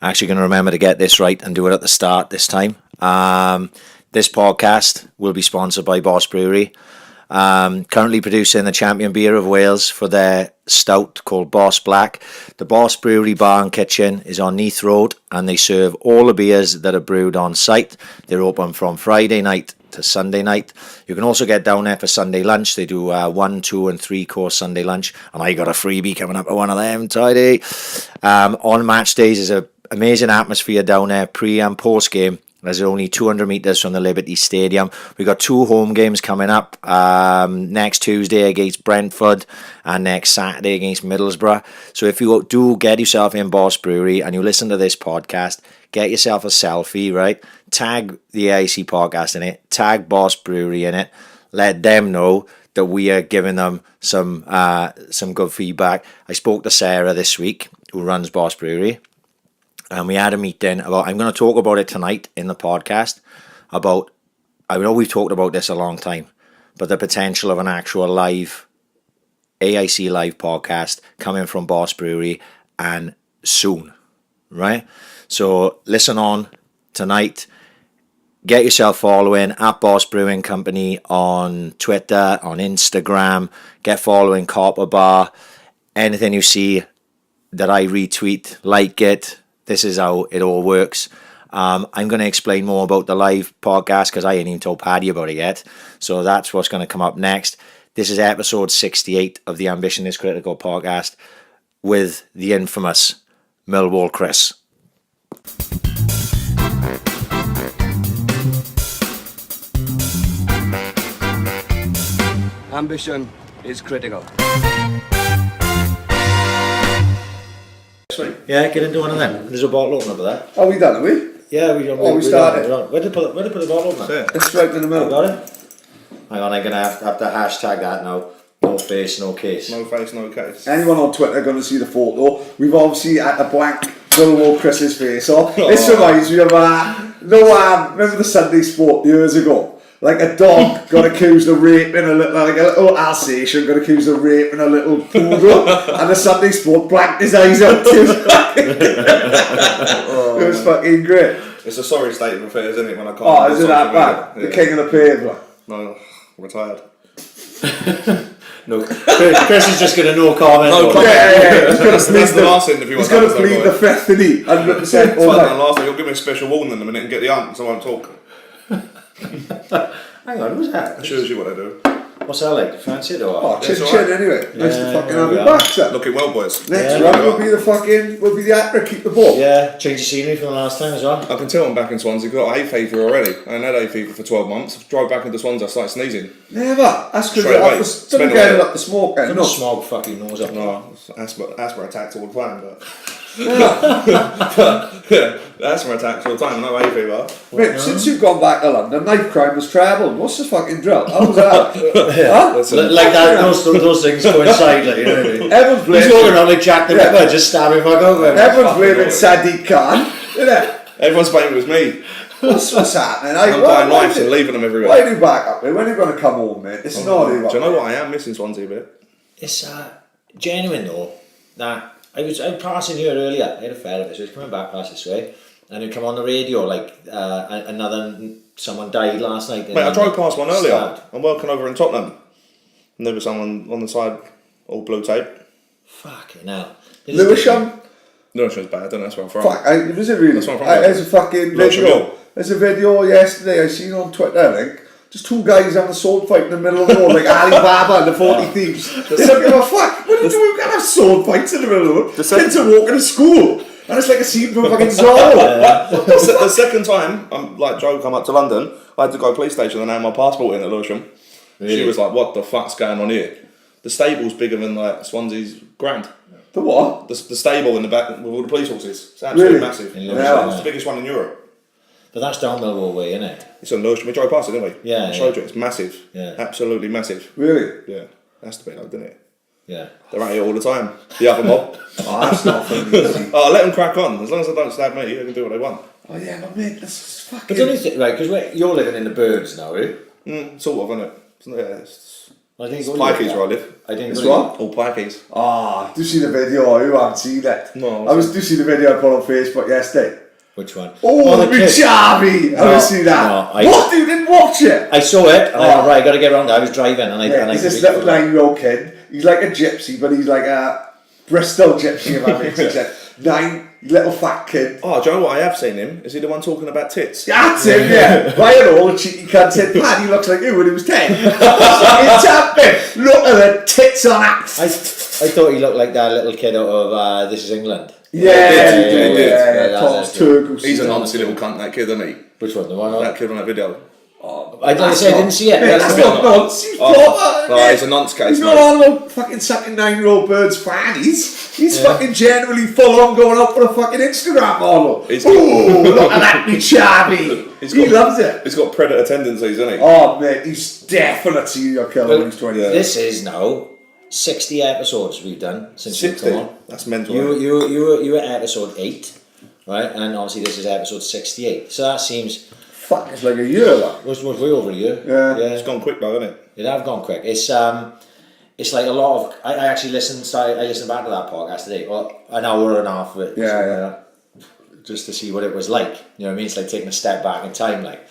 Actually going to remember to get this right and do it at the start this time. This podcast will be sponsored by Boss Brewery. Currently producing the champion beer of Wales for their stout called Boss Black. The Boss Brewery Bar and Kitchen is on Neath Road, and they serve all the beers that are brewed on site. They're open from Friday night to Sunday night. You can also get down there for Sunday lunch. They do 1, 2 and 3 course Sunday lunch, and I got a freebie coming up at one of them, tidy. On match days is an amazing atmosphere down there, pre and post game. There's only 200 metres from the Liberty Stadium. We've got 2 home games coming up. Next Tuesday against Brentford and next Saturday against Middlesbrough. So if you do get yourself in Boss Brewery and you listen to this podcast, get yourself a selfie, right? Tag the AIC podcast in it. Tag Boss Brewery in it. Let them know that we are giving them some good feedback. I spoke to Sarah this week, who runs Boss Brewery. And we had a meeting about, I'm going to talk about it tonight in the podcast, about, I know we've talked about this a long time, but the potential of an actual live, AIC live podcast coming from Boss Brewery and soon, right? So listen on tonight, get yourself following at Boss Brewing Company on Twitter, on Instagram, get following Copper Bar, anything you see that I retweet, like it. This is how it all works. I'm going to explain more about the live podcast because I ain't even told Paddy about it yet. So that's what's going to come up next. This is episode 68 of the Ambition is Critical podcast with the infamous Millwall Kris. Ambition is critical. Yeah, get into one of them. There's a bottle opener over there. Oh, we done, are we? Yeah, we started. Where did put the bottle opener? It's right in the middle. Got it? Hang on, I'm going to have to hashtag that now. No face, no case. No face, no case. Anyone on Twitter going to see the photo? We've obviously had a blank Millwall Kris's face on. This reminds me of remember the Sunday Sport years ago? Like a dog got accused of raping a little Alsatian got accused of raping a little poodle, and the Sunday Sport blanked his eyes out too. It was fucking great. It's a sorry state of affairs, isn't it? When I can't. Oh, isn't that bad? The king of the paper. No, retired. No, Kris is just going to no comment. No comment. Yeah. That's the last interview. He's going to plead the fifth, isn't he? 100%. It's like that last thing. He'll give me a special warning in a minute and get the answer, so I won't talk. Hang on, who's that? That shows you what I do. What's that like? Fancy it or what? Oh, chin anyway. Nice to fucking have you back, sir. Looking well, boys. Next round will be the actor, keep the ball. Yeah, change the scenery from the last time as well. I can tell I'm back in Swansea. I've got hay fever already. I hadn't had hay fever for 12 months. Drove back into Swansea, I started sneezing. Never. That's because Straight away. you're getting up the smoke. Don't smog fucking nose up. No, asthma attacks all the time, but... Yeah. Asthma attacks all the time, no hay fever. Mate, since you've gone back to London, knife crime has trebled. What's the fucking drill? How was that? Huh? Like that, those things coincide, like, you know what I mean? Everyone's blaming. He's walking around like Jack the Ripper, just stabbing fuck over. Everyone's blaming Sadiq Khan, isn't it? Everyone's blaming it was me. What's happening? I'm buying knives and leaving them everywhere. Why are you back up there? When are you going to come home, mate? It's not even. Do you know what I am missing Swansea a bit? It's genuine though, that I was passing here earlier, I had a fella, so he was coming back past this way, and he'd come on the radio like someone died last night. Mate, I drove past one earlier. I'm working over in Tottenham, and there was someone on the side, all blue tape. Fucking hell. Lewisham? Lewisham's bad, I don't know, that's where I'm from. Fuck, is it really? That's where I'm from. There's a fucking Lewisham, video. There's a video yesterday I seen on Twitter, I think. Just 2 guys having a sword fight in the middle of the road, like Alibaba and the 40 Thieves. They don't give a fuck. What are you doing? We can't have sword fights in the middle of the road. Kids are walking to school. And it's like a scene from a fucking Zorro. The second time, Joe come up to London, I had to go to police station and I had my passport in at Lewisham. Really? She was like, what the fuck's going on here? The stable's bigger than like Swansea's Grand. The what? The stable in the back with all the police horses. It's absolutely massive. Yeah. It's the biggest one in Europe. But that's down Millwall way, isn't it? It's on Lewisham. We drove past it, didn't we? Yeah. I showed you. It's massive. Yeah. Absolutely massive. Really? Yeah. That's the bit, didn't it? Yeah. They're at it all the time. The other mob. Oh, that's not funny. Oh, let them crack on. As long as they don't stab me, they can do what they want. Oh yeah, but mate, that's fucking... But don't you think, right, because you're living in the Birds now, eh? Sort of, isn't it? Yeah, I think It's Pikeys where I live. I think It's what? All Pikeys. Do you see the video? You haven't seen it. No. Do you see the video I put on Facebook yesterday? Which one? Oh, the the kid. Chavi! I No, didn't see that. no, What? You didn't watch it? I saw it. And I got to get around there. I was driving and I He's this little 9-year-old kid. He's like a gypsy, but he's like a Bristol gypsy, if that makes sense. 9, little fat kid. Oh, do you know what? I have seen him. Is he the one talking about tits? That's him, yeah. Ryan all the cheeky cunt said, Paddy looks like you when he was 10. It's happening. Look at the tits on that. I thought he looked like that little kid out of This Is England. Yeah. Tom's Turgus. He's a noncy little cunt, that kid, isn't he? Which one? The one on? That kid on that video. I didn't see it. Yeah, that's not nonce. He's proper. No, he's a nonce case, He's not on about fucking sucking 9-year-old birds fannies. He's fucking genuinely full on going up for a fucking Instagram model. Ooh, look at that, me Chavi. He loves it. He's got predator tendencies, isn't he? Oh, mate, he's definitely a serial killer when he's 20. This is now 60 episodes we've done since 60? you've come on. That's mental. You were episode 8, right? And obviously this is episode 68. So that seems... Fuck, it's like a year, like. Was way over a year. Yeah. It's gone quick though, hasn't it? It have gone quick. It's like a lot of... I actually listened back to that podcast today. Well, an hour and a half of it. Yeah. Just to see what it was like. You know what I mean? It's like taking a step back in time, like...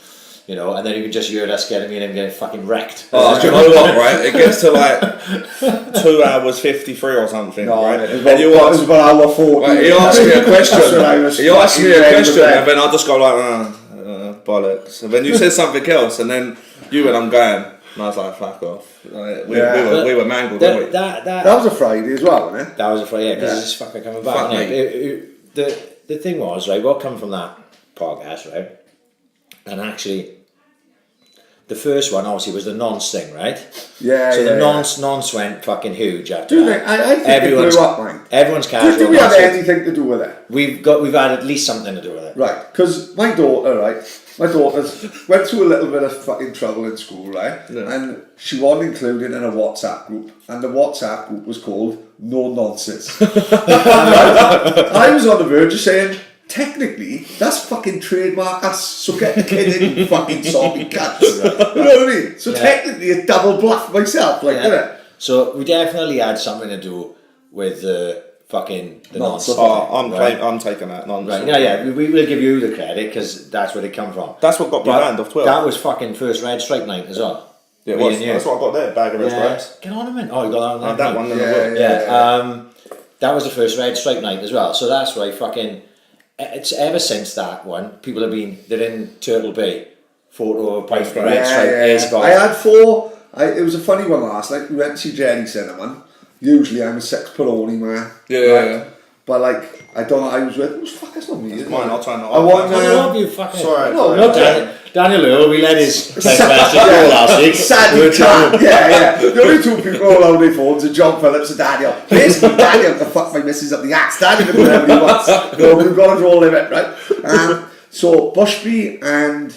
You know, and then you can just hear us getting me and him getting fucking wrecked. Oh, do you know what, right? It gets to like 2 hours 53 or something, right? And you watch about hour 40. Right, he asked me a question. And then I'll just go like, bollocks. And then you said something else, and then you and I'm going, and I was like, fuck off. Like, we were mangled, weren't we? That was a Friday as well, wasn't it? That was a Friday, yeah, because it's fucking coming back. Fuck me. The thing was, right, what come from that podcast, right? And actually, the first one obviously was the nonce thing, right? Yeah. So the nonce went fucking huge after Do that. I think it blew up, mine. Everyone's Do casual. we have anything to do with it? We've had at least something to do with it. Right, because my daughter's went through a little bit of fucking trouble in school, right? Yeah. And she wasn't included in a WhatsApp group, and the WhatsApp group was called No Nonsense. I was on the verge of saying, technically, that's fucking trademark us, so get the kid in, you fucking zombie cunts. You know what I mean? So technically, it's double bluff myself, like, isn't it? So we definitely had something to do with the nonsense. I'm taking that nonsense. Right, yeah, we will give you the credit because that's where they come from. That's what got me banned off 12. That was fucking first red stripe night as well. Yeah, that's what I got there, bag of red stripes. Get on a minute. Oh, you got that on that one. That was the first red stripe night as well. So that's why fucking... It's ever since that one, people have been... They're in Turtle Bay. Photo of red stripe. I had 4... it was a funny one last night. We went to see Gerry Cinnamon. Usually I'm a 6 Peroni man. Yeah. But like, I don't know, I was with... Who's fuck, it's not me. It's mine, I'll try not. I want... I love you fucking... Sorry. No, Daniel Earl, we let his text message go last week. Sadly can't. Yeah. The only 2 people all on their phones are John Phillips and Daniel. Basically, Daniel can fuck my missus up the axe. Daniel can do whatever he wants. No, we've got a draw limit, right? So, Bushby and...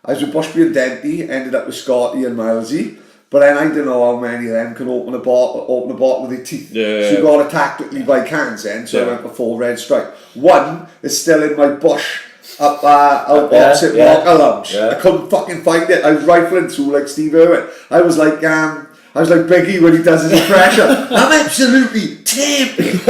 I was with Bushby and Denty, ended up with Scotty and Milesy. But then I don't know how many of them can open a bottle with their teeth. Yeah. So you got to tactically buy cans then. So I went for 4 red stripe. One is still in my bush up opposite Walker Lounge. I couldn't fucking find it. I was rifling through like Steve Irwin. I was like Biggie when he does his impression. I'm absolutely tempted.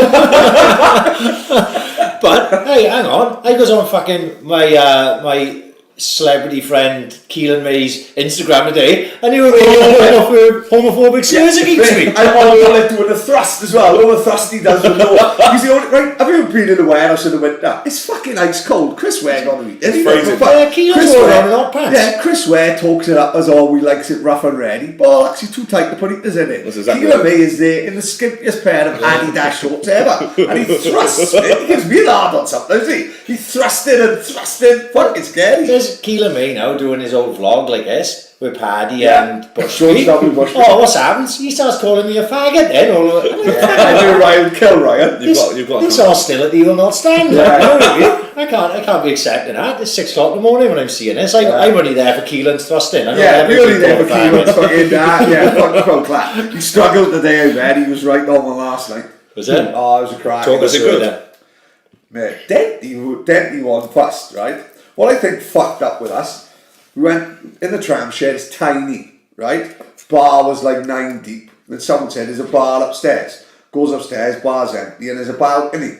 But hey, hang on. I goes on fucking my celebrity friend Keelan May's Instagram today, and you were going off with homophobic slurs against me. I'm all like doing a thrust as well. All the thrust he does with no. He's the only right. Have you ever been in the warehouse in the winter? It's fucking ice cold. Chris Ware got me. It's freezing. Keelan's wearing hot pants. Yeah, Chris Ware talks it up as all we likes it rough and ready. Bollocks, he's too tight to put heaters in it. Keelan May is there in the skimpiest pair of Adidas shorts ever, and he thrusts it. He gives me a hard on something, doesn't he? He thrusted and thrusted. Fucking scary. There's Keelan May now doing his old vlog like this with Paddy and Bushby. Oh, what's happened? He starts calling me a faggot then. I do Ryan, kill Ryan. You've got this hostility will not stand. I can't be accepting that. It's 6 o'clock in the morning when I'm seeing this. I'm only there for Keelan's thrusting. We're only there for Keelan's fucking that. Yeah, fuck clap. He struggled today, I bet. He was right on the last night. Was it? Oh, it was a crack. Was it good? Mate, Denty won first, right? What I think fucked up with us, we went in the tram shed, it's tiny, right? Bar was like 9 deep. And someone said, there's a bar upstairs. Goes upstairs, bar's empty, and there's a balcony.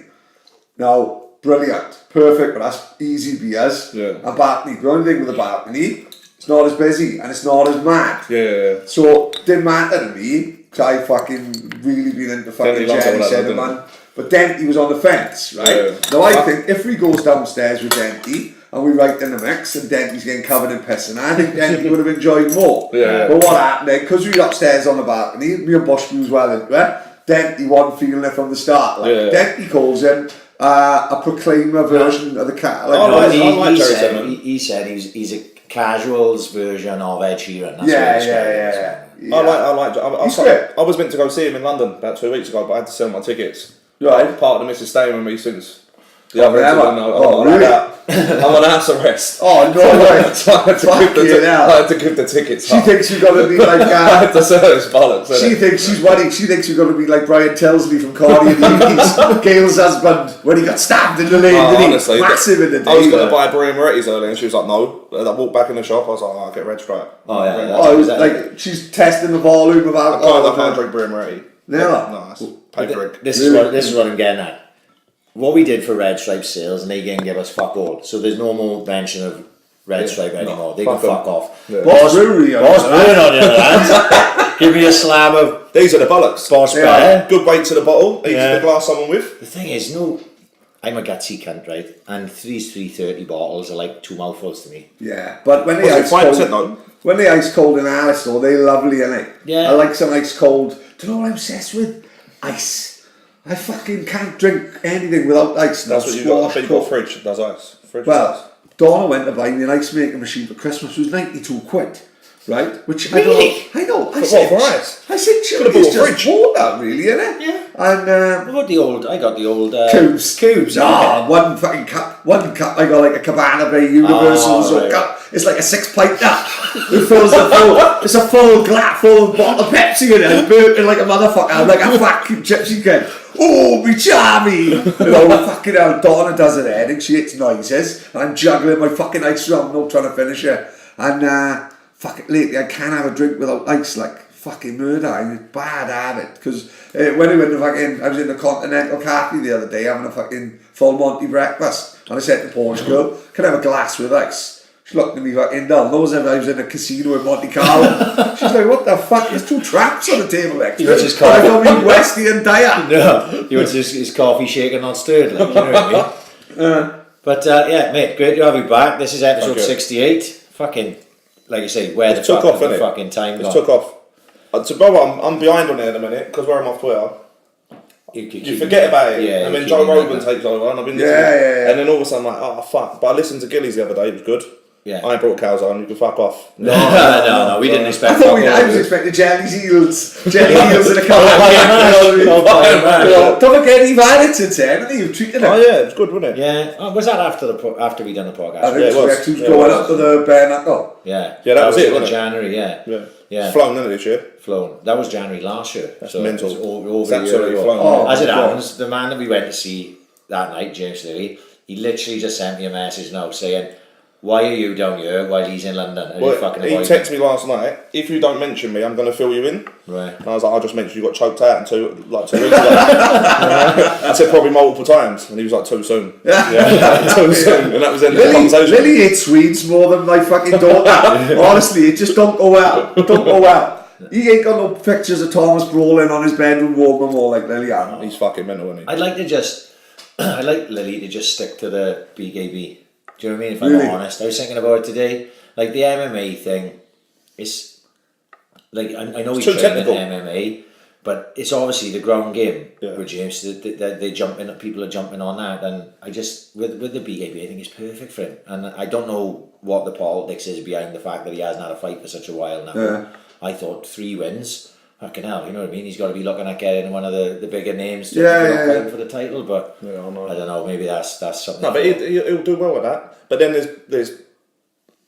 Now, brilliant. Perfect for us. Easy beers. Yeah. A balcony. The only thing with the balcony, it's not as busy and it's not as mad. Yeah. So, didn't matter to me, because I fucking really been into fucking Gerry Cinnamon. But Denty was on the fence, right? Yeah. Now, I think if we goes downstairs with Denty, and we right in the mix, and Denty's getting covered in piss, and I think Denty would have enjoyed more. Yeah. But what happened then, because we were upstairs on the balcony, me and Bosch was well into it, Denty wasn't feeling it from the start. Like, Denty calls him a proclaimer version of the cat. Like, he said he's a casuals version of Ed Sheeran. That's yeah. I was meant to go see him in London about 2 weeks ago, but I had to sell my tickets. Right. Part of the missus staying with me since the other end. Really? I'm on house arrest. Oh, no way. So I had to give the tickets She thinks you're going to be like... I had to sell those bollocks. She thinks she's worried. She thinks you're going to be like Brian Telsley from Cardi and the Gail's husband when he got stabbed in the lane. Honestly, massive in the day. I was going to buy Brie and Moretti's earlier and she was like, no. I walked back in the shop, I was like, I'll get red stripe. Oh, yeah. Oh, it was like she's testing the volume of alcohol. I can't drink Brie and Moretti. No, that's paper. This is what I'm getting at. What we did for Red Stripe sales, and they didn't give us fuck all. So there's no more mention of Red Stripe anymore. They can fuck off. Yeah. Boss Brewery on the other hand. Give me a slab of... These are the bollocks. Boss Bear. Good weight to the bottle. Each of the glass someone with. The thing is, I'm a gutsy cunt, right? And 330 bottles are like 2 mouthfuls to me. Yeah, but when they ice cold in Alice, though, they're lovely, innit? Yeah. I like some ice cold. Do you know what I'm obsessed with? Ice. I fucking can't drink anything without ice. That's what you got. But you got a fridge that does ice. Donna went to buy me an ice making machine for Christmas. It was 92 quid. Right? Which really? I know. I said, it's just water, really, innit? Yeah. And I got the old cubes. One fucking cup. I got like a Cabana Bay Universal cup. It's like a 6-pint cup. It fills it's a full bottle of Pepsi in it, and burping like a motherfucker. I'm like a fucking gypsy kid. Oh, me charmy! Fucking hell, Donna does it there. I think she hits noises, and I'm juggling my fucking ice around, not trying to finish it. And lately I can't have a drink without ice, like fucking murder. It's a bad habit, because when I was in the Continental Cafe the other day having a fucking full Monty breakfast, and I said to the Polish girl, can I have a glass with ice? She looked at me fucking dull. Knows if I was in a casino in Monte Carlo. She's like, what the fuck? There's 2 traps on the table next to it. I got me Westy and Diet. No, he wants his coffee shaken not stirred, like, you know what I mean? But yeah, mate, great to have you back. This is episode 68. Fucking, like you say, where the fuck is the fucking time gone? It took off. I'm behind on it at the minute, because where I'm off Twitter. You forget about it. Yeah, and then Joe Rogan takes over, and I've been listening. Yeah. And then all of a sudden, I'm like, oh fuck. But I listened to Gillies the other day, it was good. Yeah. I brought cows on, you can fuck off. No, we didn't expect that. I was expecting Jelly's Eels. Jelly Eels in a car. Don't forget you've had it since then, haven't you? You've treated it. Oh yeah, it was good, wasn't it? Yeah. Oh, was that after we done the podcast? I think it was. Going up to the bare knuckle. Yeah. Yeah, that was it, wasn't it? January, Yeah. It's flown, isn't it, this year? Flown. That was January last year. That's so mental. It was It's absolutely flown. Oh, as it happens, the man that we went to see that night, James Lilly, he literally just sent me a message now saying, why are you down here while he's in London? Well, he texted me last night, if you don't mention me, I'm going to fill you in. Right. And I was like, I just mentioned you got choked out 2 weeks ago. I said probably multiple times, and he was like, too soon. Too soon. And that was the end of the conversation. Lily hates Swedes more than my fucking daughter. Honestly, it just don't go well. He ain't got no pictures of Thomas Brolin on his bedroom wall no more like Lily Ann. He's fucking mental, isn't he? I'd like Lily to just stick to the BKB. Do you know what I mean? If I'm honest, I was thinking about it today. Like the MMA thing, it's like I know he's trained in MMA, but it's obviously the ground game with James. They jump in, people are jumping on that, and I just with the BKB, I think it's perfect for him. And I don't know what the politics is behind the fact that he hasn't had a fight for such a while now. Yeah. I thought 3 wins. Fucking hell, you know what I mean? He's got to be looking at getting one of the bigger names to fight for the title, but I don't know. Maybe that's something. No, but he'll do well with that. But then there's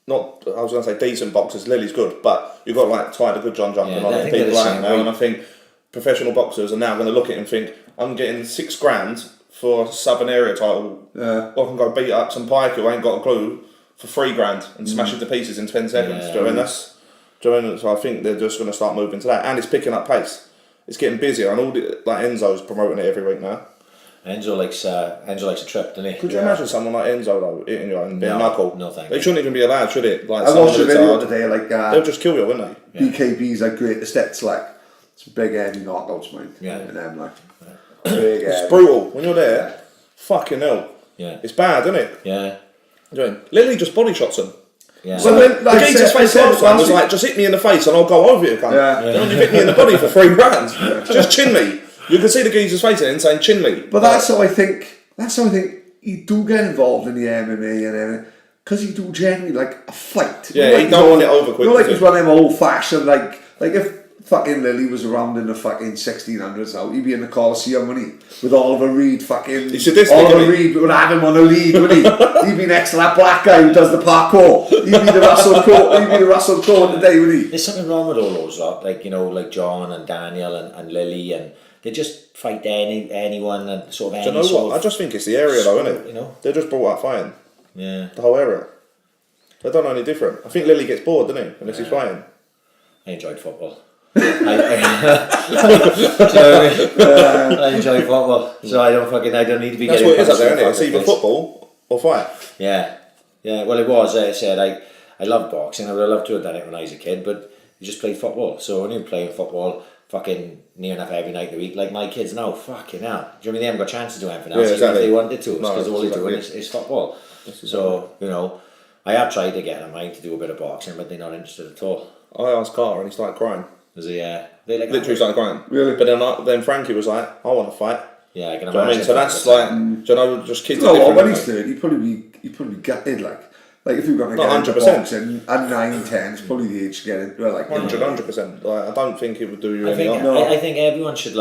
not. I was going to say decent boxers. Lily's good, but you've got like Tyler Goodjohn jumping on it. People like now, and I think professional boxers are now going to look at it and think, I'm getting $6,000 for a Southern area title. Yeah. I can go beat up some pike who ain't got a clue for $3,000 and smash it to pieces in 10 seconds. Do you know what I mean? Do you know what I mean? So I think they're just going to start moving to that, and it's picking up pace. It's getting busier, and all Enzo's promoting it every week now. Enzo likes a trip, doesn't he? Could you imagine someone like Enzo though eating you and being a knuckle? No, thank you. They shouldn't even be allowed, should it? Like I watched a video today, like they'll just kill you, wouldn't they? BKB's like greatest hits, like it's big heady knockouts, mate. Yeah. And them like big it's brutal when you're there. Fucking hell. Yeah. It's bad, isn't it? Yeah. Lily just body shots him. Yeah. So then, The geezer's face last time was like, just hit me in the face and I'll go over you, cunt. Yeah. You hit me in the body for £3 Just chin me. You can see the geezer's face in saying chin me. But that's how I think. That's how I think you do get involved in the MMA and everything, because you do generally like a fight. Yeah, like you don't want it over quick. Like he's one of them old fashioned like if fucking Lily was around in the fucking 1600s now, he'd be in the Coliseum, wouldn't he? With Oliver Reed fucking. Oliver Reed would have him on a lead, wouldn't he? He'd be next to that black guy who does the parkour. He'd be the Russell Crowe today, wouldn't he? There's something wrong with all those lot, like like John and Daniel and Lily, and they just fight anyone and sort of. Do you know what? I just think it's the area though, isn't it? You know, they're just brought up fighting. Yeah. The whole area. They don't know any different. I think Lily gets bored, doesn't he? Unless he's fighting. I enjoyed football. I enjoy football, so I don't need to be. That's what it is up there, isn't it? It's either football or fight. Yeah. Well, it was. I said I love boxing. I would have loved to have done it when I was a kid, but you just played football. So when you're playing football, fucking near enough every night of the week, like my kids now, fucking hell. Do you know what I mean? They haven't got a chance to do anything else, even if they wanted to, because all they're doing is football. So I have tried to get them to do a bit of boxing, but they're not interested at all. I asked Carter and he started crying. Was he? They like literally started crying. Really? But then Frankie was like, I want to fight. Yeah, I can imagine. imagine. So that's like, do you know, just kids. When he's 30, he'd probably be gutted, like if you're going to get into boxing at 9, 10, it's probably the age to get into it. Like 100%. Like, I don't think it would do you any harm. I think everyone should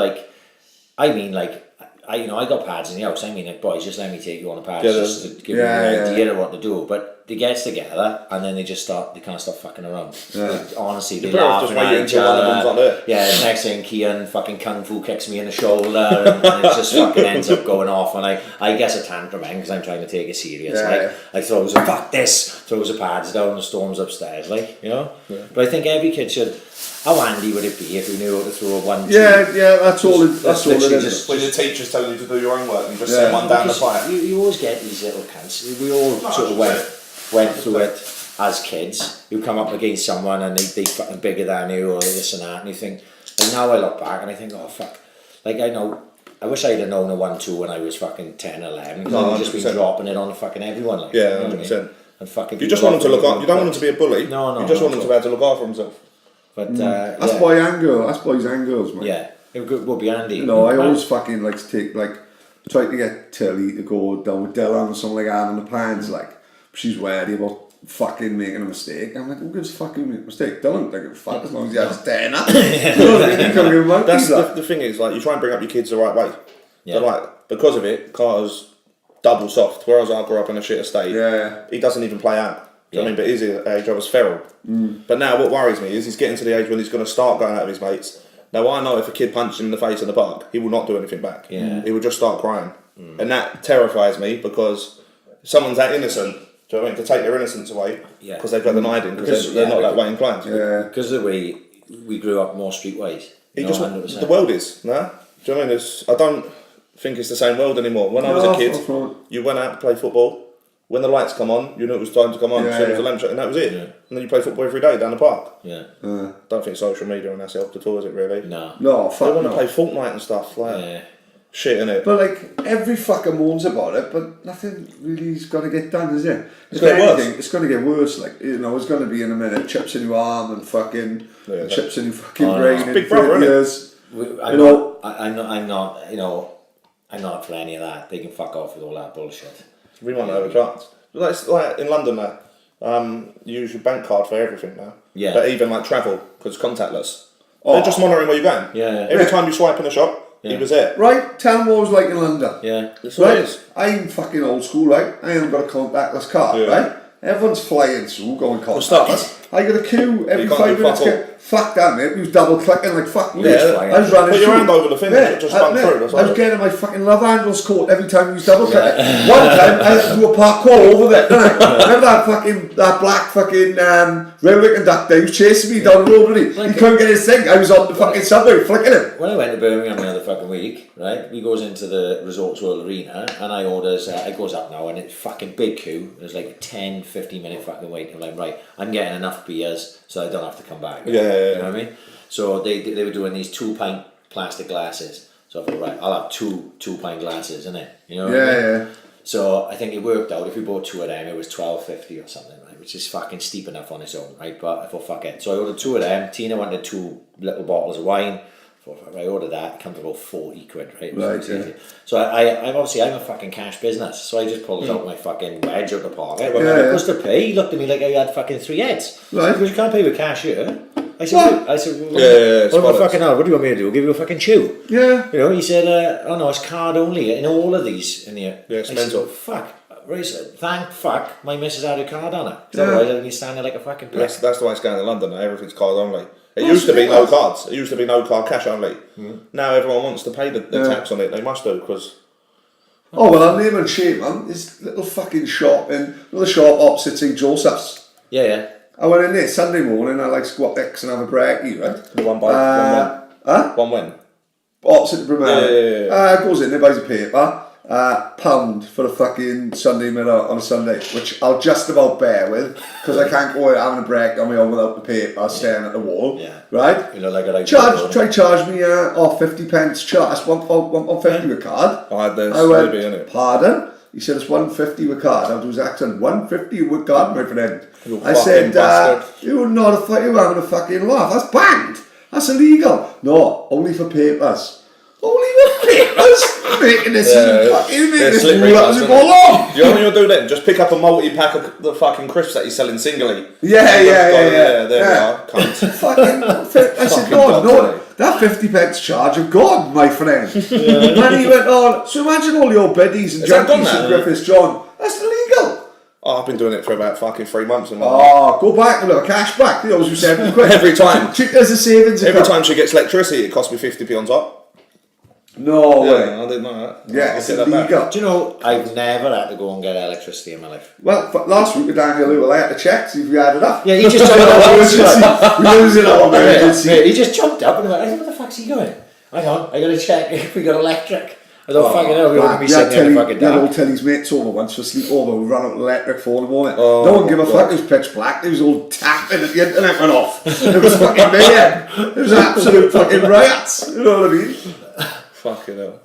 I got pads in the house. Boys, just let me take you on a pad just to give you an idea of what to do. But they get together and then they can't stop fucking around. Like, honestly, they laugh at each other. Yeah, next thing Kian fucking kung fu kicks me in the shoulder and it just fucking ends up going off. And I guess a tantrum because I'm trying to take it serious. I throws the pads down and storms upstairs, But I think every kid should. How handy would it be if you knew how to throw a 1-2? Yeah, that's all it is. When your teacher's telling you to do your own work, you just send one down the pipe. You always get these little cunts. We all sort of went through it as kids. You come up against someone and they fucking bigger than you or this and that, and you think. Like now I look back and I think, oh fuck. Like I wish I'd have known a 1-2 when I was fucking 10, 11. Because I'd just been dropping it on fucking everyone. Like, 100%. And fucking. You just want them to look. You don't want them to be a bully. No. You just want them to be able to look after themselves. But that's boy and girl. That's boys and girls, man. Yeah, it would be handy. I always fucking like to take try to get Tilly to go down with Dylan or something like that on the plans. Like she's wary about fucking making a mistake. I'm like, who gives a fucking mistake? Dylan don't give a fuck as long as he has 10. That's the thing is, like, you try and bring up your kids the right way. Yeah. But like because of it, Carter's double soft. Whereas I grew up in a shit estate. Yeah. He doesn't even play out. I mean, but his age I was feral. But now what worries me is he's getting to the age when he's going to start going out with his mates. Now I know if a kid punches him in the face in the park, he will not do anything back. Yeah. He will just start crying. And that terrifies me because someone's that innocent, do you know what I mean, to take their innocence away because they've got an hiding because they're not that way inclined. Yeah. Because of the way we grew up more streetwise. The world is, no? Do you know what I mean? I don't think it's the same world anymore. When I was a kid, you went out to play football. When the lights come on, you knew it was time to come on. So it was a lamp shot, and that was it. Yeah. And then you play football every day down the park. Yeah. Don't think social media and that's helped at all, is it really? No, fuck. They want to play Fortnite and stuff like shit, innit? But like every fucker moans about it, but nothing really is gonna get done, is it? It's gonna get worse. It's gonna get worse. Like it's gonna be in a minute chips in your arm and fucking chips in your fucking brain. Big brother, years. I'm not for any of that. They can fuck off with all that bullshit. We might not have a chance. Like in London now, you use your bank card for everything now. Yeah. But even like travel, because it's contactless. They're just monitoring where you're going. Yeah. Every time you swipe in a shop, he was there. Right? Tell them what it was like in London. Yeah. That's what it is. I'm fucking old school, right? I haven't got a contactless card, right? Everyone's flying through, going contactless. I got a queue every You can't 5 do minutes. fuck all. Fuck that, mate. He was double clicking like fuck me. Yeah, I was running put your through. hand over the thing, Yeah, just run through. That's I was all. getting my fucking love handles caught every time he was double clicking. One time I had to do a parkour over there. Remember that black fucking railway conductor? He was chasing me down the road, really. He couldn't get his thing. I was on the fucking subway flicking him. When I went to Birmingham the other fucking week, right, we goes into the Resorts World Arena and I orders, it goes up now and it's fucking big queue. There's like a 10, 15 minute fucking wait. I'm like, right, I'm getting enough beers so I don't have to come back. Yeah. You know what I mean? So they were doing these 2-pint plastic glasses. So I thought, right, I'll have two 2-pint glasses, innit? You know what I mean? Yeah. So I think it worked out. If we bought 2 of them, it was $12.50 or something, right? Which is fucking steep enough on its own, right? But I thought, fuck it. So I ordered 2 of them. Tina wanted 2 little bottles of wine. I thought, right, I ordered that. It comes to about 40 quid, right? It was Right, easy. So I'm obviously I'm a fucking cash business. So I just pulled out my fucking wedge out the pocket. When I was to pay, he looked at me like I had fucking 3 heads. Right. Because you can't pay with cash here. I said, Yeah, what fucking hell? What do you want me to do? Give you a fucking chew? Yeah. You know, he said, oh no, it's card only in all of these in here. Yeah, it's I mental. said, fuck. Right, so thank fuck my missus had a card on her. Because otherwise I'd be standing like a fucking prick. That's the way it's going in London. Everything's card only. It used to be no cards. It used to be no card cash only. Now everyone wants to pay the tax on it. They must do because. Oh well, I'm name and shame, man. This little fucking shop in the shop opposite St Joseph's. Yeah. I went in there Sunday morning. I like squat X and have a brekkie, right? One by Huh? one win. Opposite the Bromel. Yeah. Goes in there, buys a paper. £1 for a fucking Sunday mirror on a Sunday, which I'll just about bear with because I can't go out having a break on my own without the paper staring at the wall. Yeah. Right? You know, like I charge me 50 pence charge. That's 150 with card. I had this I went, maybe in it. pardon? He said it's 150 with card. I'll do his accent. 150 with card, my friend. You I said, bastard. you're having a fucking laugh. That's banned. That's illegal. No, only for papers. Only for papers? Making this fucking slippery as you go along. You know what you'll do then? Just pick up a multi-pack of the fucking crisps that he's selling singly. Yeah. There we are. Cunt. I said, no, that 50 pence charge of God, my friend. And he went on, so imagine all your biddies and junkies at Griffiths John. That's illegal. Oh, I've been doing it for about fucking 3 months. Go back and look, cash back. They always do 70 quid. Every time. There's a savings account. Every time she gets electricity, it costs me 50p on top. No way. I didn't know that. Yeah, it's illegal. Do you know, I've never had to go and get electricity in my life. Well, last week with Daniel Lewell, I had to check, see if we had enough. Yeah, he just jumped up. We lose it all, emergency. He just jumped up and went, what the fuck's he doing? Hang on, I gotta check if we got electric. I thought, fucking hell, we wouldn't be sitting there in the fucking dark. All tell his mates over once for sleepover. We ran out of electric for the morning. No one give a fuck. It was pitch black. It was all tapping and the internet went off. It was fucking mayhem. It was an absolute fucking riots. You know what I mean? Fucking hell.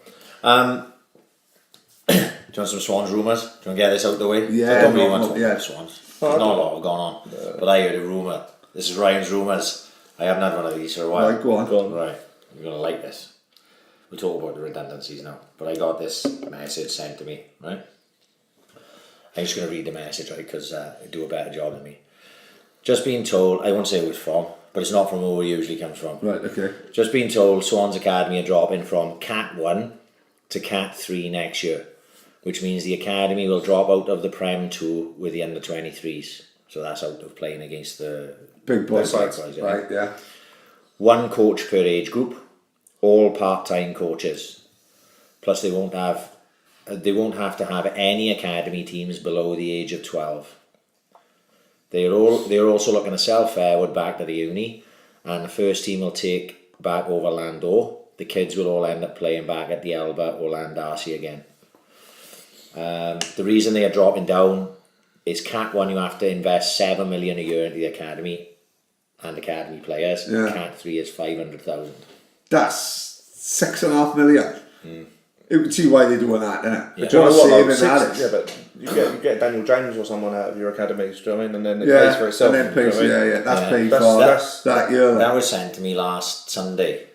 Do you want some Swans rumours? Do you want to get this out of the way? Yeah, I don't really want to talk yeah. about Swans. There's not a lot going on. But I heard a rumour. This is Ryan's rumours. I haven't had one of these for a while. Right, go on. Right, you're going to like this. We'll talk about the redundancies now. But I got this message sent to me, right? I'm just going to read the message, right, because they do a better job than me. Just being told, I won't say who it's from, but it's not from where it usually comes from. Right, okay. Just being told Swans Academy are dropping from Cat 1 to Cat 3 next year, which means the Academy will drop out of the Prem 2 with the under-23s. So that's out of playing against the Big boys, yeah. right, yeah. 1 coach per age group, all part-time coaches. Plus they won't have to have any academy teams below the age of 12. They're also looking to sell Fairwood back to the uni, and the first team will take back over Landor. The kids will all end up playing back at the Elba or Landarcy again. The reason they are dropping down is Cat 1 you have to invest $7 million a year into the academy and academy players. Yeah. Cat 3 is 500,000. That's $6.5 million. You can see why they're doing that, innit? Yeah. Do you know what saving Yeah, but you get Daniel James or someone out of your academies, do you know what I mean? And then it Yeah, pays for itself. and then pays, do you know what I mean? yeah. That's Yeah. paid That's- for that year. That was sent to me last Sunday,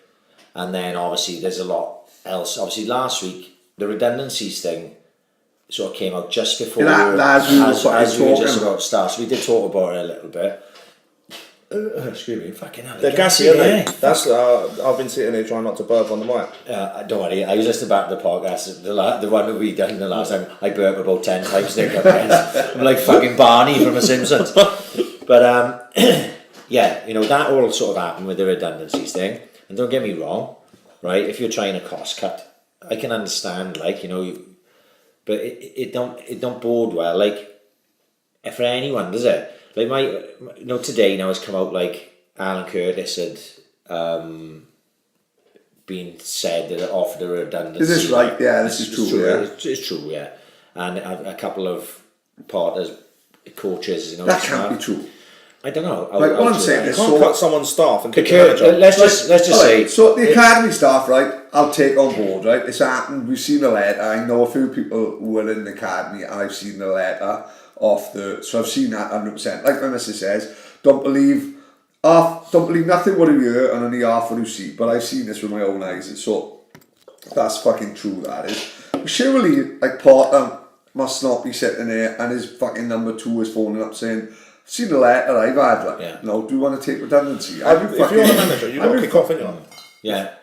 and then obviously there's a lot else. Obviously last week the redundancies thing sort of came out just before as we were just talking about to start. So we did talk about it a little bit. Excuse me, fucking hell. They're gassy, aren't they? That's I've been sitting here trying not to burp on the mic. Don't worry, I was listening back to the podcast, the one that we done the last time. I burped about 10 times. I'm like fucking Barney from The Simpsons. But yeah, that all sort of happened with the redundancies thing. And don't get me wrong, right? If you're trying to cost cut, I can understand, but it don't bode well, for anyone, does it? Like today now has come out Alan Curtis had been said that it offered a redundancy. Is this right? Yeah, this is true. Yeah, it's true. Yeah, and a couple of partners, coaches, that can't be true. I don't know. What I'm saying is, you can't cut someone's staff and kick the manager. Let's just say. So the academy staff, right? I'll take on board, right? It's happened. We've seen a letter. I know a few people who were in the academy, and I've seen the letter so I've seen that 100%. Like my missus says, don't believe nothing what you hear and only half what you see. But I've seen this with my own eyes, so that's fucking true. That is. Surely, Porter must not be sitting there and his fucking number 2 is phoning up saying, seen the letter I've had, no, do you want to take redundancy? If you're the manager, you've got to kick off, ain't you? Yeah.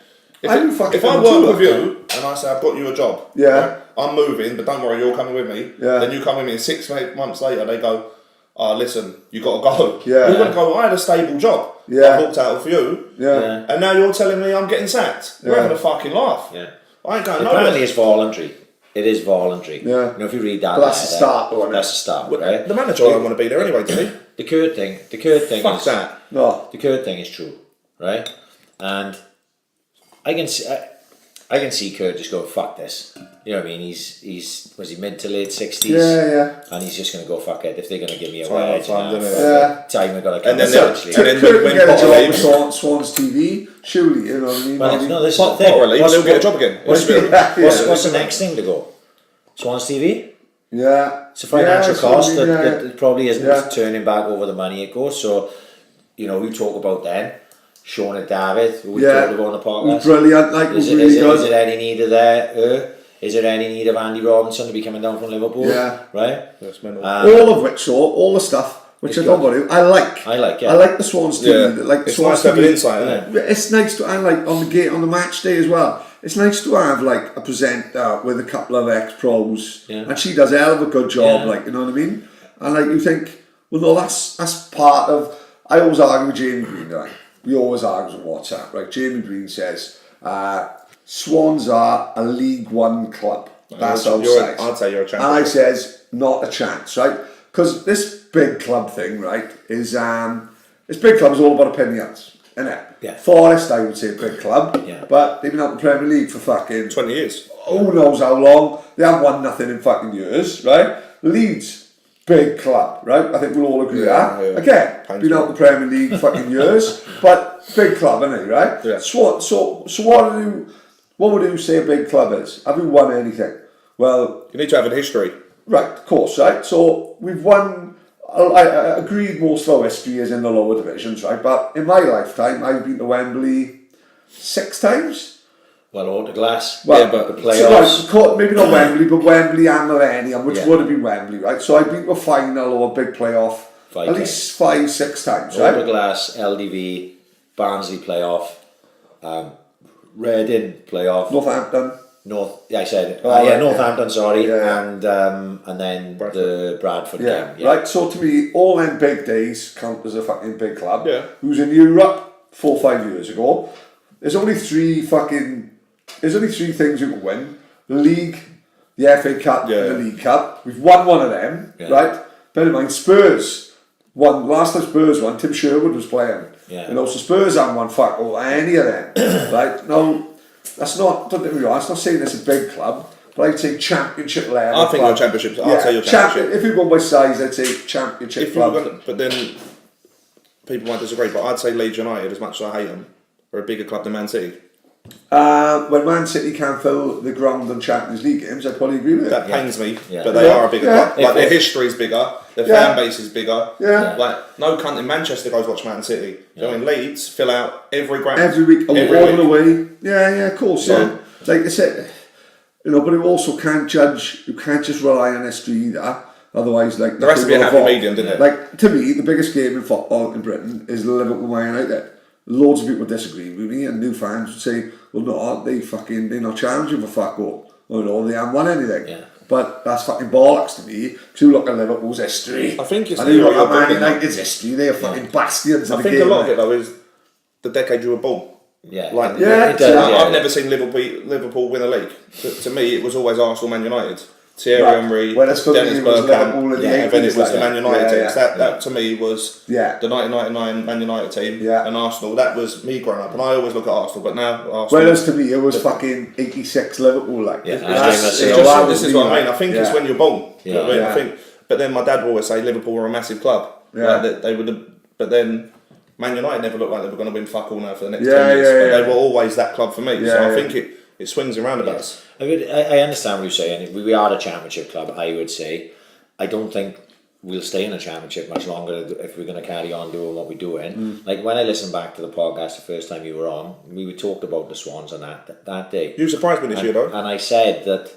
If I work with you and I say I've got you a job, right, I'm moving, but don't worry, you're coming with me. Yeah. Then you come with me, and 6 months later they go, listen, you got to go. Yeah. You're going to go, I had a stable job. Yeah. I walked out for you. Yeah. And now you're telling me I'm getting sacked. You're having a fucking laugh. Yeah. I ain't going Apparently nowhere. it's voluntary. It is voluntary. Yeah. If you read that, But that's the start, though, that's the start, right? The manager don't want to be there anyway, does he? The Kurt thing Fuck is that. No. The Kurt thing is true, right? And I can see Kurt just go, fuck this. You know what I mean? He's was he mid to late 60s? Yeah. And he's just going to go, fuck it. If they're going to give me a Time wage, didn't it? time we've got to come. And then eventually. Kurt when can get a Potter job leaves- with Swans TV, surely, you know what I mean? Well, no, this is the thing. Potter leaves, he'll get a job again. What's Yeah. the next thing to go? Swans TV? Yeah. It's a financial cost that probably isn't Yeah. turning back over the money it goes. So, we talk about then. Sean and David, who we Yeah. talked about on the podcast. Brilliant, Is it any need of that? Is there any need of Andy Robinson to be coming down from Liverpool? Yeah. Right? That's mental. all of which, all the stuff, which I don't want to, I like. I like, yeah. I like the Swans TV. Yeah. Like the It's Swans nice to have an TV. insight, isn't it? It's nice to, and on the match day as well. It's nice to have a presenter with a couple of ex-pros, and she does a hell of a good job. Yeah. You know what I mean? And you think, well, no, that's part of. I always argue with Jamie Green, right? We always argue on WhatsApp, right? Jamie Green says, Swans are a League One club. That's outside. I'd say you're a champion. And I says, not a chance, right? Because this big club thing, right, is this big club is all about opinions, isn't it? Yeah. Forest, I would say, big club. Yeah. But they've been out in the Premier League for fucking 20 years. who knows how long. They haven't won nothing in fucking years, right? Leeds, big club, right? I think we'll all agree Yeah, that. yeah. Again, Painful. been out in the Premier League fucking years, but big club, isn't it, right? Yeah. So what would you say a big club is? Have we won anything? Well, You need to have a history. right, of course, right? So we've won, I agreed most of our history is in the lower divisions, right? But in my lifetime, I've been to Wembley 6 times. Well, all the glass. Well, Yeah, but the so, playoffs. maybe not Wembley, but Wembley and Millennium, which Yeah. would have been Wembley, right? So I've been to a final or a big playoff 5 at least 5-6 times, all the right? glass, LDV, Barnsley playoff, Reading playoff, Northampton. I said it. right, Northampton, sorry, Yeah. and then the Bradford Yeah. game. Right. So to me, all them big days count as a fucking big club. Yeah. Who's in Europe 4 or 5 years ago? There's only three things you can win: the league, the FA Cup, Yeah. and the League Cup. We've won one of them, Yeah. right? Bear in mind, Spurs won. Last time Spurs won, Tim Sherwood was playing. Yeah. So Spurs haven't won fuck all any of them, right? No, that's not. Don't get me wrong. That's not saying it's a big club, but I'd say championship level. I think club. you're championship. I'll say you're championship. If you go by size, I'd say championship If you were club. gonna, but then people might disagree. But I'd say Leeds United, as much as I hate them, are a bigger club than Man City. When Man City can't fill the ground on Champions League games, I'd probably agree with That it. pains me, Yeah. but they Yeah. are a bigger Yeah. club. Like their history is bigger, their Yeah. fan base is bigger. Yeah. Like no cunt in Manchester goes watch Man City. You know, in Leeds fill out every ground Every week, all Every the week. way. Yeah, of course. Yeah. Like I said, but you also can't judge. You can't just rely on history either. Otherwise, There has to be a happy medium, doesn't it? Like to me, the biggest game in football in Britain is Liverpool Man United. Loads of people disagree with me, and new fans would say, "Well, no, they're not challenging for fuck all. Or no, they haven't won anything." Yeah. But that's fucking bollocks to me. Because you look at Liverpool's history. I think it's and you look at Man upbringing. United's history. They're fucking bastards. I think a lot of it though is the decade you were born. Yeah, Like, it does, I've never seen Liverpool win a league. To me, it was always Arsenal, Man United. Thierry Henry, Dennis Bergkamp, and then it was the Man United teams. That to me was the 1999 Man United team and Arsenal. That was me growing up, and I always look at Arsenal, but now Arsenal. Whereas to me, it was fucking 86 Liverpool. Like, Yeah, this is what I mean. I think it's when you're born. You know what I mean? Yeah. I think, but then my dad would always say Liverpool were a massive club. Yeah. Like they would, but then Man United never looked like they were going to win fuck all now for the next 10 Yeah, years. yeah, But they were always that club for me. Yeah, So I yeah. think it swings and roundabouts. I understand what you're saying. We are a championship club, I would say. I don't think we'll stay in a championship much longer if we're going to carry on doing what we're doing. Like when I listened back to the podcast the first time you were on, we talked about the Swans on that day. You surprised me this year though. And I said that...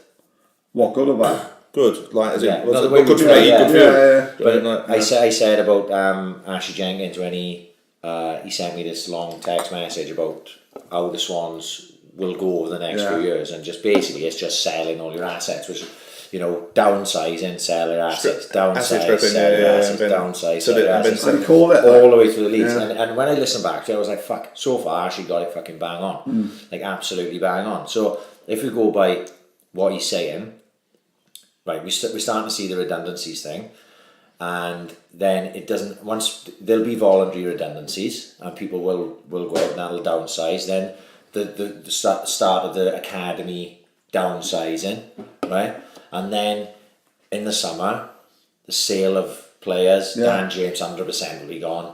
What, good or bad? Good, like as in, no, the way good we for me, play, good for you. But I said about Ashley Jenkins when he sent me this long text message about how the Swans will go over the next few years, and just basically it's just selling all your assets, which, you know, downsizing, sell your assets, downsize, sell your assets, downsize, sell your assets, call it all the way through the leagues. And when I listened back to it, I was like, fuck, so far Ashley got it fucking bang on, like absolutely bang on. So if we go by what he's saying, right, we're starting to see the redundancies thing. And then it doesn't, once there'll be voluntary redundancies and people will go out and that'll downsize, then the start of the academy downsizing, right? And then in the summer, the sale of players, Dan James 100% will be gone.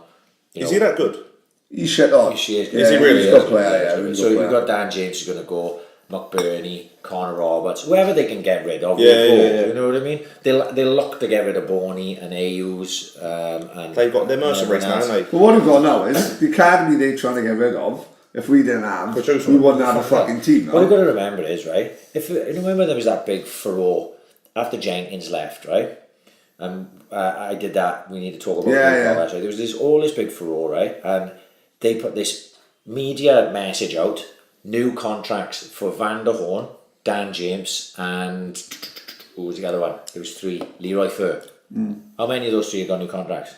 Is he that good? He's shit on. Is he really? He's a good player, So you've got Dan James who's going to go, McBurney, Connor Roberts, whoever they can get rid of, you know what I mean? They'll look to get rid of Boney and Ayus. And they've got their mercenaries now, haven't they? But what we've got now is the academy they're trying to get rid of. If we didn't have, we wouldn't have a fucking team. What we've got to remember is, right, if you remember there was that big furore after Jenkins left, right? And I did that, we need to talk about that, right? There was all this big furore, right? And they put this media message out, new contracts for Van der Horn, Dan James, and who was the other one? There was three. Leroy Fur. How many of those three have got new contracts?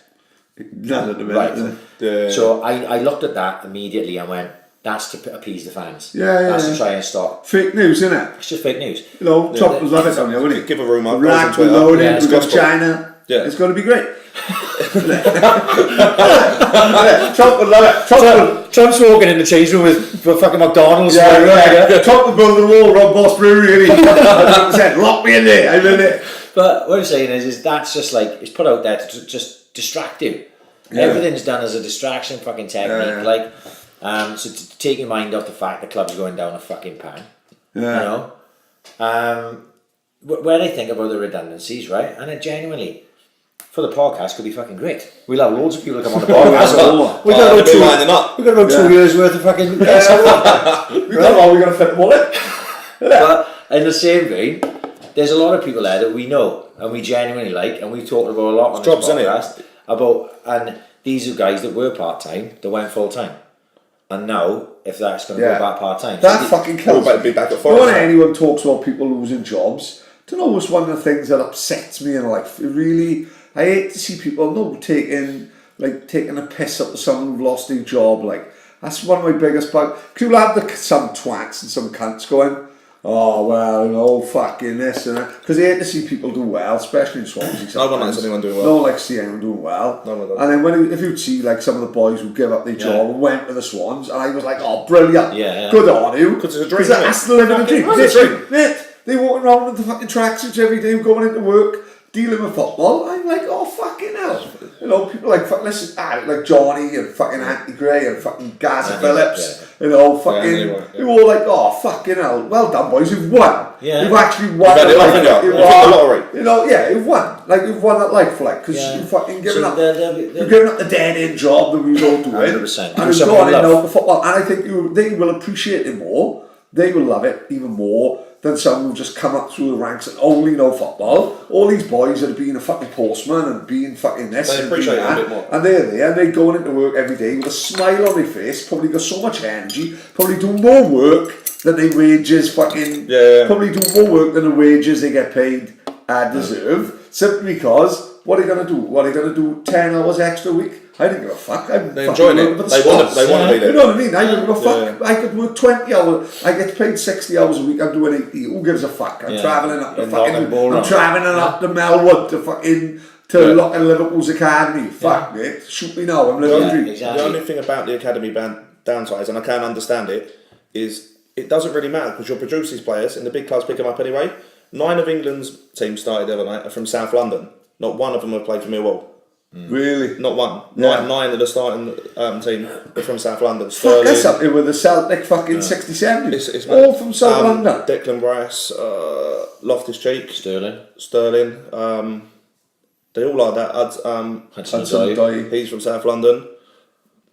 None at the minute. Right. So I looked at that immediately and went, that's to appease the fans. That's to try and stop. Fake news, isn't it? It's just fake news. You know, Trump was love it on you, wouldn't he? Give a rumour. Rack with loading, we've got China. Yeah. It's going to be great. Trump would love it. Trump's walking in the change room with fucking McDonald's. Trump would build the wall around Boss Brewery. 100%. Lock me in there. I'm in it. But what I'm saying is that's just like, it's put out there to just distract you. Everything's done as a distraction fucking technique. Like, so to take your mind off the fact the club's going down a fucking pan. You know? When I think about the redundancies, right? And it genuinely, for the podcast, could be fucking great. We'll have loads of people to come on the podcast. We've got about 2 years worth of fucking guests. We don't know how we're going to fit them all in. But in the same vein, there's a lot of people there that we know and we genuinely like, and we've talked about a lot on this podcast about, and these are guys that were part-time that went full-time. And now, if that's going to go back part-time, that fucking kills me. Back at when anyone talks about people losing jobs, I don't know, it's one of the things that upsets me in life. It really, I hate to see people taking a piss up to someone who've lost their job. Like, that's one of my biggest bugs. You'll have some twats and some cunts going, oh, well, no, fucking this and that. Because I hate to see people do well, especially in Swansea. No one likes anyone doing well. No one likes to see anyone doing well. No one does. And then if you'd see like some of the boys who give up their job and went to the Swans, and I was like, oh, brilliant. Good on you. Because it's a dream. That's the living dream. It's a dream. They walk around with the fucking tracksuits every day, going into work, dealing with football. I'm like, oh, fucking hell. You know, people like, like Johnny and fucking Anthony Gray and fucking Gaza Phillips. You know, fucking, they were all like, oh, fucking hell. Well done, boys, you've won. You've actually won. You've won the lottery. You know, you've won. Like, you've won that life, like, because you've fucking given up. You've given up the dead-end job that we all do. 100%. And you've gone into football. And I think they will appreciate it more. They will love it even more than some who just come up through the ranks and only know football. All these boys that have been a fucking postman and being fucking this They and appreciate being it a that, bit more. and they're there, and they're going into work every day with a smile on their face, probably got so much energy, probably do more work than their wages fucking, probably do more work than the wages they get paid deserve, simply because, what are they going to do? What are they going to do 10 hours extra a week? I don't give a fuck. They're enjoying it. They want to be there. You know what I mean? I don't give a fuck. I could work 20 hours. I get paid 60 hours a week. I'm doing 80. Who gives a fuck? I'm travelling up to fucking. I'm travelling up to Millwall to fucking to look at Liverpool's academy. Fuck mate, shoot me now. I'm living a dream. Exactly. The only thing about the academy downsides, and I can understand it, is it doesn't really matter because you'll produce these players and the big clubs pick them up anyway. 9 of England's teams started the other night are from South London. Not one of them have played for Millwall. Really? Not one. Yeah. 9 of the starting team are from South London. Fuck, that's up there with the Celtic fucking 67. It's all from South London. Declan Rice, Loftus-Cheek, Sterling. They all like that. Hudson-Odoi. He's from South London.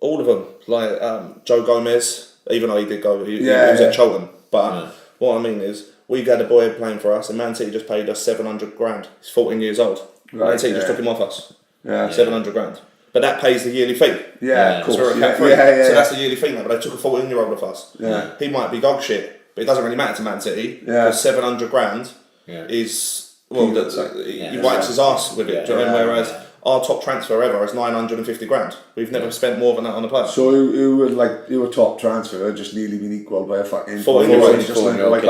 All of them. Like Joe Gomez, even though he did go, he was at Cholton. But what I mean is, we've had a boy playing for us, and Man City just paid us 700 grand. He's 14 years old. Man City just took him off us. 700 grand. But that pays the yearly fee. Yeah, of course. So we're at cap-free. So that's the yearly fee now. But they took a 14-year-old off us. Yeah. He might be dog shit, but it doesn't really matter to Man City. Because 700 grand is, well, he wipes his arse with it. Do you know what I mean? Whereas our top transfer ever is 950 grand. We've never spent more than that on a player. So who would like your top transfer just nearly been equalled by a fucking 14-year-old just like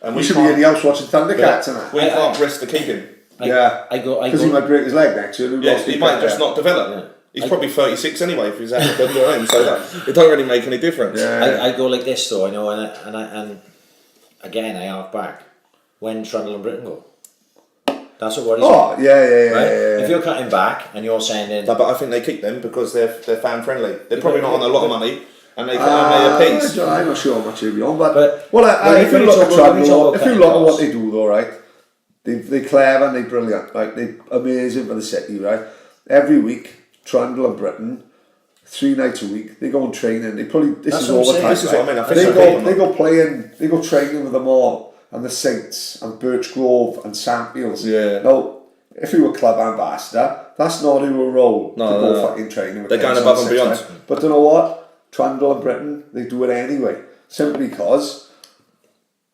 and we should be in the house watching Thundercats and that. We can't risk to keep him. Because he might break his leg next year. He might just not develop. Yeah. He's probably 36 anyway if he's African, you know what I mean? So it don't really make any difference. I go like this though, I know, and again I arc back. When Trundle and Britain go? That's what worries me. Oh, yeah. If you're cutting back and you're sending... No, but I think they keep them because they're fan friendly. They're probably not on a lot of money and they can only a piece. I'm not sure how much he'll be on, but if you look at Trundle, if you look at what they do though, right? They're clever and they're brilliant. Like, they're amazing for the city, right? Every week, Trundle and Britain, 3 nights a week, they go on training. They probably this is overtime. This is what I mean. They go training with them all, and the Saints and Birch Grove and Sampfields. Yeah. Now, if you were club ambassador, that's not who will roll to go fucking training with. They're going above and beyond. Nights. But you know what? Trundle and Britain, they do it anyway, simply because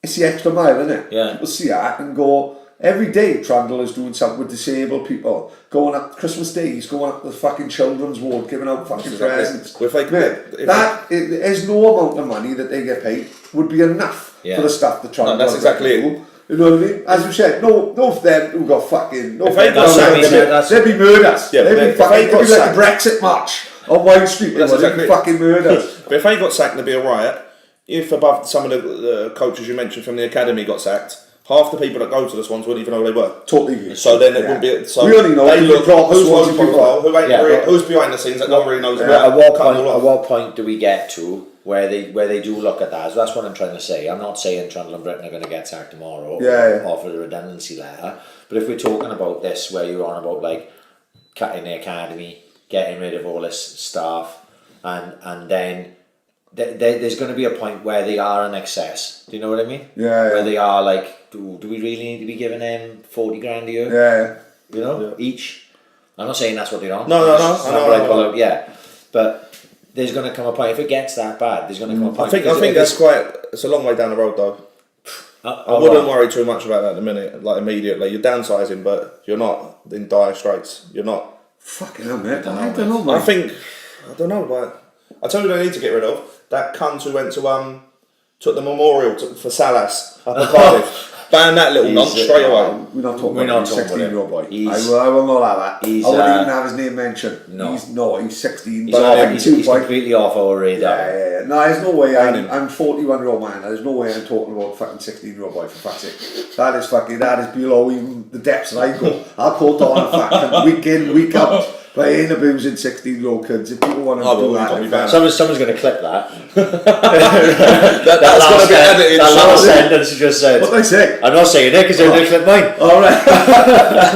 it's the extra mile, isn't it? Yeah. People see that and go. Every day Trundle is doing something with disabled people. Going up Christmas Day, he's going up to the fucking children's ward, giving out fucking presents. There's no amount of money that they get paid would be enough for the stuff that Trundle that's exactly it. You know what I mean? As you said, no of them who got fucking... If they got sacked, there'd be murders. Yeah, there'd be like the Brexit march on Wine Street. There'd be fucking murders. But if they got sacked, there'd be a riot. If above some of the coaches you mentioned from the academy got sacked, half the people that go to the Swans wouldn't even know who they were. Totally. So then it wouldn't be... So we only know who's behind the scenes that no one really knows about. At what point do we get to where they do look at that? So that's what I'm trying to say. I'm not saying Trundle and Britain are going to get sacked tomorrow or offer a redundancy letter. But if we're talking about this, where you're on about like cutting the academy, getting rid of all this staff, and then there's going to be a point where they are in excess. Do you know what I mean? Where they are like, do we really need to be giving them 40 grand a year? You know, each. I'm not saying that's what they're on. No. But there's going to come a point, if it gets that bad, there's going to come a point. I think it's a long way down the road though. I wouldn't worry too much about that at the minute, like immediately. You're downsizing, but you're not in dire straits. You're not. Fucking hell, mate. I don't know, mate. I don't know, but I tell you what I need to get rid of. That cunt who went to took the memorial for Salas up in Cardiff. Ban that little nonce straight away. We're not talking about a 16-year-old boy. I will not have that. I wouldn't even have his name mentioned. No. He's 16. He's completely off our radar. Yeah. No, there's no way. I'm 41-year-old man. There's no way I'm talking about fucking 16-year-old boy, for fuck's sake. That is below even the depths that I go. I'll quote on fucking week in, week out. But I ain't abusing 16-year-old kids. If people want to do that, someone's going to clip that. That's going to be edited. That last sentence you just said. What did I say? I'm not saying it because they're going to clip mine. All right.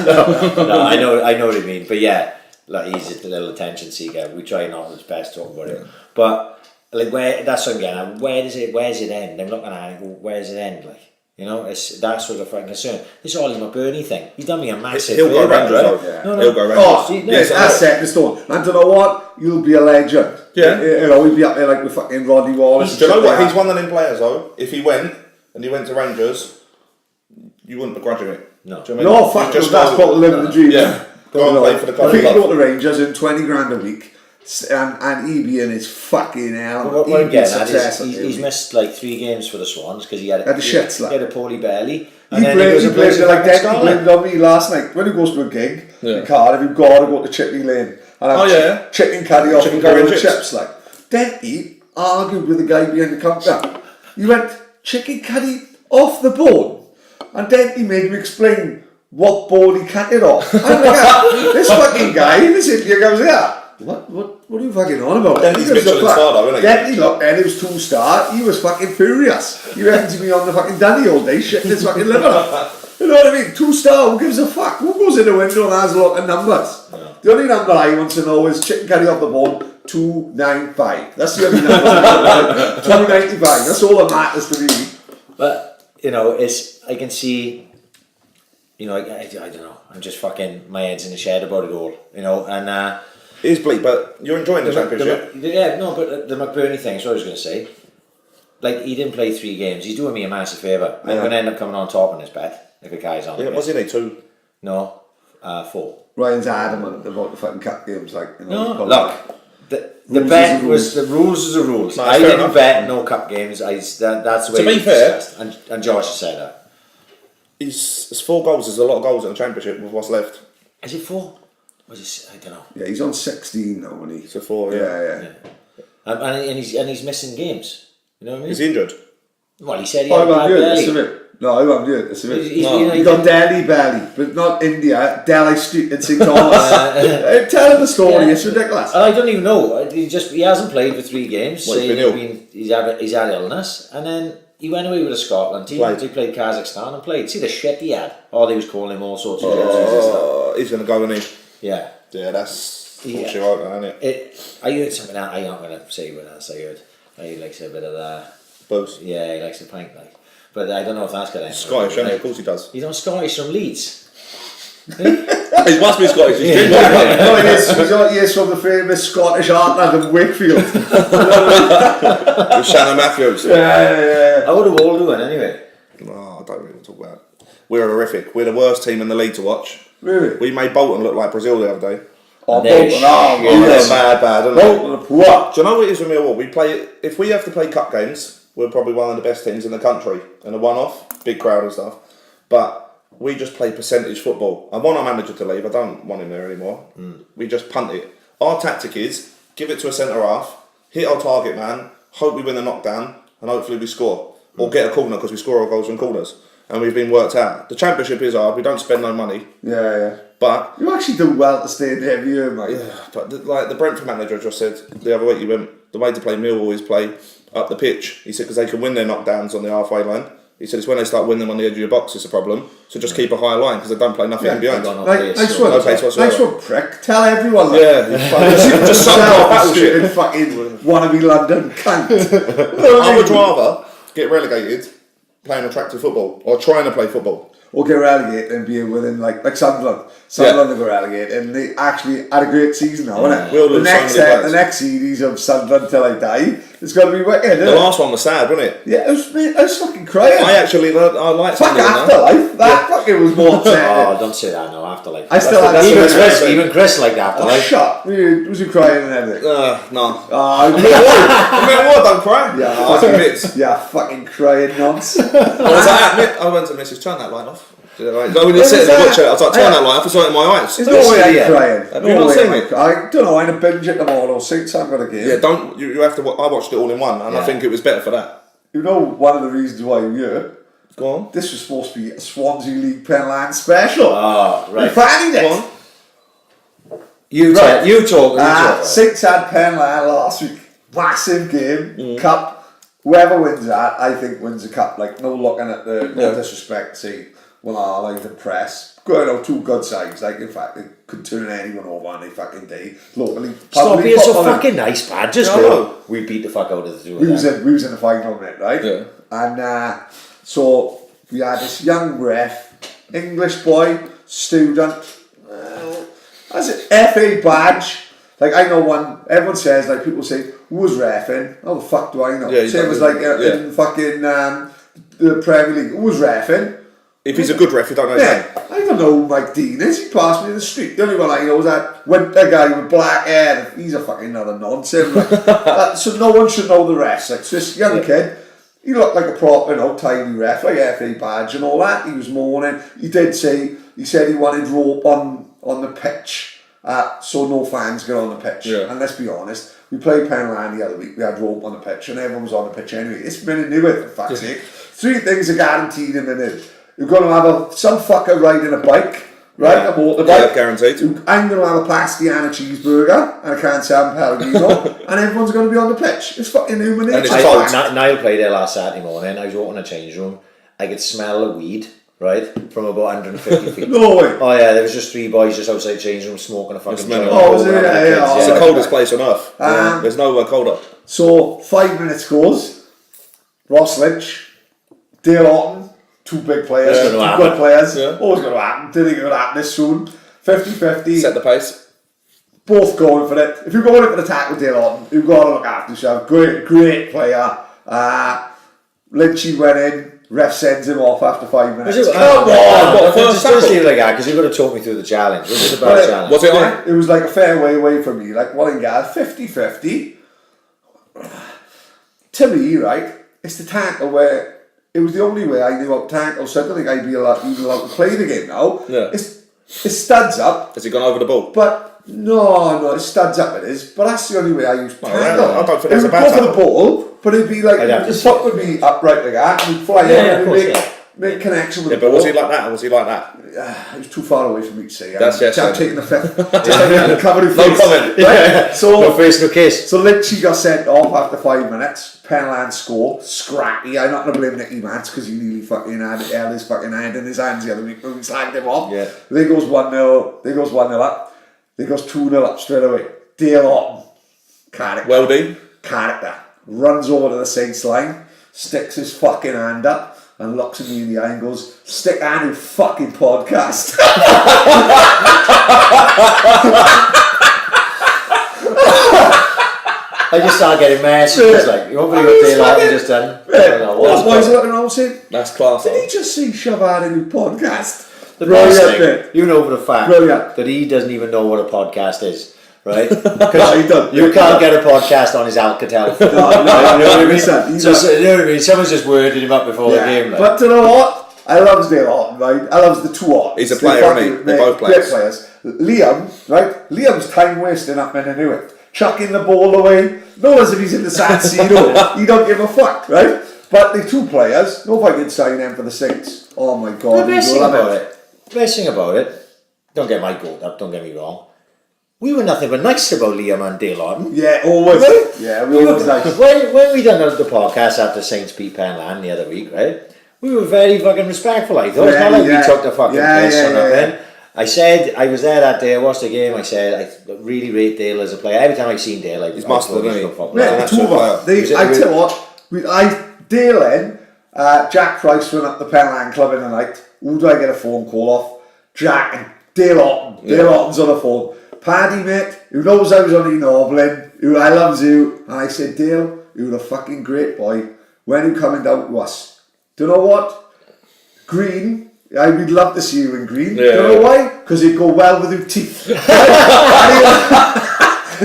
No, I know what you mean. But yeah, like, he's a little attention seeker. We try not as best to talk about it. But like where that's what I'm getting at. Where's it end? I'm looking at it. Where does it end? Like, you know, that's what the fucking concern. This Ollie McBurney thing. He's done me a massive. He'll go favour, Rangers. right? No. He'll go Rangers. Yes, that's set in stone. And do you know what? You'll be a legend. Yeah. You know, we'd be up there like with fucking Roddy Wallace. Do you know what? He's one of them players though. If he went to Rangers, you wouldn't begrudge him it. No. Do you know what I mean? No, fuck, that's what living the dream. Yeah. Go and play for the club. If he can go to Rangers in 20 grand a week, and he be in his fucking hell. What I'm getting at is he's missed like 3 games for the Swans because he had a poorly belly. He played like that. He blamed on me last night. When he goes to a gig in Cardiff, you've got to go to Chippy Lane and have chicken caddy off and go with chips. Like, Denty argued with the guy behind the counter. He went, chicken caddy off the bone. And Denty made me explain what bone he cut it off. I'm like, this fucking guy, this idiot goes, what are you fucking on about? Then he's Michelin star though, isn't he? Then he looked and it was 2-star. He was fucking furious. He reckons to me on the fucking Danny all day shitting his fucking liver up. You know what I mean? 2-star, who gives a fuck? Who goes in the window and has a look at numbers? Yeah. The only number I want to know is chicken curry off the bone, 295. That's the only number I know. 295. That's all that matters to me. But, you know, I can see, you know, I don't know. I'm just fucking, my head's in the shed about it all, you know, and it is bleak, but you're enjoying the championship. But the McBurney thing is what I was going to say. Like, he didn't play 3 games. He's doing me a massive favour. I'm going to end up coming on top in this bet if it carries on. Yeah, was he only 2? No, 4. Ryan's adamant about the fucking cup games, like, you know. No, look, the bet was the rules is the rules. No, I didn't bet no cup games. That's the way. To be fair, and Josh has said that. It's 4 goals. There's a lot of goals in the championship with what's left. Is it 4? I don't know. Yeah, he's on 16 now, isn't he? So 4, yeah. And he's missing games. You know what I mean? Is he injured? Well, he said he had a bad belly. No, I won't do it. He's got Delhi belly, but not India. Delhi Street in St Thomas. Tell him the story. It's ridiculous. I don't even know. He hasn't played for 3 games. Well, he's had illness, and then he went away with the Scotland team. He played Kazakhstan and played. See the shit he had. Oh, they was calling him all sorts of jerseys and stuff. He's going to go, isn't he? Yeah. Yeah, that's bullshit, right, isn't it? I heard something that I'm not going to say what else I heard. He likes a bit of that. Booze. Yeah, he likes a pint, like. But I don't know if that's got anything. Scottish, right? Of course he does. He's not Scottish, from Leeds. He must be Scottish. He's he is from the famous Scottish heartland of Wakefield. With Shannon Matthews. Yeah. How would have all doing anyway? Oh, I don't really want to talk about it. We're horrific. We're the worst team in the league to watch. Really? We made Bolton look like Brazil the other day. Oh, Bolton. They're bad, aren't they? Bolton, what? Do you know what it is with Millwall? If we have to play cup games, we're probably one of the best teams in the country. And a one-off, big crowd and stuff. But we just play percentage football. I want our manager to leave. I don't want him there anymore. We just punt it. Our tactic is give it to a centre half, hit our target man, hope we win the knockdown, and hopefully we score. Or get a corner because we score our goals from corners. And we've been worked out. The championship is hard. We don't spend no money. Yeah. But you actually do well to stay in every year, mate. Yeah, but the Brentford manager just said the other week, he went, the way to play Millwall is play up the pitch. He said because they can win their knockdowns on the halfway line. He said it's when they start winning them on the edge of your box it's a problem. So just keep a high line because they don't play nothing in behind. Nice one, prick. Tell everyone that. Yeah, just some battleship. Fucking wannabe London cunt. I would rather get relegated playing attractive football or trying to play football. Or get relegated and be within like Sunderland. Sunderland got relegated and they actually had a great season now, isn't it? The next series of Sunderland till I die, it's got to be wicked, isn't it? The last one was sad, wasn't it? Yeah, I was fucking crying. I liked fuck Afterlife. That fucking was more Oh, don't say that now, Afterlife. I still had even Chris liked Afterlife. Oh, shut. Was you crying and everything? No. I don't cry. Yeah, I admit. Yeah, fucking crying nonsense. I went to Mrs. Turn that light off. When you're sitting there watching it, I was like, turn that light off, I saw it in my eyes. There's no way I'm crying. Have you not seen it? I don't know, I'm a binge at them all, or sing some of the game. Yeah, you have to, I watched it all in one, and I think it was better for that. You know one of the reasons why you're here? Go on. This was supposed to be a Swansea League Penlan special. Oh, right. We fannied it. Go on. You talk. Six had Penlan last week. Massive game. Cup. Whoever wins that, I think wins the cup. Like, no looking at the disrespect. See, well, I like the press. Going out two good sides, like in fact, they could turn anyone over on a fucking day. Locally, stop being so fucking nice, Pad. Just go. We beat the fuck out of the two of them. We was in the final, mate, right? Yeah. And so we had this young ref, English boy, student, has an FA badge. Like, I know one, everyone says, like, people say, who was reffing? How the fuck do I know? Yeah, Same as, like, in fucking the Premier League, who was reffing? If he's a good ref, you don't know. Yeah, I don't know who Mike Dean is. He passed me in the street. The only one I know is that winter guy with black hair. He's a fucking another nonsense. Like, so no one should know the rest. Like, so this young kid, he looked like a proper, tidy ref, like FA badge and all that. He was mourning. He said he wanted rope on the pitch. So no fans get on the pitch. Yeah. And let's be honest, we played Penlan the other week, we had rope on the pitch and everyone was on the pitch anyway. It's been a new it, for fuck's sake. 3 things are guaranteed in the new. You're going to have some fucker riding a bike, right? A motorbike. Yeah, guaranteed. I'm going to have a Pastiana cheeseburger and a can San Pellegrino and everyone's going to be on the pitch. It's fucking human nature. Niall played there last Saturday morning. I was walking in a change room. I could smell the weed, right, from about 150 feet. No way. Oh yeah, there was just 3 boys just outside the change room smoking a fucking joint. Oh, was it? Yeah. It's the coldest place on earth. There's nowhere colder. So 5 minutes goes. Ross Lynch, Dale Orton, 2 big players, 2 good players. Yeah. Always going to happen. Didn't think it would happen this soon. 50-50. Set the pace. Both going for it. If you're going in for the tackle with Dale Orton, you've got to look after yourself. Great player. Lynchy went in. Ref sends him off after 5 minutes. Come on! Just leave it like that, because you've got to talk me through the challenge. Was it a bad challenge? Was it on? It was like a fair way away from me. Like Wallingar, 50-50. To me, right, it's the tackle where it was the only way I knew how to tackle, so I don't think I'd be even allowed to play the game now. Yeah. It studs up. Has he gone over the ball? But no, it studs up it is. But that's the only way I use tackle. I don't think that's a bad tackle. It would go tackle. for the ball, but it'd be like, the foot would be upright like that, and he'd fly in and make connection with the ball. But was he like that, or was he like that? It was too far away for me to say. I'm taking the fifth. No comment. Right? Yeah. So, no face, no kiss. So Lynchy got sent off after 5 minutes. Penlan score. Scrappy. I'm not going to blame Nicky Mance because he nearly fucking had his fucking hand in his hands the other week when we slagged him off. Yeah. There goes 1-0. There goes 1-0 up. There goes 2-0 up straight away. Dale Orton. Character. Welding. Character. Runs over to the Saints line. Sticks his fucking hand up. And looks at me in the eye and goes, stick a new fucking podcast. I just started getting messages like, you want me to go Dale Orton just done? That's why he's looking around saying, that's class. did he just say shove out a new podcast? The best thing, you know for the fact that he doesn't even know what a podcast is. Right? Because you can't get a podcast on his Alcatel. No, you know what I mean? You know what I mean? Someone's just worded him up before the game. Like. But you know what? I love Dale Orton, right? I love the 2 Ortons. He's a player, isn't he? They're both players. Liam, right? Liam's time wasting up in Newark, chucking the ball away. No, as if he's in the San Siro. He don't give a fuck, right? But the 2 players, nobody can sign them for the Saints. Oh my God. The best thing about it, don't get my goat up, don't get me wrong. We were nothing but nice about Liam and Dale Orton. Yeah, always. Right? Yeah, we were always nice. When we done the podcast after Saints beat Penlan the other week, right? We were very fucking respectful. I thought it's not like we took the fucking piss or nothing. I said, I was there that day, I watched the game, I said, I really rate Dale as a player. Every time I've seen Dale, he's mastered, isn't he? Yeah, the 2 of them. I tell you what, Dale in, Jack Price went up the Penlan club in the night. Who do I get a phone call off? Jack and Dale Orton. Dale Orton's on the phone. Paddy, mate, who knows I was only Norblin, who I loves you. And I said, Dale, you're a fucking great boy. When are you coming down to us? Do you know what? Green, we'd love to see you in green. Do you know why? Because it'd go well with your teeth.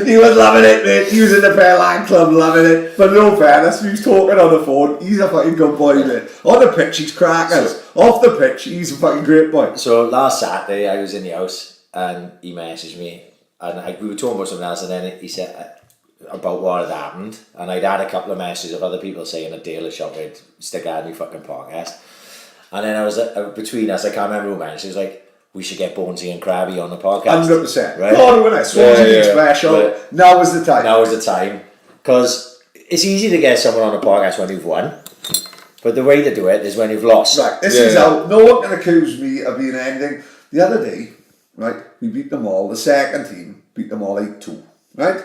He was loving it, mate. He was in the Penlan club loving it. But no fairness, he was talking on the phone. He's a fucking good boy, mate. On the pitch, he's crackers. Off the pitch, he's a fucking great boy. So last Saturday, I was in the house. And he messaged me, and we were talking about something else, and then he said about what had happened, and I'd had a couple of messages of other people saying that Dale had shot with stick out new fucking podcast, and then I was between us, I can't remember who mentioned, she was like, we should get Bonesy and Krabby on the podcast. 100%. Right? God, when I Swansea special, now is the time. Now is the time, because it's easy to get someone on a podcast when you've won. But the way to do it is when you've lost. Right, this is how, no one can accuse me of being anything. The other day, right, we beat them all, the second team beat them all 8-2, right?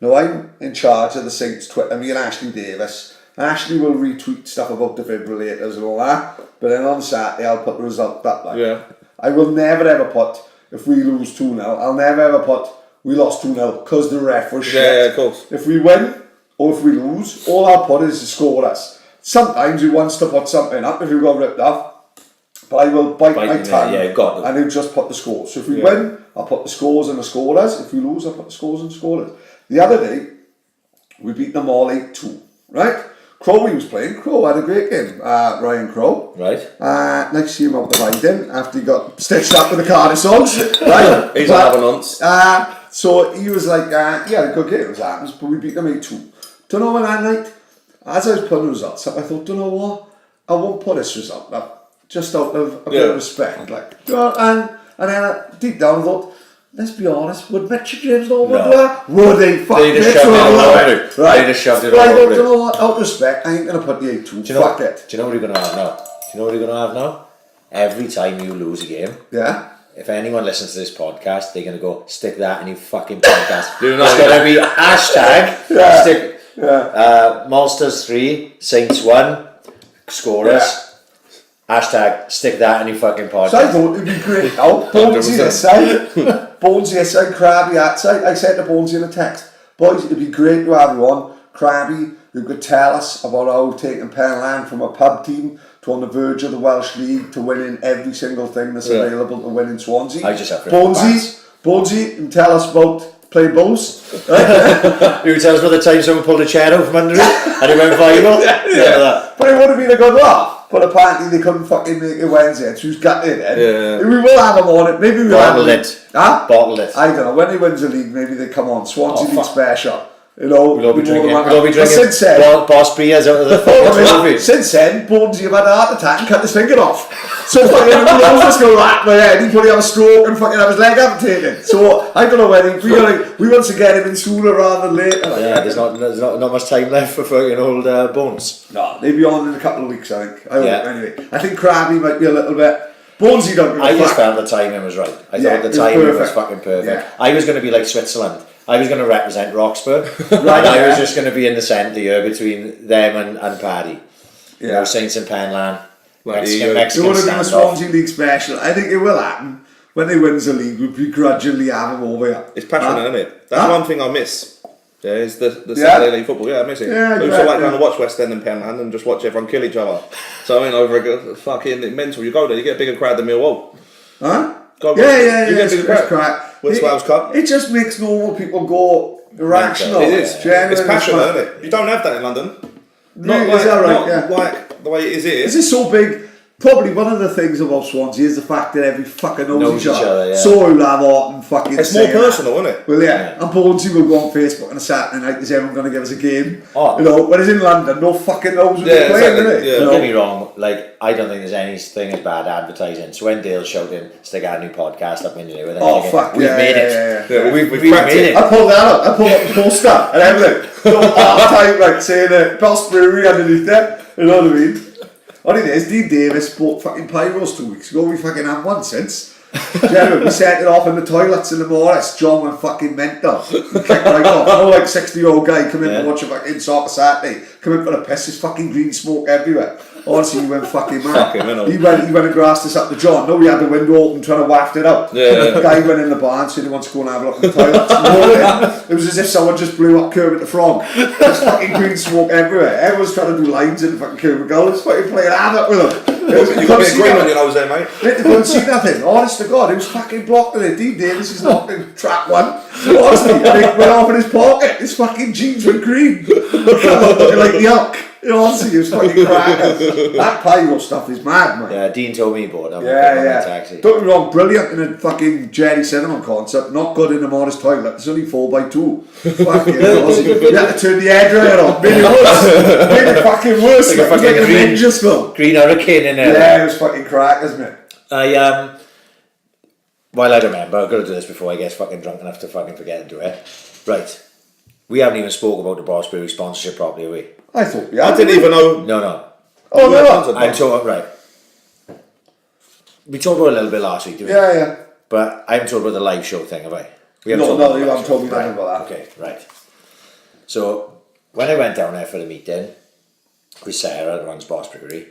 Now I'm in charge of the Saints Twitter, me and Ashley Davis. And Ashley will retweet stuff about defibrillators and all that, but then on Saturday I'll put the result up like. Yeah. I will never ever put, if we lose 2-0, I'll never ever put, we lost 2-0 because the ref was shit. Yeah, of course. If we win, or if we lose, all I'll put is the scorers. Sometimes he wants to put something up if you got ripped off, but I will bite my tongue and he'll just put the scores. So if we win, I'll put the scores and the scorers. If we lose, I'll put the scores and scorers. The other day, we beat them all 8-2, right? Crowley was playing. Crow had a great game, Ryan Crow. Right. Next to see him out the riding after he got stitched up with the Cardiff songs. Right. He's not having nonce. So he was like, yeah, a good game, it was happens, but we beat them 8-2. Don't know when that night, as I was putting the results up, I thought, don't know what, I won't put this result up, just out of a bit of respect. Like, and then deep down I thought, let's be honest, would Mitchell James know what do that? Would they? Fuck they just shoved it all over it. Right? They just shoved it all over it. You know what? Out of respect, I ain't going to put the 8-2. Fuck it. Do you know what you're going to have now? Do you know what you're going to have now? Every time you lose a game, if anyone listens to this podcast, they're going to go, stick that in your fucking podcast. It's going to be hashtag, stick, Monsters 3, Saints 1, scorers. Hashtag, stick that in your fucking podcast. So I thought it'd be great. Bonesy this side, Bonesy this side, Crabby that side. I said to Bonesy in a text, boys, it'd be great to have you on. Crabby, who could tell us about how taking Penlan from a pub team to on the verge of the Welsh League to winning every single thing that's available to win in Swansea. I just have Bonesy can tell us about playing Bulls. Who tells us about the time someone pulled a chair out from under it and it went viral? But it would have been a good laugh. But apparently they couldn't fucking make it Wednesday, so who's got it then? We will have them on it. Maybe we'll bottle it. Huh? Bottle it. I don't know. When they wins the league, maybe they come on. Swansea League special. You know, we'll all be drinking. Since then, Boss beers out of the fucking trophy. Since then, Bonesy have had a heart attack and cut his finger off. So fucking everyone else just go right my head. He probably have a stroke and fucking have his leg amputated. So I don't know when we want to get him in sooner rather than later. Yeah, there's not much time left for fucking old Bones. No, they'll be on in a couple of weeks, I think. I hope, anyway. I think Crabby might be a little bit. Bonesy don't give a fuck. I just felt the timing was right. I thought the timing was fucking perfect. Yeah. I was going to be like Switzerland. I was going to represent Roxburgh. And I was just going to be in the centre here between them and Paddy. You know, Saints and Penlan. Mexican it would have been a Swansea League special. I think it will happen. When they win the league, we'll begrudgingly have him over here. It's passionate, isn't it? That's one thing I miss. Yeah, is the Saturday League football. Yeah, I miss it. I used to like going to watch West End and Penlan and just watch everyone kill each other. So I mean, over a fucking mental. You go there, you get a bigger crowd than Millwall. Huh? You get a bigger crowd. With Swab's Cup. It just makes normal people go irrational. It is. It's passionate, isn't it? You don't have that in London. Not like the way it is here. Is it so big? Probably one of the things about Swansea is the fact that every fucker knows each other. So we'll have art and fucking. It's more personal, isn't it? Well, and Bonesy will go on Facebook on a Saturday night. Is everyone going to give us a game? You know, whereas in London, no fucking knows what they're playing, isn't it? Don't get me wrong. Like, I don't think there's anything as bad advertising. So when Dale showed him, stick our new podcast up in the new, we've made it. We've made it. I pulled that up. I pulled up the poster and everything. Half time, like saying Boss Brewery underneath it. You know what I mean? What it is, Dean Davis bought fucking pyros 2 weeks ago. We fucking haven't one since. Gentlemen, we set it off in the toilets in the Morris. John went fucking mental. He kicked right off. No, like 60-year-old guy come in to watch a fucking soccer Saturday. Come in for the piss. There's fucking green smoke everywhere. Honestly, he went fucking mad. He went and grassed us up to John. No, we had the window open trying to waft it out. The guy went in the bar and said he wants to go and have a look in the toilet. It was as if someone just blew up Kermit the Frog. There's fucking green smoke everywhere. Everyone's trying to do lines in fucking Kermit Gull. It's fucking playing havoc with them. You got a green on your nose there, mate. They couldn't see nothing. Honest to God, he was fucking blocking it. Dean Davis is knocked in track one. Honestly, and it went off in his pocket. His fucking jeans went green. Looking like the Hulk. You know, honestly, he was fucking crackers. That pyro stuff is mad, man. Yeah, Dean told me he bought them. Taxi. Don't get me wrong, brilliant in a fucking Gerry Cinnamon concert. Not good in a modest toilet. It's only 4x2. Fucking you had to turn the air dryer on. Made it worse. Made it fucking worse. Like a fucking Avengers film. Green hurricane in there. Yeah, it was fucking crackers, man. Well, I don't remember. I've got to do this before I get fucking drunk enough to fucking forget to do it. Right. We haven't even spoke about the Boss Brewery sponsorship properly, have we? I thought, I didn't even know. No. Oh, no. I'm talking, right. We talked about it a little bit last week, didn't we? Yeah. But I haven't talked about the live show thing, have I? We No, talked about you the live haven't show. told me nothing about that. Okay, right. So, when I went down there for the meeting with Sarah that runs Boss Brewery,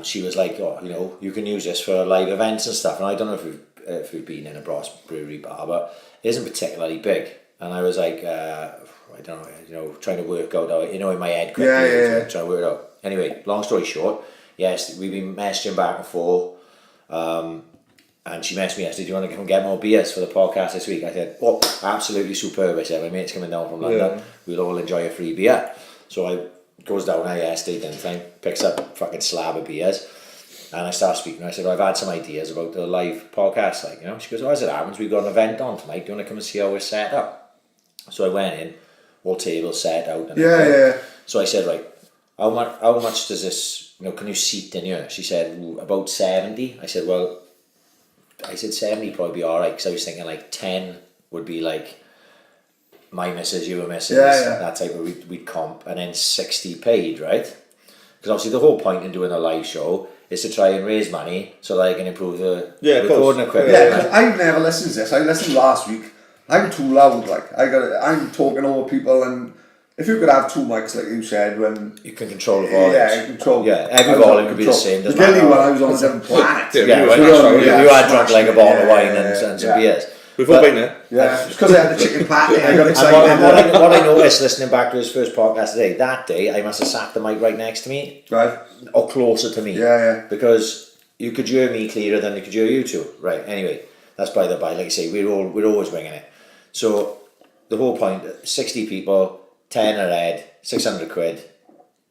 she was like, oh, you can use this for live events and stuff. And I don't know if we've been in a Boss Brewery bar, but it isn't particularly big. And I was like, I don't know, trying to work out, in my head quickly, trying to work it out. Anyway, long story short, yes, we've been messaging back and forth. And she messaged me yesterday, do you want to come get more beers for the podcast this week? I said, oh, absolutely superb. I said, my mate's coming down from London. We'll all enjoy a free beer. So I goes down there yesterday, dinner time, picks up a fucking slab of beers. And I start speaking. I said, I've had some ideas about the live podcast. She goes, as it happens, we've got an event on tonight. Do you want to come and see how we're set up? So I went in, all tables set out. And So I said, right, how much does this, can you seat in here? She said, about 70. I said, 70 probably be alright, because I was thinking 10 would be my missus, your missus, that type of, we'd comp, and then 60 paid, right? Because obviously the whole point in doing a live show is to try and raise money so that I can improve the recording equipment. Yeah, because I've never listened to this. I listened last week. I'm too loud, I'm talking over people, and if you could have two mics, like you said, when you can control the volumes. Every volume would be the same. The Gerry when I was on a different planet. You had drunk like a bottle of wine and some beers. We've all been there. Yeah, it's because I had the chicken patty. I got excited. What I noticed listening back to his first podcast today, that day I must have sat the mic right next to me, right, or closer to me, because you could hear me clearer than you could hear you two. Right. Anyway, that's by the by. Like I say, we're always winging it. So the whole point: 60 people. 10 a head, 600 quid.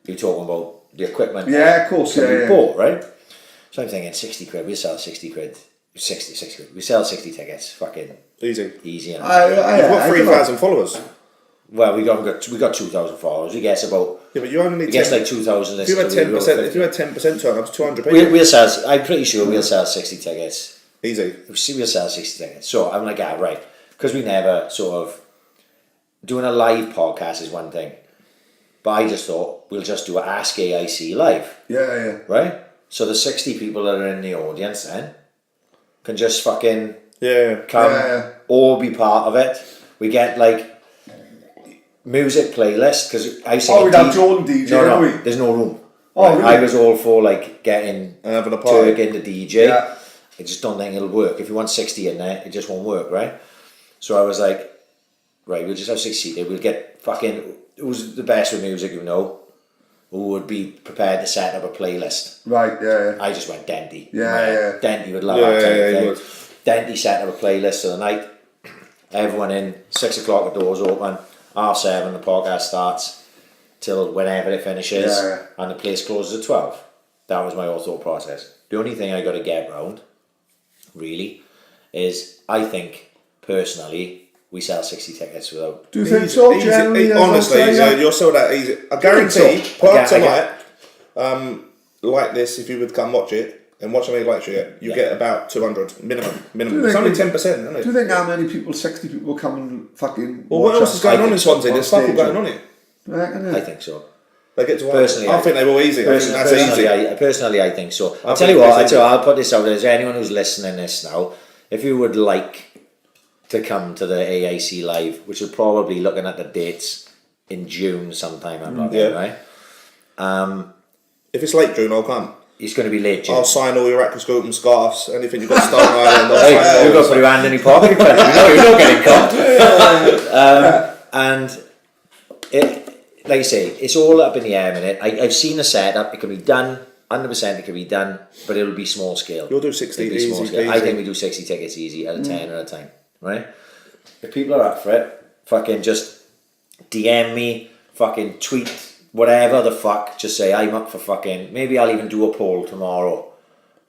You're talking about the equipment. Yeah, of course. We bought, right? So I'm thinking 60 quid. We'll sell 60 quid. 60 quid. We sell 60 tickets. Fucking easy. You've got 3,000 followers. Well, we got 2,000 followers. We guess about. Yeah, but you only need. 2,000. If you had 10%, turn up to 200 people. We'll sell. I'm pretty sure we'll sell 60 tickets. Easy. We'll sell 60 tickets. So I'm like, right, because we never sort of. Doing a live podcast is one thing, but I just thought we'll just do an Ask AIC live. Yeah. Right? So the 60 people that are in the audience then can just fucking come or be part of it. We get music playlist, because I say we'd have Jordan DJ. No, there's no room. Oh, really? I was all for getting and having a party. Turk in the DJ. Yeah. I just don't think it'll work. If you want 60 in there, it just won't work, right? So I was like, right, we'll just have 60 there. We'll get who's the best with music, who would be prepared to set up a playlist. Right, yeah. I just went Denty. Denty would love that kind of thing. Denty set up a playlist of the night. Everyone in, 6 o'clock the doors open, 7:30 the podcast starts, till whenever it finishes, and the place closes at 12. That was my whole thought process. The only thing I got to get round, really, is I think, personally, we sell 60 tickets without. Do you think so? Easy. Honestly, you'll sell that easy. I guarantee, put up tonight, like this, if you would come watch it and watch me like it, you get about 200 minimum. It's only 10%, isn't it? Do you think how many people, 60 people, come and fucking? Well, what else is going on in Swansea? There's stuff going on here. I think so. They get to personally. I think they will easy. I think that's easy. Personally, I think so. I'll tell you what. I'll put this out there. Is there anyone who's listening to this now? If you would like to come to the AIC live, which is probably looking at the dates in June sometime, I'm not there, right? If it's late June, I'll come. It's going to be late June. I'll sign all your aquascope and scarves, anything you've got Stone Island. You've got to put your hand in your pocket, you're not getting caught. And it, like I say, it's all up in the air a minute. I've seen the setup, it can be done, 100% it can be done, but it'll be small scale. You'll do 60 easy. I think we do 60 tickets easy at a 10 at a time. Right? If people are up for it, fucking just DM me, fucking tweet, whatever the fuck, just say I'm up for fucking, maybe I'll even do a poll tomorrow,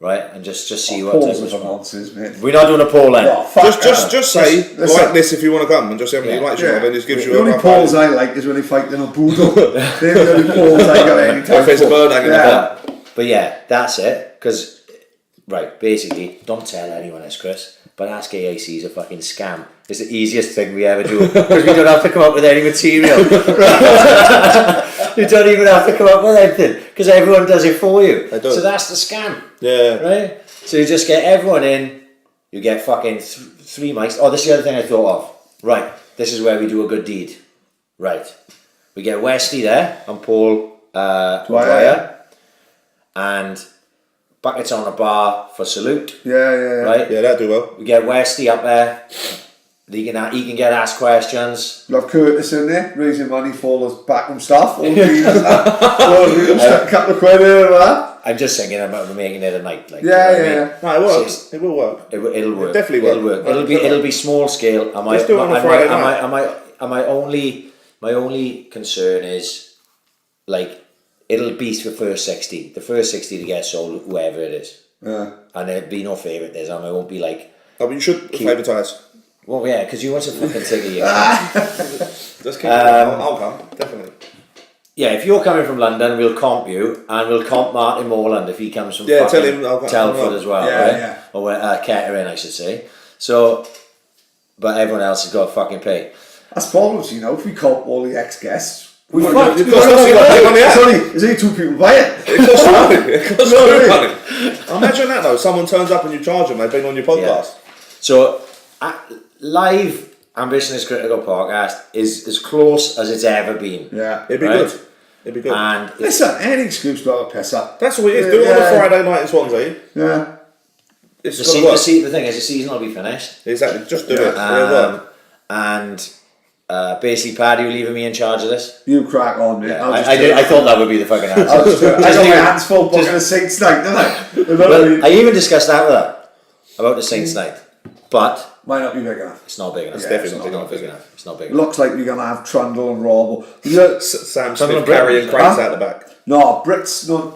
right? And just see what type of responses, mate. We're not doing a poll then. No, just say like this if you want to come, and just say how many you like and just gives you the only polls I like is when they fight in a boodle. They're the only polls I got any time for. But yeah, that's it, because basically, don't tell anyone this, Chris, but Ask AIC is a fucking scam. It's the easiest thing we ever do, because we don't have to come up with any material. You don't even have to come up with anything because everyone does it for you. do. So that's the scam. Yeah. Right? So you just get everyone in, you get fucking 3 mics. Oh, this is the other thing I thought of. Right, this is where we do a good deed. Right. We get Westy there and Paul Dwyer. And buckets on a bar for salute. Yeah. Right? Yeah, that'd do well. We get Westy up there. He can get asked questions. Love Curtis in there, raising money for all his backroom staff. All the a couple of quid here and that. I'm just thinking about making it a night. Like, Yeah. No, it works. It will work. It'll work. It'll definitely work. It'll be small scale. Let's do it on a Friday night. My only concern is like it'll be the first 60. The first 60 to get sold, whoever it is. Yeah. And there'll be no favourite this time. I won't be like. No, but you should favourite. Well, yeah, because you want to fucking take a year. Just keep I'll come, definitely. Yeah, if you're coming from London, we'll comp you, and we'll comp Martin Moreland if he comes from tell him I'll Telford as well, yeah, right? Yeah. Or Kettering, I should say. So, but everyone else has got to fucking pay. That's problems, if we comp all the ex-guests. We fucked. fucked. There's only 2 people buying. It costs money. It costs money. Imagine that though. Someone turns up and you charge them. They've been on your podcast. Yeah. So, live Ambition is Critical podcast is as close as it's ever been. Yeah. It'd be good. It'd be good. And listen, any excuse to have a piss up. That's what it is. Do it on a Friday night in Swansea. Yeah. the thing is, the season will be finished. Exactly. Just do it. It'll work. And basically, Paddy, you're leaving me in charge of this. You crack on, mate. Yeah, I thought that would be the fucking answer. I got my hands full booking the Saints night, didn't I? I even discussed that with her about the Saints night, but might not be big enough. it's not big enough. It's definitely not big enough. It's not big It enough. looks like we're gonna have Trundle and Robbo. Sam Smith carrying crates out the back. No, Brits not.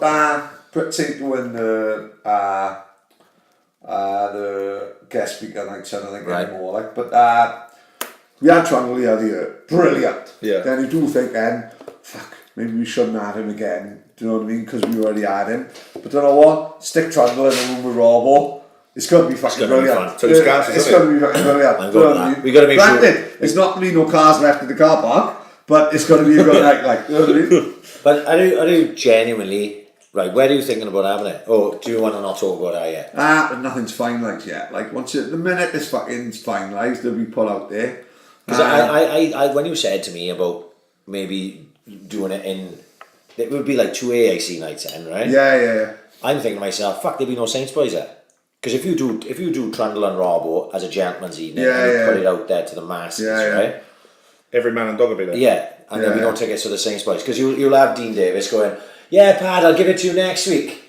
Brits ain't doing the guest speaker nights, I don't think anymore. But we had Trundle the other year, brilliant. Yeah. Then you do think maybe we shouldn't have him again. Do you know what I mean? Because we already had him. But you know what? Stick Trundle in the room with Robbo. It's going to be fucking brilliant. It's going to be fucking brilliant. I'm going to that. We got to make sure. There's not going to be no cars left in the car park, but it's going to be a good night. You know what I mean? But I do genuinely. Right, where are you thinking about having it? Oh, do you want to not talk about that yet? But nothing's finalised yet. Like the minute this fucking's finalised, they'll be put out there. Because I when you said to me about maybe doing it in, it would be like 2 AAC nights then, right? Yeah. I'm thinking to myself, fuck, there'd be no Saints boys there. Because if you do Trundle and Robbo as a gentleman's evening, and you put it out there to the masses, right? Every man and dog will be there. Yeah, and there'll be no tickets for the Saints boys. Because you'll have Dean Davis going, yeah, Pad, I'll give it to you next week.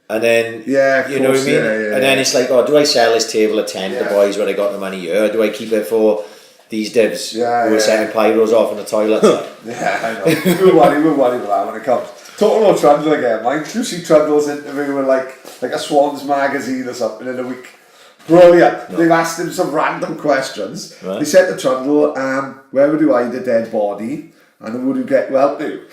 And then, you know what I mean? And then it's like, oh, do I sell this table at 10 to the boys where I got the money here? Or do I keep it for these divs who are setting pyros off in the toilets? I know. We'll worry about that when it comes. Talking about Trundle again, Mike. You see Trundle's interview with like a Swans magazine or something in a week. Brilliant. No. They've asked him some random questions. Right. They said to Trundle, where would you hide a dead body? And who would you get well to?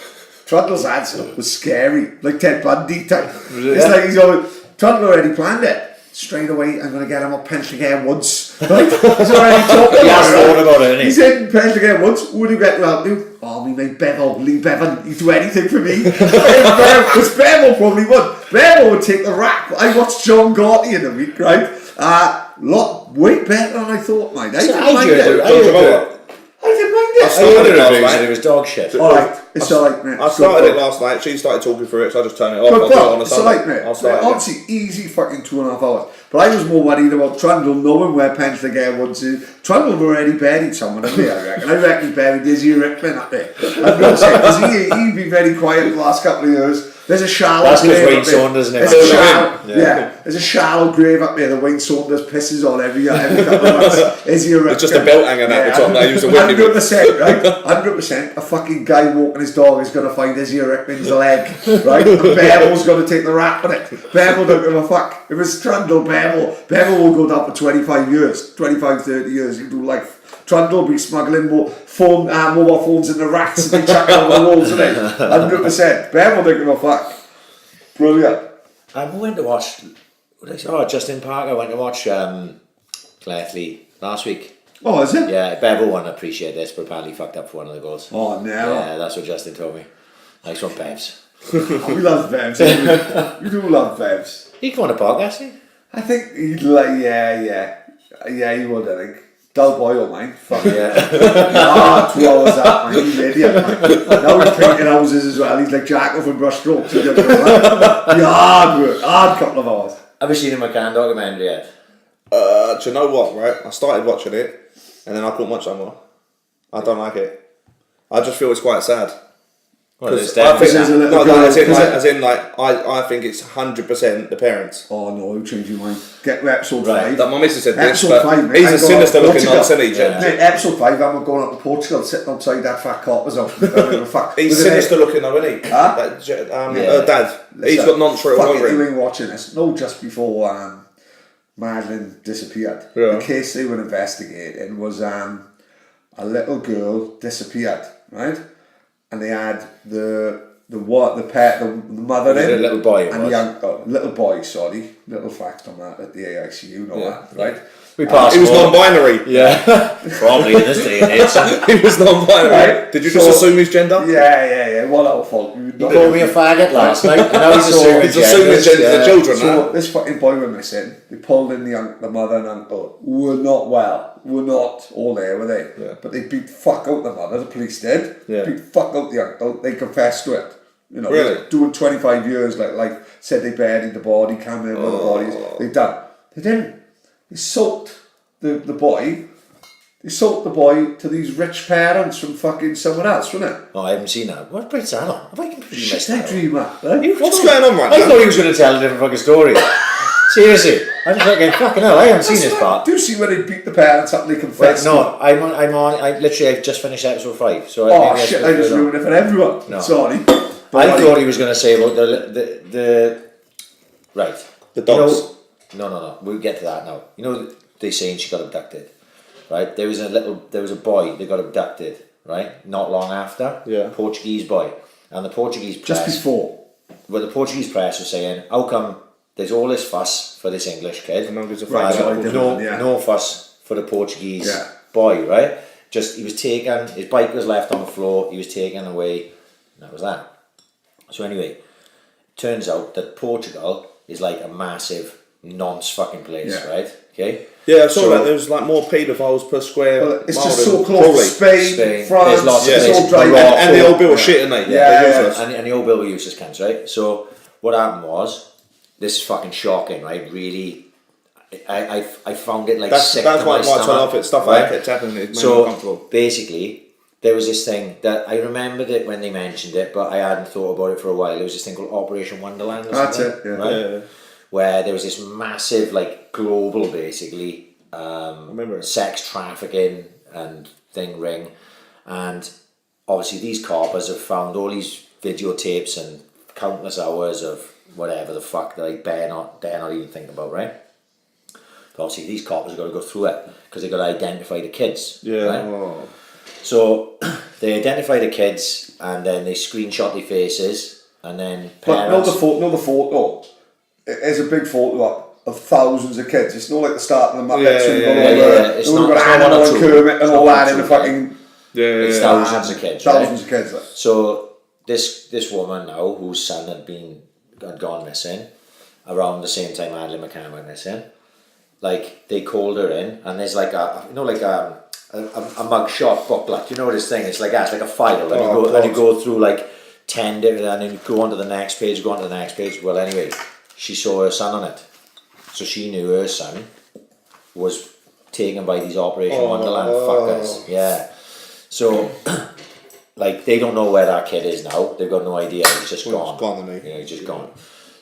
Trundle's answer was scary, like Ted Bundy type. It's like he's going, Trundle already planned it. Straight away, I'm going to get him up Penlan Woods. Right? He's already talked about it. He said, Penlan Woods, who would you get well to? Oh, me mate Bevel, Lee Bevan, he'd do anything for me. Because Bevel probably would. Bevel would take the rap. I watched John Gorty in the week, right? Way better than I thought, mate. I didn't mind it. I started it last night. It was dog shit. Alright, it's alright, mate. I started it last night. She started talking through it, so I just turned it off. It's alright, mate. Honestly, easy fucking 2.5 hours. But I was more worried about Trundle knowing where Penlan Woods is. Trundle had already buried someone in there, I reckon. I reckon he buried Izzy Rickman up there. I'm not saying, because he'd been very quiet the last couple of years. There's a shallow grave. Wayne Saunders, isn't it? There's a shallow grave up there that Wayne Saunders pisses on every couple of months. Izzy Rickman. It's just a belt hanging out the top now. 100%, right? 100%. A fucking guy walking his dog is going to find Izzy Rickman's leg, right? And Bevel's going to take the rap on it. Bevel don't give a fuck. If it's Trundle, Bevel will go down for 25 years, 25, 30 years. He'll do life. Trundle will be smuggling mobile phones in the racks and be chucking on the walls, isn't it? 100%. Bevel don't give a fuck. Brilliant. I went to watch. Justin Parker went to watch Clethley last week. Oh, is it? Yeah, Bevel won't appreciate this, but apparently fucked up for one of the goals. Oh, no. Yeah, that's what Justin told me. Nice one, Bevs. We love Bevs. We do love Bevs. He come on a podcast, eh? I think he'd like, yeah, he would, I think. Dull boy or mine. Fuck Yeah. Ah, 2 hours up, man. He's an idiot, man. Now he's painting houses as well. He's like Jack off and brush strokes. Hard work. Hard couple of hours. Have you seen the McCann documentary yet? Do you know what, right? I started watching it, and then I couldn't watch no more. I don't like it. I just feel it's quite sad. Well, it's I think, definitely as in, I think it's 100% the parents. Oh no, you change your mind. Get episode Right. 5. That my missus said this, Episode but 5, mate. he's I a got sinister looking Portugal. nonsense, isn't he, James? Mate, episode 5, I'm going up to Portugal, sitting outside that fat copper's house. He's sinister looking though, isn't he? Huh? Dad. He's got non-true fucking over him. doing watching this. No, just before Madeline disappeared. Yeah. The case they were investigating was a little girl disappeared, right? And they had the mother Was in, it a little boy it and was? little boy, sorry, little fact on that at the AICU, that, right? We passed. He was more. non-binary. Yeah. Probably in this day and age. He was non-binary. Right. Did you just assume his gender? Yeah. Well, our fault. He called me a faggot last night, and now he's assuming He's assuming gender the children, So this fucking boy were missing. They pulled in the mother and uncle, who were not well, were not all there, were they? Yeah. But they beat fuck out the mother, the police did. Yeah. Beat fuck out the uncle, they confessed to it. You know, Really? doing 25 years, like said they buried the body, came in with the bodies. They done. They didn't. They soaked the boy. They sold the boy to these rich parents from fucking somewhere else, wasn't it? Oh, I haven't seen that. What Brit's that on? Have I completely missed Shit, that? dreamer. What's going on right I now? thought he was going to tell a different fucking story. Seriously. I'm just thinking, fucking hell, I haven't seen this part. Do you see where they beat the parents up and they Right, confess? no, I've just finished episode 5. So Oh maybe shit, should I just go on. ruined it for everyone. No. Sorry. I thought he was going to say about the right. The dogs. No. We'll get to that now. You know, they saying she got abducted, right? There was a boy that got abducted, right? Not long after. Yeah. Portuguese boy, and the Portuguese press. Just before. Well, the Portuguese press was saying, how come there's all this fuss for this English kid? And no one's a Right, fuck. so I did that, yeah. No fuss for the Portuguese Yeah. boy, right? Just he was taken. His bike was left on the floor. He was taken away. And that was that. So anyway, turns out that Portugal is like a massive nonce fucking place, Yeah. right? Okay. Yeah, I saw that. There was like more paedophiles per square. Well, it's mile just than so close Crawley. to Spain, Spain. France, There's lots of it's places. all dry. Morocco. And they all built shit, and they? Yeah, They're yeah. useless. And the old bill were useless cunts, right? So what happened was, this is fucking shocking, right? Really, I found it like sick That's to why my I turn stomach, off it. Stuff right? like that kept happening. It made me So uncomfortable. basically, there was this thing that I remembered it when they mentioned it, but I hadn't thought about it for a while. There was this thing called Operation Wonderland. Or That's something, it, yeah. right? Yeah. Where there was this massive, like global, basically, remember it. sex trafficking and thing ring, and obviously these coppers have found all these videotapes and countless hours of whatever the fuck that I dare not even think about, right? But obviously these coppers have got to go through it because they've got to identify the kids. Yeah. Right? Oh. So they identify the kids and then they screenshot their faces and then But parents. no, the photo. It's a big photo up of thousands of kids. It's not like the start of the Muppets. Yeah. It's not Animal one or and two. Kermit and It's all not that one in or the two, fucking It's thousands of kids. thousands Right? of kids. Like. So this woman now, whose son had gone missing, around the same time Madeline McCann went missing, like they called her in, and there's like a mugshot booklet. You know what this thing? It's like that. It's like a file, and you go through like 10 different, and then you go on to the next page. Go on to the next page. Well, anyway, she saw her son on it, so she knew her son was taken by these Operation Wonderland fuckers. Yeah. So, like, they don't know where that kid is now. They've got no idea. He's just gone. He's gone, isn't he? Yeah, he's just gone.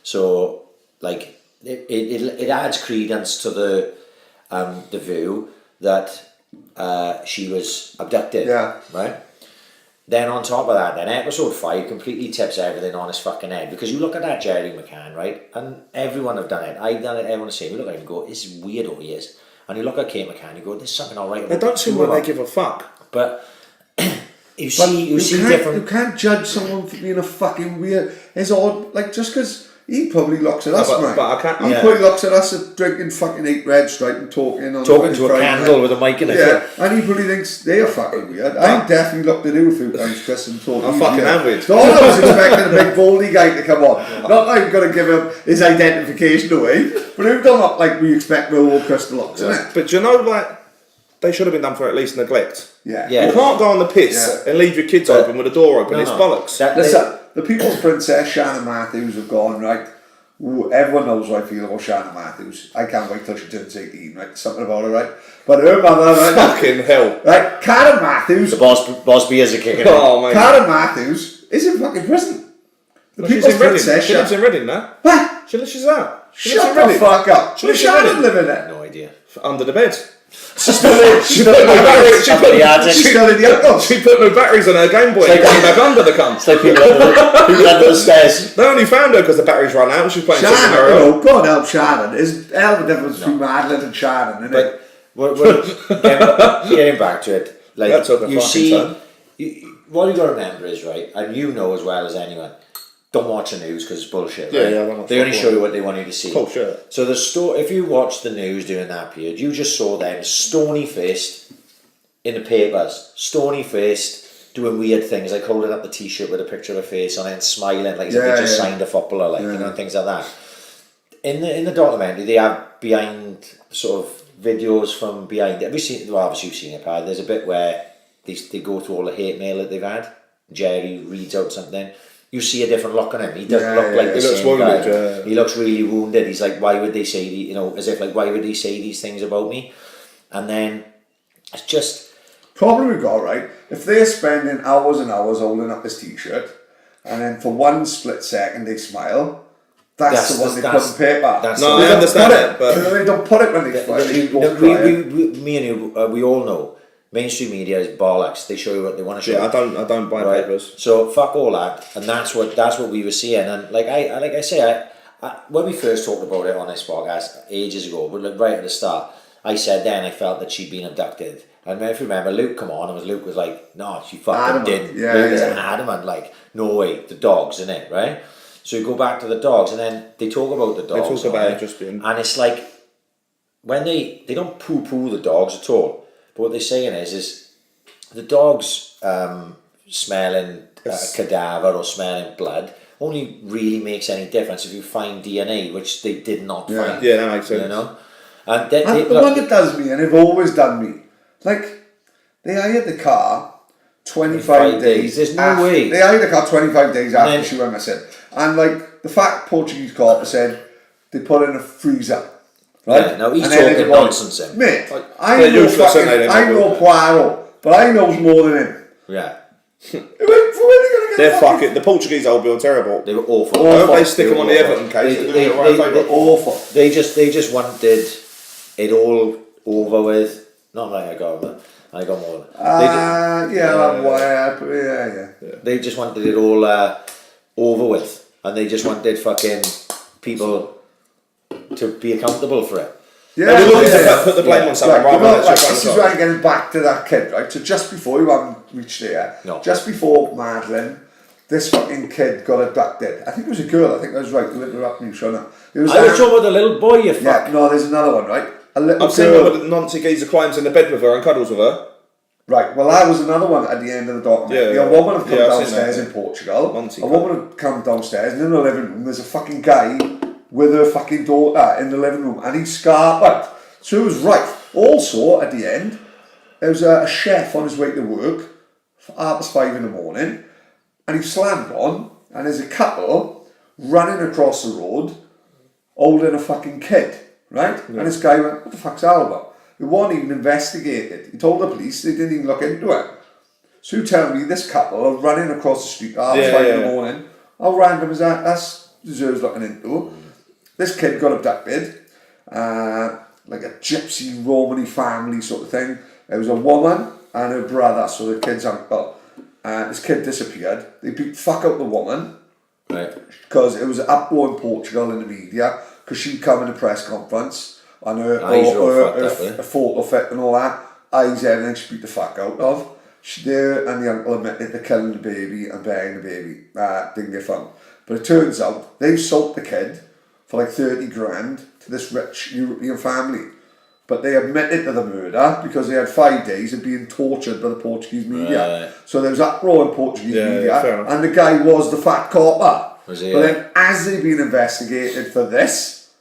So, like, it adds credence to the view that she was abducted. Yeah. Right? Then on top of that, then episode 5 completely tips everything on his fucking head. Because you look at that Gerry McCann, right? And everyone have done it. I've done it, everyone's saying, you look at him and go, this is weirdo he is. And you look at Kate McCann, you go, there's something alright. They don't seem like they give a fuck. But you see different. You can't judge someone for being a fucking weird. It's odd. Like just because he probably looks at us, man. But I can't. He probably looks at us at drinking fucking 8 Reds, right, and talking on to a candle with a mic in it. Yeah, and he probably thinks they are fucking weird. I definitely looked at you a few times, Chris, and thought I'm fucking average. So I was expecting a big baldy guy to come on. Not like I'm going to give him his identification away, but it don't look like we expect Millwall Kris to look, isn't it? But do you know, like, they should have been done for at least neglect. Yeah. You can't go on the piss and leave your kids open with the door open. It's bollocks. Listen, the People's Princess, Shannon Matthews, have gone, right? Ooh, everyone knows what I feel about Shannon Matthews. I can't wait till she turns 18, right? Something about her, right? But her mother, right? Fucking hell. Right? Karen Matthews. The boss beers are kicking Oh, man. Karen Matthews is in fucking prison. The She's People's in Reading. Princess. She lives in Reading now. What? She's out. She lives Shut in the Reading. fuck up. She Where's lives in Shannon Reading. living there? No idea. Under the bed. She's still in the attic. She put no batteries on her Game Boy and came back under the cunt. It's like people under the stairs. They only found her because the batteries ran out and she was playing Shannon, Super Mario. God help Shannon. There's a hell of a difference between Madeline and Shannon, isn't it? But getting back to it, like That took a you fucking see, turn. what you got to remember is, right, and you know as well as anyone, don't watch the news because it's bullshit. Yeah, right? yeah, I don't watch they only football. show you what they want you to see. Bullshit. So if you watch the news during that period, you just saw them stony faced in the papers, stony faced, doing weird things like holding up the T-shirt with a picture of a face on it and smiling like as if they just signed a footballer, like you know, and things like that. In the documentary, they have behind sort of videos from behind. Have you seen? Well, obviously you've seen it, Paddy. There's a bit where they go through all the hate mail that they've had. Gerry reads out something. You see a different look on him. He doesn't look like the same guy. He looks really wounded. He's like, why would they say, as if like, why would they say these things about me? And then it's just problem we've got, right? If they're spending hours and hours holding up this T-shirt, and then for one split second they smile, that's the one they put in paper. No, I understand it, but they don't put it when they me and you, we all know. Mainstream media is bollocks. They show you what they want to show. Yeah, I don't buy papers. So fuck all that, and that's what we were seeing. And like I say, when we first talked about it on this podcast ages ago, but like right at the start, I said then I felt that she'd been abducted. And if you remember, Luke come on, and Luke was like, "No, she fucking didn't." Luke was adamant, like, "No way, the dogs, in it, right?" So you go back to the dogs, and then they talk about the dogs. They talk about it just being, and it's like when they don't poo the dogs at all. But what they're saying is the dogs smelling a cadaver or smelling blood only really makes any difference if you find DNA, which they did not find. Yeah, that makes sense. You know, and the one that does me, and they've always done me, like they hired the car 25 days. There's no way they hired the car 25 days after she went missing, and like the fact Portuguese cop said they put it in a freezer. Right? Yeah, no, he's talking nonsense then. Mate, I know Poirot, but I know more than him. Yeah. They're fucking. The Portuguese old Bill terrible. They were awful. I hope they stick them on the Everton case. They were awful. They just wanted it all over with. Not like I got more. They just wanted it all over with, and they just wanted fucking people to be accountable for it. Put the blame on someone. This is where I'm getting back to that kid, right? So just before you haven't reached there, just before Madeline, this fucking kid got abducted. I think it was a girl. I think that was right. You interrupt me, Shona. I was talking about the little boy. You fuck. Yeah, no, there's another one, right? I've seen one with the Nancy geezer climbs in the bed with her and cuddles with her. Right, well that was another one at the end of the documentary. A woman had come downstairs in Portugal. A woman had come downstairs, and in the living room there's a fucking guy with her fucking daughter in the living room, and he's scarred. Right. So it was right. Also, at the end, there was a chef on his way to work, 5:30 in the morning, and he slammed on, and there's a couple running across the road, holding a fucking kid, right? Yeah. And this guy went, "What the fuck's that about?" They weren't even investigated. He told the police, they didn't even look into it. So you tell me this couple are running across the street at 5:30 in the morning. How random is that? That deserves looking into. This kid got abducted, like a gypsy Romany family sort of thing. There was a woman and her brother, so the kid's uncle. This kid disappeared. They beat fuck out the woman, right? Because it was an uproar in Portugal in the media because she'd come in a press conference and her photo fit and all that. Eyes, everything she beat the fuck out of. She there and the uncle admitted to killing the baby and burying the baby. Didn't get found. But it turns out they've sold the kid for like 30 grand to this rich European family. But they admitted to the murder because they had 5 days of being tortured by the Portuguese media. Right. So there was uproar in Portuguese media, and the guy was the fat copper. Was he? But then, as they've been investigated for this,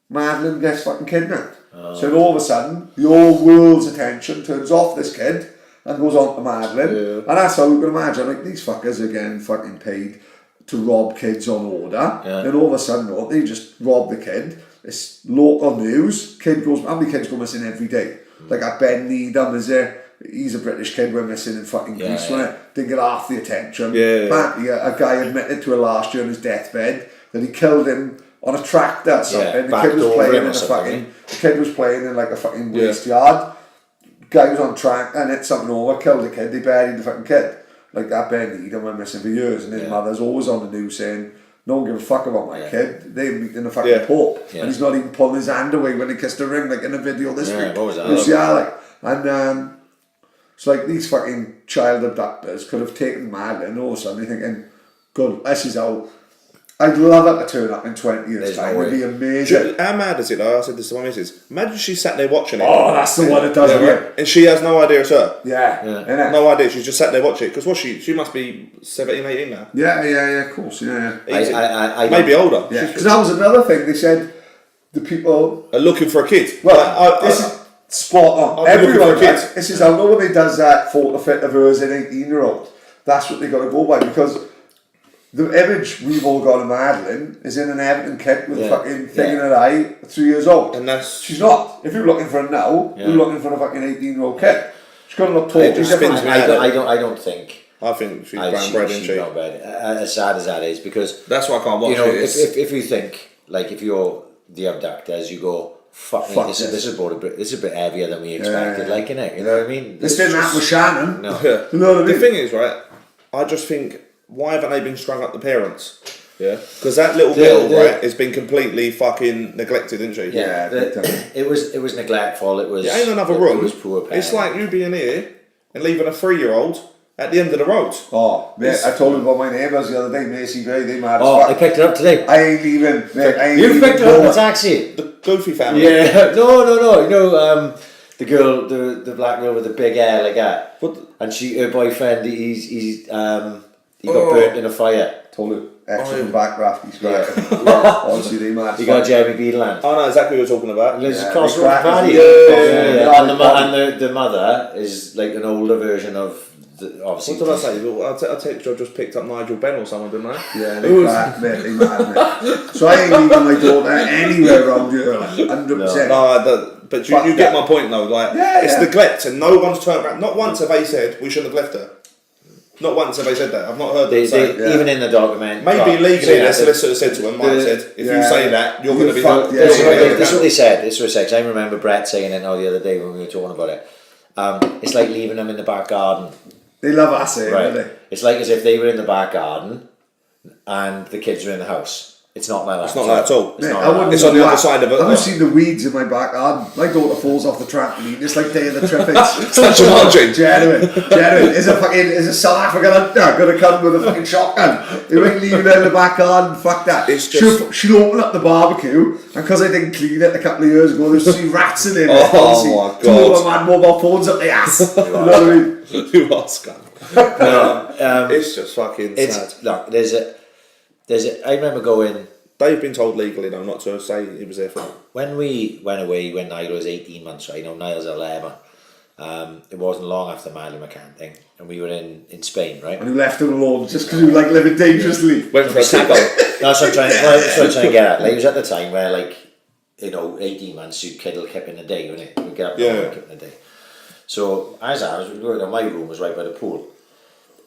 Madeleine gets fucking kidnapped. So all of a sudden, the whole world's attention turns off this kid and goes on to Madeleine. Yeah. And that's how you can imagine, like, these fuckers are getting fucking paid to rob kids on order. Yeah. Then all of a sudden, they just rob the kid. It's local news. How many kids go missing every day? Like at Ben Needham, is there? He's a British kid went missing in fucking Greece. Didn't get half the attention. Apparently, a guy admitted to it last year on his deathbed that he killed him on a tractor or something. The kid was playing in a fucking. The kid was playing in like a fucking waste yard. Guy was on track and hit something over, killed the kid. They buried the fucking kid. Like that Ben Needham went missing for years, and his mother's always on the news saying, "No one gives a fuck about my kid. They're meeting the fucking Pope, and he's not even pulling his hand away when he kissed the ring, like in a video this week." What was that? And it's like these fucking child abductors could have taken Madeleine, and all of a sudden they're thinking, "Good, this is out." I'd love it to turn up in 20 years' time. It'd be amazing. How mad is it though? I said this to my missus. Imagine she sat there watching it. Oh, that's the one that does it. Right? And she has no idea it's her. Yeah. No idea. She's just sat there watching it. Because she must be 17, 18 now. Yeah, of course. Yeah. I maybe older. Yeah. Because that was another thing. They said the people are looking for a kid. Well, this is spot on. Everyone, this is how nobody does that photo fit of her as an 18-year-old. That's what they got to go by, because the image we've all got of Madeleine is in an Everton kit with a fucking thing in her eye, 3 years old. And she's not. If you're looking for her now, you're looking for a fucking 18-year-old kid. She's got to look totally different. I don't think. I think she's brown bread, isn't she? As sad as that is, because that's why I can't watch it. If you think, like, if you're the abductors, you go, fuck this is a bit heavier than we expected, like, innit? You know what I mean? This didn't happen with Shannon. No. You know what I mean? The thing is, right, I just think, why haven't they been strung up the parents? Yeah, because that little girl, right, has been completely fucking neglected, isn't she? Yeah, it was neglectful. It was. It ain't another room. It was poor parents. It's like you being here and leaving a 3-year-old at the end of the road. Oh, mate, I told him about my neighbours the other day, Macy Gray. They mad as fuck. I picked her up today. I ain't leaving. Mate, you picked her up in a taxi. The Goofy family. Yeah, no. You know, the girl, the black girl with the big hair like that. And her boyfriend, he got burnt in a fire. Told her extra from backdraft. He's great. Honestly, they mad. You got Jeremy Beadland. Oh no, exactly what you're talking about. There's across from Paddy. And the mother is like an older version of. Obviously, what did I say? I text you. I just picked up Nigel Benn or someone, didn't I? Yeah, they mad. So I ain't leaving my daughter anywhere around here, 100%. No, but you get my point though. Like, it's neglect, and no one's turned around. Not once have they said we shouldn't have left her. Not once have they said that. I've not heard them say. Even in the document. Maybe legally, their solicitor said to them, Mike said, if you say that, you're going to be... This is what they said. This was sex. I remember Brett saying it now the other day when we were talking about it. It's like leaving them in the back garden. They love us, don't they? It's like as if they were in the back garden and the kids were in the house. It's not like that. It's not like that at all. It's on the other side of it. I haven't seen the weeds in my back garden. My daughter falls off the trampoline. It's like Day of the Triffids. Such a margin. Genuine. Is a South African hunter going to come with a fucking shotgun? They ain't leaving her in the back garden. Fuck that. She'll open up the barbecue, and because I didn't clean it a couple of years ago, there's 3 rats in it. Oh my god. 2 of them had mobile phones up the ass. You know what I mean? You are scum. No, it's just fucking sad. Look, there's a. I remember going. They've been told legally though not to say he was there for. When we went away, when Niall was 18 months, right? Niall's 11. It wasn't long after the Madeleine McCann thing, and we were in Spain, right? And you left him alone just because you were like living dangerously. Went for a tackle. That's what I'm trying to get at. Like, it was at the time where, like, 18 months, you'd kid kept in a day, wouldn't it? We'd get up and kept in a day. So as I was going, my room was right by the pool,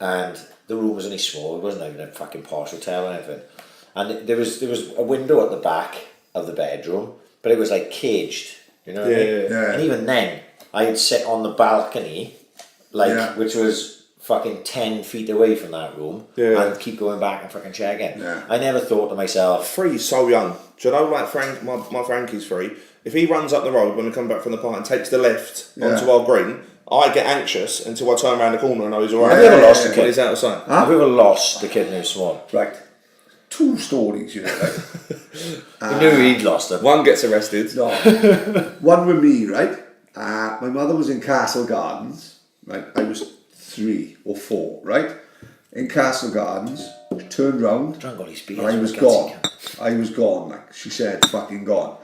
and the room was only small. It wasn't even a fucking posh hotel or anything. And there was a window at the back of the bedroom, but it was like caged. You know what I mean? Yeah. And even then, I'd sit on the balcony, which was fucking 10 feet away from that room, and keep going back and fucking checking. Yeah. I never thought to myself, Free's so young. Do you know, like Frank, my Frankie's free. If he runs up the road when we come back from the park and takes the left onto our green, I get anxious until I turn around the corner and know he's alright. Have you ever lost the kid? He's out of sight. Have you ever lost the kid who's small? Right. two stories, you know, right? You knew he'd lost it. One gets arrested. No. One with me, right? My mother was in Castle Gardens, right? I was 3 or 4, right? In Castle Gardens, she turned round, Drunk all his beers. and I was gone. I was gone, like she said, fucking gone.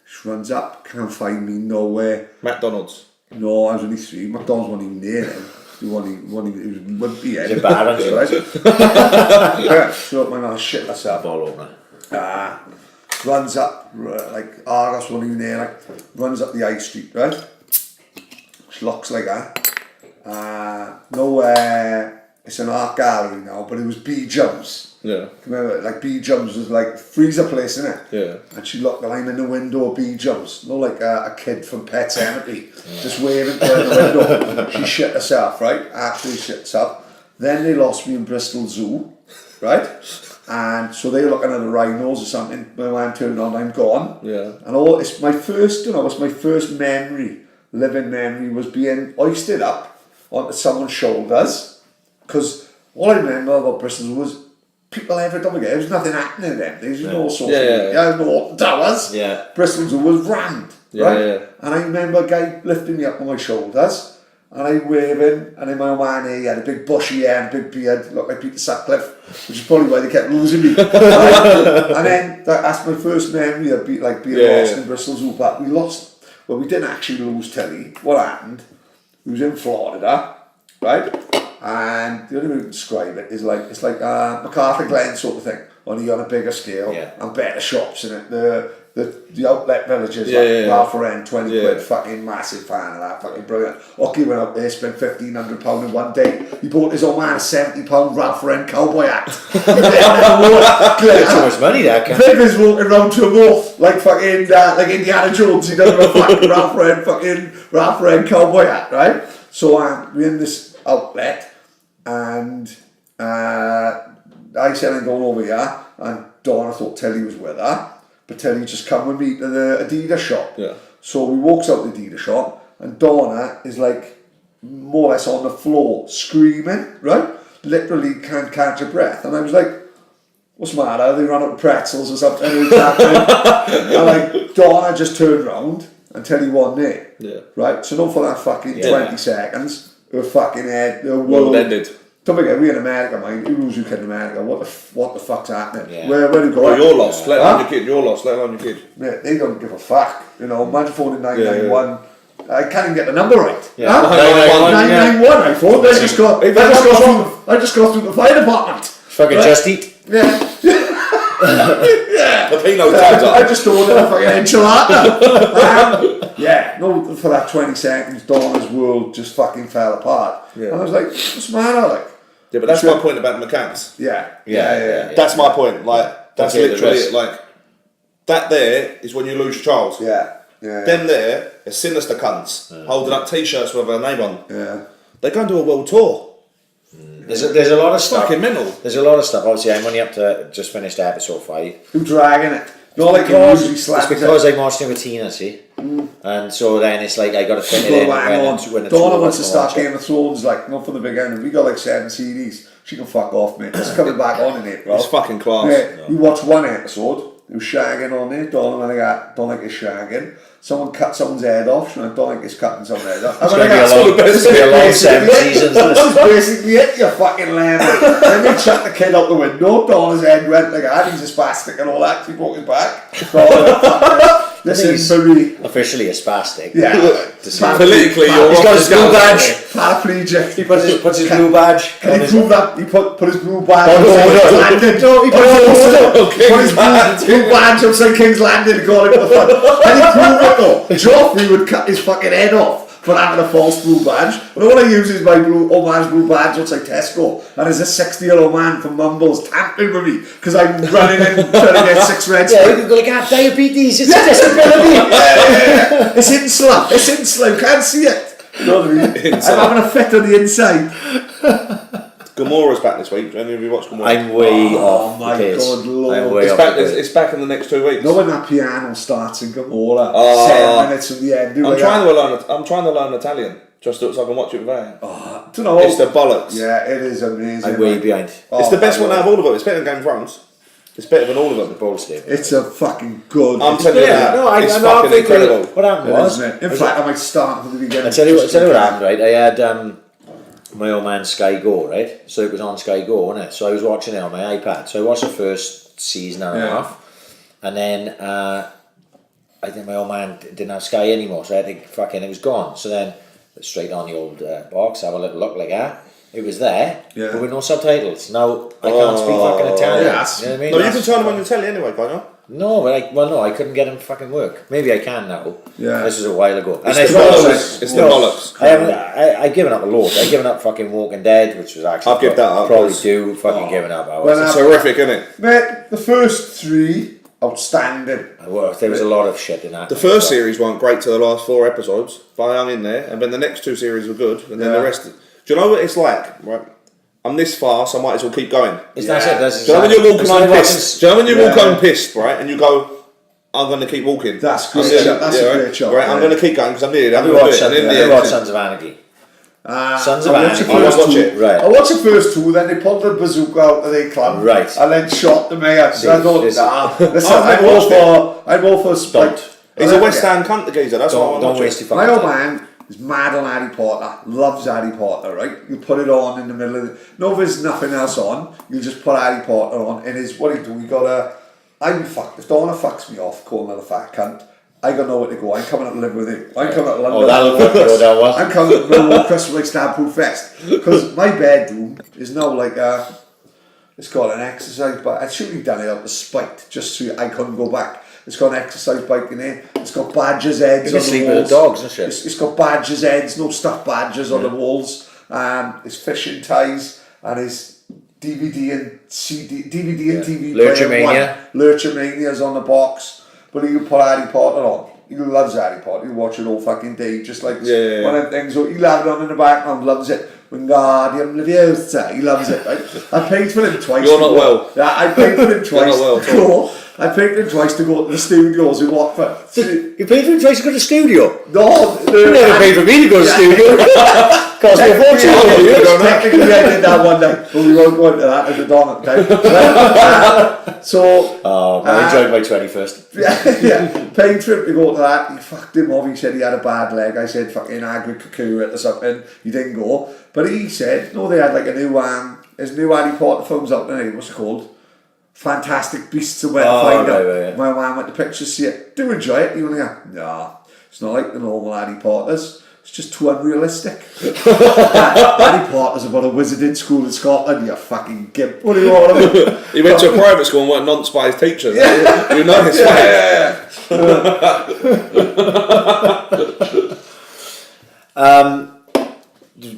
She runs up, can't find me nowhere. McDonald's. No, I was only 3. McDonald's wasn't even near then. It was wimpy, Is it bad, right? So my mum shit herself. All over. Runs up, like Argos wasn't even there, like runs up the high street, right? She looks like that. Nowhere. It's an art gallery now, but it was B Jumps. Yeah. Remember, like B Jumps was like freezer place, innit? Yeah. And she looked, and I'm in the window of B Jumps, not like a kid from Pet Cemetery, just waving down the window. She shit herself, right? Actually shit herself. Then they lost me in Bristol Zoo, right? And so they were looking at the rhinos or something. My man turned on, I'm gone. Yeah. And it's my first, it's my first living memory was being hoisted up onto someone's shoulders. Because all I remember about Bristol was people don't forget, there was nothing happening then. There was no social media, no towers. Yeah. Bristol was rammed, right? Yeah. And I remember a guy lifting me up on my shoulders, and I waving, and then my old man he had a big bushy hair and a big beard, looked like Peter Sutcliffe, which is probably why they kept losing me. And then that's my first memory of being lost in Bristol Zoo. But we lost. Well, we didn't actually lose Tilly. What happened? We was in Florida, right? And the only way we can describe it is like it's like MacArthur Glen sort of thing, only on a bigger scale and better shops in it. The outlet villages like Ralph Lauren, 20 quid, fucking massive fan of that, fucking brilliant. Ocky went up there, spent £1,500 in one day. He bought his old man a £70 Ralph Lauren cowboy hat. That's too much money, that can. Viv walking around to a wolf like fucking like Indiana Jones. He doesn't have a fucking Ralph Lauren cowboy hat, right? So we're in this outlet. And I said I'm going over here, and Donna thought Tilly was with her, but Tilly just come with me to the Adidas shop. Yeah. So we walks out the Adidas shop, and Donna is like more or less on the floor screaming, right? Literally can't catch her breath, and I was like, "What's the matter? They run out of pretzels or something?" And like Donna just turned round, and Tilly wasn't there. Yeah. Right. So not for that fucking 20 seconds. Her fucking head, the world ended. Don't forget, we're in America, mind. Who knows who kid in America? What the fuck's happening? Yeah. Where do you go? Well, you're lost. Let alone your kid. You're lost. Let alone your kid. Yeah, they don't give a fuck. You know, imagine phoning 991. I can't even get the number right. Yeah. Huh? 991. I thought. I just got through the fire department. Fucking Just Eat. Yeah. The Pino times up. I just ordered a fucking enchilada. For that 20 seconds, Donna's world just fucking fell apart. Yeah. And I was like, what's the matter? Like, yeah, but that's my point about the McCanns. Yeah. That's my point. Like, that's literally it. Like, that there is when you lose your child. Yeah. Them there are sinister cunts holding up T-shirts with their name on. Yeah. They're going to do a world tour. There's a lot of stuff. Fucking mental. There's a lot of stuff. Obviously, I'm only up to just finished episode 5. Who's dragging it? Not like it's because I'm watching with Tina, see, and so then it's like I got to fit it in when Donna wants to start Game of Thrones, like not from the beginning. We got like 7 CDs. She can fuck off, mate. It's coming back on in April. It's fucking class. Yeah, we watched one episode. It was shagging on there. Donna and I don't like it's shagging. Someone cut someone's head off. She went, don't like it's cutting someone's head off. It's going to be a long 7 seasons. That's basically it, you fucking lemon. Then they chucked the kid out the window. Donna's head went like that. He's a spastic and all that. He broke his back. Listen, officially a spastic. Yeah. Politically, he's got his blue badge. Paraplegic. He puts his blue badge. Can he prove that? He put his blue badge. He put his blue badge outside King's Landing to call him the front. Can he prove it though? Joffrey would cut his fucking head off for having a false blue badge. But all I use is my old man's blue badge outside Tesco, and there's a 60-year-old man from Mumbles tamping with me because I'm running in trying to get 6 reds. Yeah, you go like, diabetes, it's a disability. It's insular. You can't see it. You know what I mean? I'm having a fit on the inside. Gamora's back this week. Any of you watch Gamora? I'm way off. Oh my God, Lord. It's back in the next 2 weeks. Not when that piano starts in Gamora. 7 minutes from the end. I'm trying to learn Italian just so I can watch it with Ryan. Oh, don't know. It's the bollocks. Yeah, it is amazing. I'm way behind. It's the best one out of all of them. It's better than Game of Thrones. It's better than all of them. The Bold Stable. It's a fucking good. I'm telling you that. No, it's I'm not fucking thinking incredible. what happened was. In fact, I might start from the beginning. I tell you what happened, right? I had my old man Sky Go, right? So it was on Sky Go, wasn't it? So I was watching it on my iPad. So I watched the first season and a half, and then I think my old man didn't have Sky anymore, so I had to it was gone. So then straight on the old box, have a little look like that. It was there, but with no subtitles. Now I can't speak fucking Italian. Yes. You know what I mean? No, you can turn them on your telly anyway, can't you? No, but I couldn't get them to fucking work. Maybe I can now. Yeah. This was a while ago. It's the bollocks. It's the bollocks. I've given up a load. I've given up fucking Walking Dead, which was actually I've given that up. probably do fucking giving up. It's horrific, isn't it? Mate, the first 3 outstanding. There was a lot of shit in that. The first series weren't great till the last 4 episodes, but I hung in there, and then the next 2 series were good, and then the rest. Do you know what it's like? Right, I'm this far, so I might as well keep going. It's that's it. That's Do you know when you're walking home pissed? Do you know when you walk Yeah. home pissed, right, and you go, I'm going to keep walking. That's great. I'm gonna- That's a great right? job. Right, I'm going to keep going because I'm nearly. Have you watched Sons of Anarchy? Sons of I watched Anarchy. the first watch two. it. Right. I watched the first 2, then they pulled the bazooka out of their club, Right. and then shot the mayor. So I thought, Listen. listen, I've I'm all watched for like. He's a West Ham cunt, the geezer. That's what I Don't want waste to your My fucking old time. man is mad on Harry Potter, loves Harry Potter, right? You put it on in the middle of the... No, there's nothing else on, you just put Harry Potter on, and his, what he got a... I'm fucked, if Donna fucks me off, calling her a fat cunt, I got nowhere to go, I'm coming up to live with him. I'm coming up to London. that'll go down well. I'm coming up to Millwall Kris for like Stampool Fest, because my bedroom is now like a... It's got an exercise bike. I should have done it out of spite, just so I couldn't go back. It's got an exercise bike in there. It's got badgers' heads You on can the sleep walls. with the dogs and shit. It's got badgers' heads, no stuffed badgers on the walls. His fishing ties and his DVD and TV Lurchermania. Lurchermania's on the box. But he can put Harry Potter on. He loves Harry Potter. He watch it all fucking day, just like one of them things. So he'll have it on in the background, loves it. Wingardium Leviosa, he loves it, right? I paid for him twice. You're not well. Yeah, I paid for him twice. You're not well at all. I paid for him twice to go to the studios in Watford. You paid for him twice to go to the studio? No, You never paid for me to go to the studio. Cost me a fortune. Technically, I did that one night, but we won't go into that at the dawn at the time. I enjoyed my 21st. yeah, paid for him to go to that. He fucked him off. He said he had a bad leg. I said fucking agri cuckoo or something. He didn't go. But he said, no, they had like a new his new Harry Potter films out there. What's it called? Fantastic Beasts and Where to Find Out. Right. My man went to pictures, see it. Do you enjoy it? You want to go, nah, it's not like the normal Harry Potters. It's just too unrealistic. Harry Potter's about a wizard in school in Scotland, you fucking gimp. What do you want? He went to a private school and weren't nonce by his teacher. You know this, Yeah.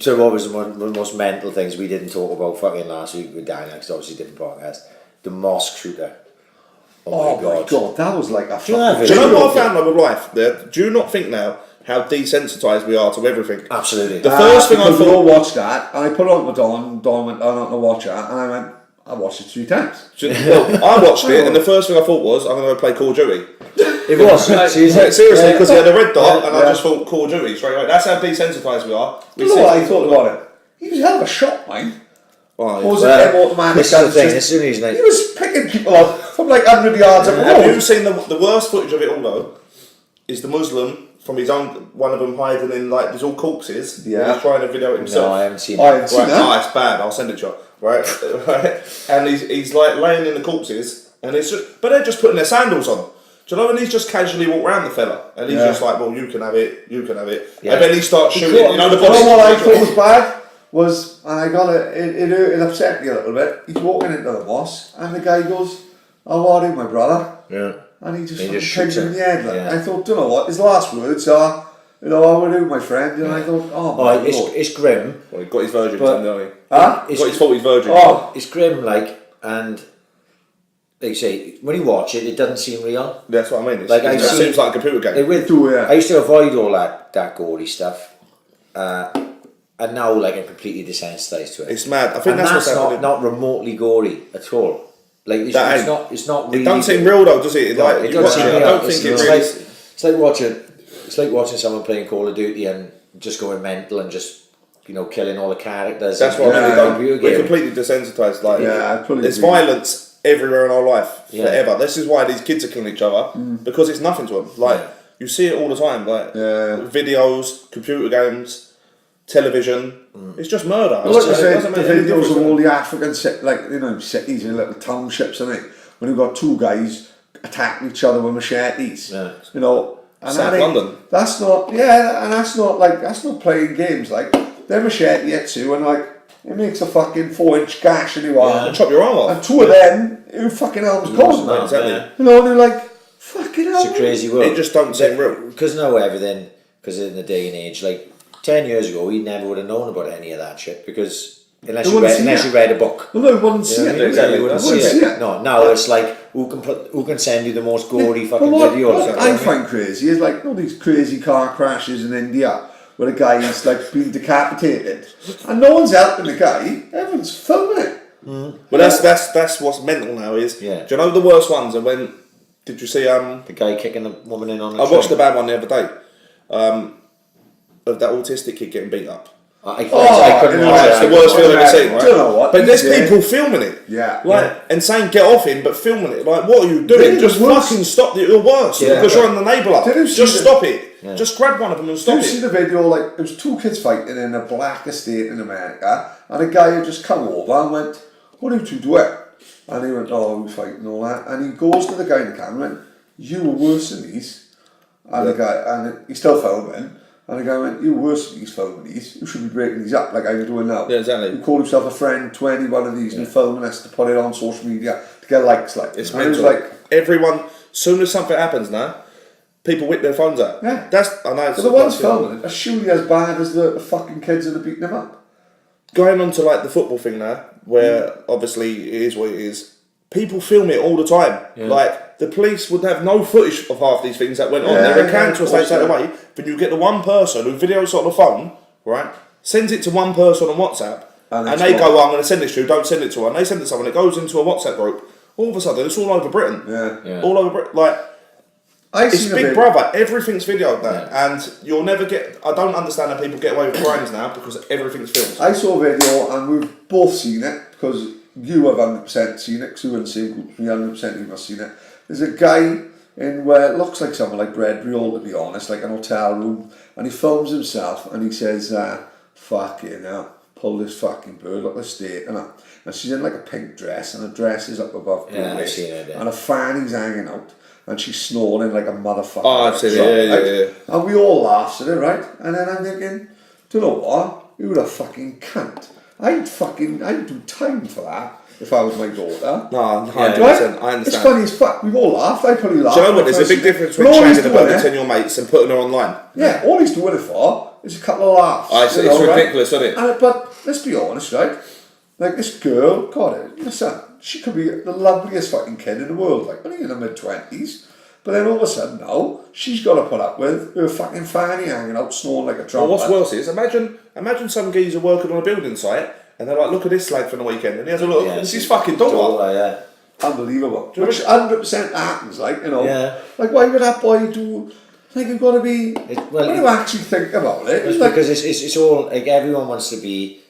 So what was one of the most mental things we didn't talk about fucking last week with Daniel, because obviously different podcast, the Mosque shooter. Oh my god, that was like a you know fucking... Do you know what I found out with life? Do you not think now how desensitised we are to everything? Absolutely. The first thing I because we all thought... watched that, and I put it on with Don went, I'm not going to watch that, and I went, I watched it 3 times. Well, I watched it, and the first thing I thought was, I'm going to go play Call of Duty. It was. Seriously, because he had a red dot, and I just thought Call of Duty straight away. That's how desensitised we are. You know what I thought about it? He was a hell of a shot, mate. Oh, What was Well, it, automatic this is the guns? thing, this is the reason He was picking people up from like 100 yards up the Have you road. seen the worst footage of it all though? Is the Muslim from his own, one of them hiding in like there's all corpses. Yeah. And he's trying to video it himself. No, I haven't seen I it. haven't seen Right, that. it's bad. I'll send it to you. Right, right. And he's like laying in the corpses, and it's just, but they're just putting their sandals on. Do you know when he's just casually walk around the fella, and he's just like, well, you can have it, you can have it, Yeah. and then he starts shooting. You know the You know what I body. thought was bad? Was, and I got it upset me a little bit. He's walking into the mosque, and the guy goes, "How are you, my brother?" Yeah. And he just He fucking just pegs shoots him in him. the head. Like. Yeah. I thought, do you know what? His last words are, you know, how are you, my friend? And I thought, oh my Oh, lord. it's grim. Well, he got his virgin, But- didn't he? Huh? He got his 40s virgin. Oh, It's grim, like, and like you say, when you watch it, it doesn't seem real. That's what I mean. Like, It I've seen- seems like a computer game. Yeah. I used to avoid all that gory stuff, and now like I'm completely desensitized to it. It's mad. I think And that's what's that's happening. not remotely gory at all. Like it's, That it's ain't- not. It's not. Really It doesn't seem real though, does it? No, Like, it you doesn't watch seem it, real. I don't think it It's really. like, it's like watching. It's like watching someone playing Call of Duty and just going mental and just killing all the characters. That's what I mean. We're game. completely desensitized. Like, there's agree. violence everywhere in our life forever. This is why these kids are killing each other because it's nothing to them. Like you see it all the time. Like videos, computer games, television. It's just murder. Well, like I said, the videos of all the African cities and little townships, and when you've got two guys attacking each other with machetes. Yeah. And South London. That's not. Yeah, and that's not playing games. Like they're machete at you, and like it makes a fucking 4-inch gash in your arm. And chop your arm off. And two of them, who fucking hell's gone? Exactly. And they're like, fucking hell. It's a crazy world. It just don't seem real. Because now everything, because in the day and age, like 10 years ago, we never would have known about any of that shit because unless you read a book. Well, no, wouldn't see it. Exactly, wouldn't see it. No, now it's like who can send you the most gory fucking videos. What I find crazy is like all these crazy car crashes in India where a guy's like been decapitated and no one's helping the guy. Everyone's filming it. Well, that's what's mental now. Is do you know the worst ones? And when did you see the guy kicking the woman in on? I watched the bad one the other day. Of that autistic kid getting beat up. I couldn't watch it. It's the worst film I've ever seen, right? Do you know what? But there's people filming it. Yeah. And saying get off him, but filming it. Like, what are you doing? Just fucking stop it. You're worse. Because you're on the enabler. Just stop it. Yeah. Just grab one of them and stop it. Did you see the video? Like, there was two kids fighting in a black estate in America, and a guy had just come over and went, "What are you two doing?" And he went, "Oh, we're fighting and all that." And he goes to the guy in the camera and went, "You were worse than these." And the guy, and he's still filming. And the guy went, "You're worse than these filming these. You should be breaking these up like I'm doing now." Yeah, exactly. You call yourself a friend to any one of these and you're filming us to put it on social media to get likes. Like it's mental. Like everyone, soon as something happens now, people whip their phones out. Yeah, I know. But the ones filming it are surely as bad as the fucking kids that are beating them up. Going on to like the football thing now, where obviously it is what it is. People film it all the time. Yeah. Like the police would have no footage of half these things that went on. They're accountants, they take away. But you get the one person who videos on the phone, right? Sends it to one person on WhatsApp, and they go, "I'm going to send this to you. Don't send it to her." And they send it to someone. It goes into a WhatsApp group. All of a sudden, it's all over Britain. Yeah. All over Britain. Like it's Big Brother. Everything's videoed now, and you'll never get. I don't understand how people get away with crimes now because everything's filmed. I saw a video, and we've both seen it because you have 100% seen it. Because you wouldn't see it, 100% you must have seen it. There's a guy in where it looks like somewhere like Breadriol, to be honest, like an hotel room, and he films himself and he says, "Fuck you now, pull this fucking bird up the state," and she's in like a pink dress, and her dress is up above her waist, and her fanny's hanging out, and she's snoring like a motherfucker. Oh, I've seen it, yeah. And we all laughed at it, right? And then I'm thinking, do you know what? You're a fucking cunt. I'd do time for that. If I was my daughter. No, 100%, I understand. It's funny as fuck. We've all laughed. I probably laughed. Do you know what? There's a big difference between chatting about it to your mates and putting her online. Yeah, all he's doing it for is a couple of laughs. It's ridiculous, isn't it? But let's be honest, right? Like this girl, God, listen, she could be the loveliest fucking kid in the world, like only in her mid-20s. But then all of a sudden now, she's got to put up with her fucking fanny hanging out, snoring like a trumpet. Well, what's worse is, imagine some geezer working on a building site, and they're like, "Look at this slag from the weekend," and he has a look, it's his fucking daughter. Unbelievable. Which 100% happens, like, you know. Yeah. Like, why would that boy do, like, you've got to be, when you actually think about it, it's because it's all, like, everyone wants to be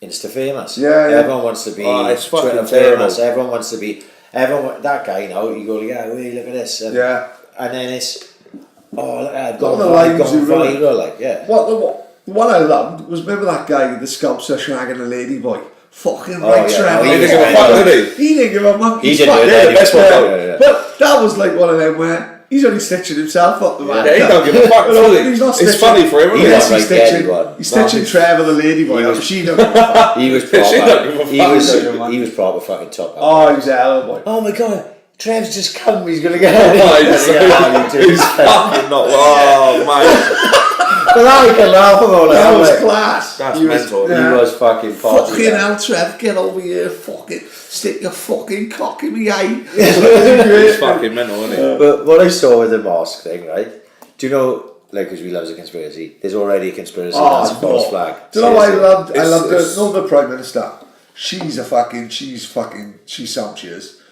Insta famous. Yeah. Everyone wants to be Twitter famous. Everyone wants to be, that guy, you know, you go, "Yeah, wait, look at this." And then it's, "Oh, look, I've gone viral, like, yeah. What I loved was, remember that guy, the sculptor shagging a lady boy? Fucking right, Trevor. He didn't give a fuck, did he? He didn't give a monkey's fuck. The best one. But that was like one of them where he's only stitching himself up the man. Yeah, he don't give a fuck, does he? He's not stitching. It's funny for him, isn't it? He's stitching Trevor the lady boy up. She don't give a fuck. He was proper. He was proper fucking top. Oh, he was a hell of a boy. Oh my god. Trev's just come, he's gonna get He's fucking not. Oh, mate. But now we can laugh about that. That was class. That's mental. He was fucking fucking hell, Trev, get over here, fucking stick your fucking cock in me eye. It's fucking mental, isn't it? But what I saw with the Mosque thing, right? Do you know, like, because we love a conspiracy, there's already a conspiracy that's a false flag. Do you know what I loved the Prime Minister? She's sumptuous.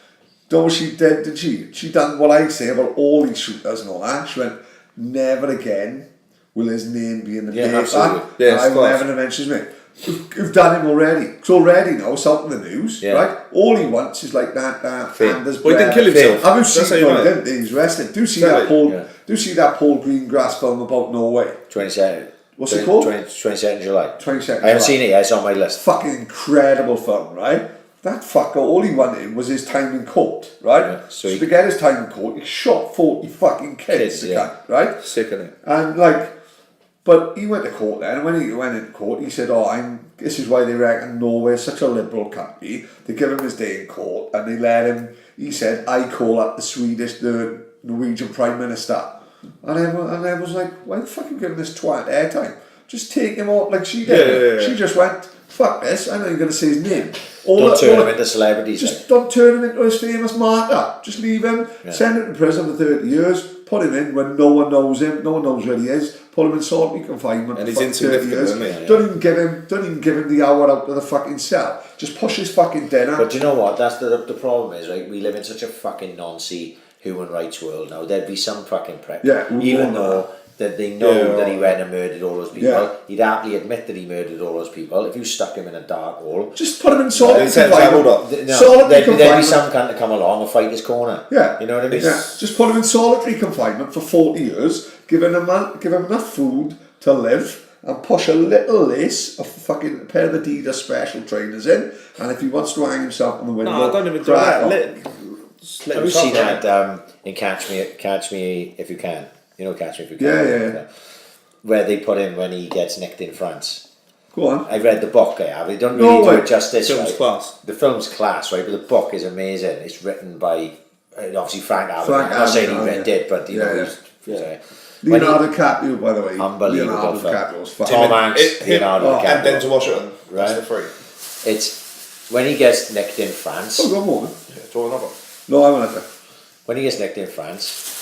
Do you know what she did, She done what I say about all these shooters and all that. She went, "Never again will his name be in the Yeah, paper? absolutely. And I will never mention me. We've done him already. It's already now, it's out in the news, right? All he wants is like that Anders Well, he didn't kill himself. Have you That's seen how you know it? He's wrestling. Do you see that Paul Greengrass film about Norway? 22nd. What's it called? 22nd July. 22nd I haven't seen it yet, it's on my list. Fucking incredible film, right? That fucker, all he wanted was his time in court, right? Yeah, so to get his time in court, he shot 40 fucking kids right? Sick, isn't it? And like, but he went to court then, and when he went into court, he said, this is why they reckon Norway is such a liberal country. They give him his day in court, and they let him, he said, I call up the Norwegian Prime Minister. And everyone was like, why the fuck are you giving this twat airtime? Just take him off like she did. Yeah. She just went, fuck this, I'm not even going to say his name. Don't turn him into celebrities. Just don't turn him into his famous martyr. Just leave him, send him to prison for 30 years, put him in when no one knows him, no one knows where he is, put him in solitary confinement and for he's 30 years. Don't even give him the hour out of the fucking cell. Just push his fucking dinner. But do you know what? That's the problem is, right? We live in such a fucking non-see human rights world now. There'd be some fucking prick. Even though that they know that he went and murdered all those people. He'd happily admit that he murdered all those people. If you stuck him in a dark hole, just put him in solitary confinement. There'd be some cunt to come along and fight his corner. Yeah, you know what I mean. Yeah, just put him in solitary confinement for 40 years. Give him enough food to live, and push a little lace of fucking a pair of Adidas special trainers in. And if he wants to hang himself on the window, no, don't even do that. Have you seen that in Catch Me If You Can? You know Catch Me If You Can? Yeah. Where they put him when he gets nicked in France. Go on. I've read the book, I have. They don't really do it justice. The film's class. The film's class, right? But the book is amazing. It's written by, obviously, Frank Allen. I'm not saying he did, but, you know, Leonardo DiCaprio, by the way. Unbelievable Leonardo film. DiCaprio's fucking... Tom Hanks, Leonardo DiCaprio. And Denzel Washington. Right? That's the three. It's when he gets nicked in France. Oh, go on, moment. Yeah, draw another. No, I'm not there. When he gets nicked in France,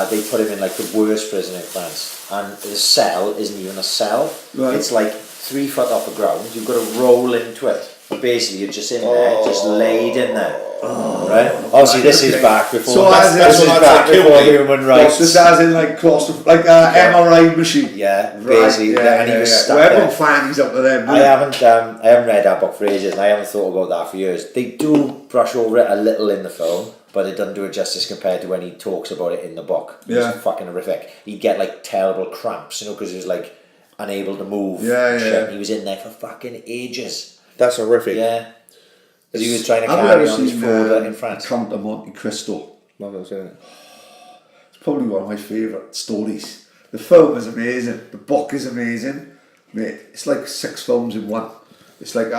they put him in like the worst prison in France, and the cell isn't even a cell. Right. It's like 3 foot off the ground. You've got to roll into it. But basically, you're just in there, just laid in there. Right? Obviously, this is back before. So this is back before human rights. This as in like MRI machine. Yeah, basically. And he was stuck there. Everyone fannies up to them. I haven't read that book for ages, and I haven't thought about that for years. They do brush over it a little in the film, but it doesn't do it justice compared to when he talks about it in the book. It's fucking horrific. He'd get like terrible cramps, because he was like unable to move. Yeah. He was in there for fucking ages. That's horrific. Yeah. Because he was trying to carry on his fraud in France. Count of Monte Cristo. No, I've seen it. It's probably one of my favourite stories. The film is amazing. The book is amazing. Mate, it's like 6 films in one. It's like,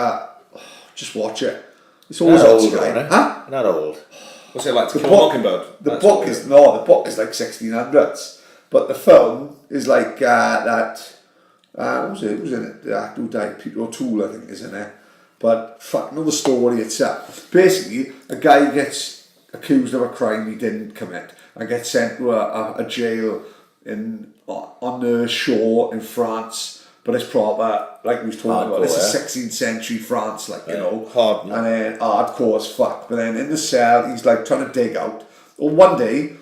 just watch it. It's always old, Huh? Not old. What's it like to kill a mockingbird? The book is like 1600s. But the film is like what was it? It was in it. The actor who died, Peter O'Toole, I think, is in it. But fuck, know the story itself. Basically, a guy gets accused of a crime he didn't commit and gets sent to a jail on the shore in France. But it's proper, like we was talking about. This is 16th century France, hard, and then hardcore as fuck. But then in the cell, he's like trying to dig out. Well, one day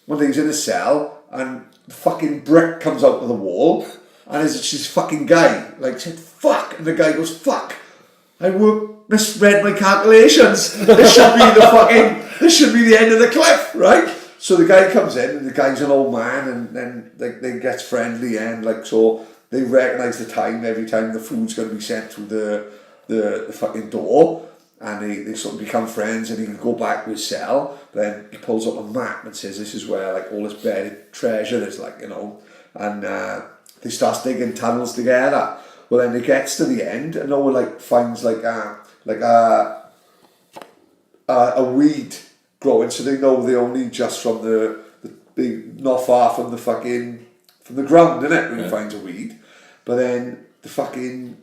he's in a cell and the fucking brick comes out of the wall. And it's this fucking guy, said, fuck. And the guy goes, fuck. I misread my calculations. This should be the end of the cliff, right? So the guy comes in, and the guy's an old man, and then they gets friendly, and so they recognise the time every time the food's going to be sent through the fucking door, and they sort of become friends, and he can go back to his cell. Then he pulls up a map and says, this is where all this buried treasure is, and they start digging tunnels together. Well, then it gets to the end, and no one finds a weed growing, so they know they only just from the not far from the ground, innit? When he finds a weed, but then the fucking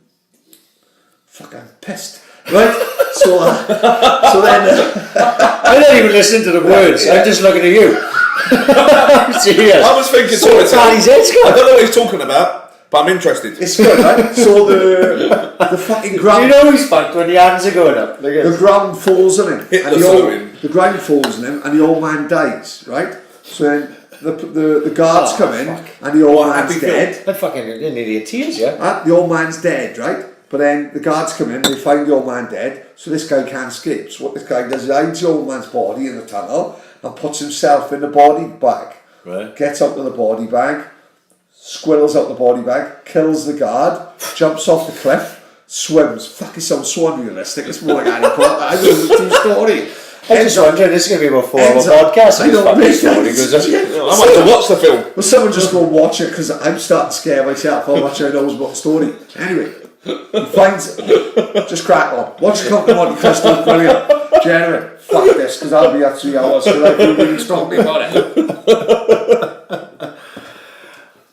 I'm pissed, right? So then I don't even listen to the words. I'm just looking at you. Serious. I was thinking Paddy's head's gone. I don't know what he's talking about, but I'm interested. It's good, right? So the fucking ground. You know he's fucked when the hands are going up. The ground falls on him. The ground falls on him, and the old man dies, right? So then the guards come in and the old man's dead. I'm fucking nearly in tears, yeah. The old man's dead, right? But then the guards come in, they find the old man dead, so this guy can't escape. So what this guy does is hides the old man's body in the tunnel and puts himself in the body bag. Right. Gets out of the body bag, squirrels out the body bag, kills the guard, jumps off the cliff, swims. Fuck, it sounds so unrealistic. It's more like Harry Potter. I know it's a true story. I'm just wondering, this is going to be about 4 hour podcast. I know, fucking story goes up. I might have to watch the film. Well, someone just go and watch it because I'm starting to scare myself how much I know about the story. Anyway, he finds it. Just crack on. Watch Count of Monte Cristo, brilliant. Genuine. Fuck this, because I'll be at 3 hours because I feel really strongly about it.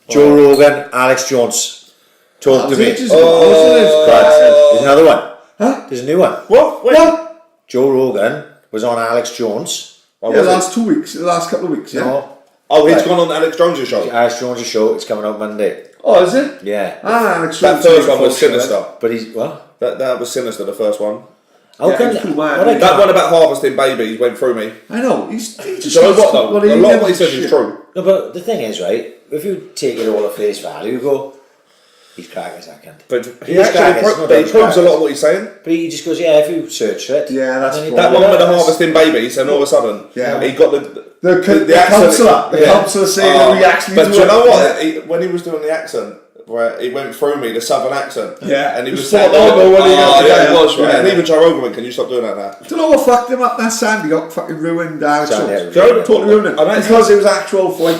Joe Rogan, Alex Jones. Talk to me. There's There's another one. Huh? There's a new one. What? Wait. What? Joe Rogan was on Alex Jones. The last 2 weeks, the last couple of weeks, yeah. No. Oh, he's gone on Alex Jones' show. Alex Jones' show, it's coming out Monday. Oh, is it? Yeah. Alex That first one was sinister. But he's, what? That was sinister, the first one. How come? he's cool, man. what I That one about harvesting babies went through me. I know. He just Do you know what though? A lot of what he says is true. No, but the thing is, right, if you take it all at face value, you go, he's cracking his account. But he He's actually crackers, no doubt. proves a lot of what he's saying. But he just goes, yeah, if you search for it. Yeah, that's and then he That put one it with the up. harvesting babies, and all of a sudden, Yeah. he got the The accent. counsellor saying that we actually But do do you it. know what? When he was doing the accent, where it went through me, the southern accent. Yeah. And he was Spot saying, on, though, when he got yeah, the it was, guy. right. Yeah. And even Joe Rogan went, can you stop doing that now? Do you know what fucked him up? That Sandy got fucking ruined Alex Sandy Jones. had ruined Totally ruined I it. know. Because it was actual, like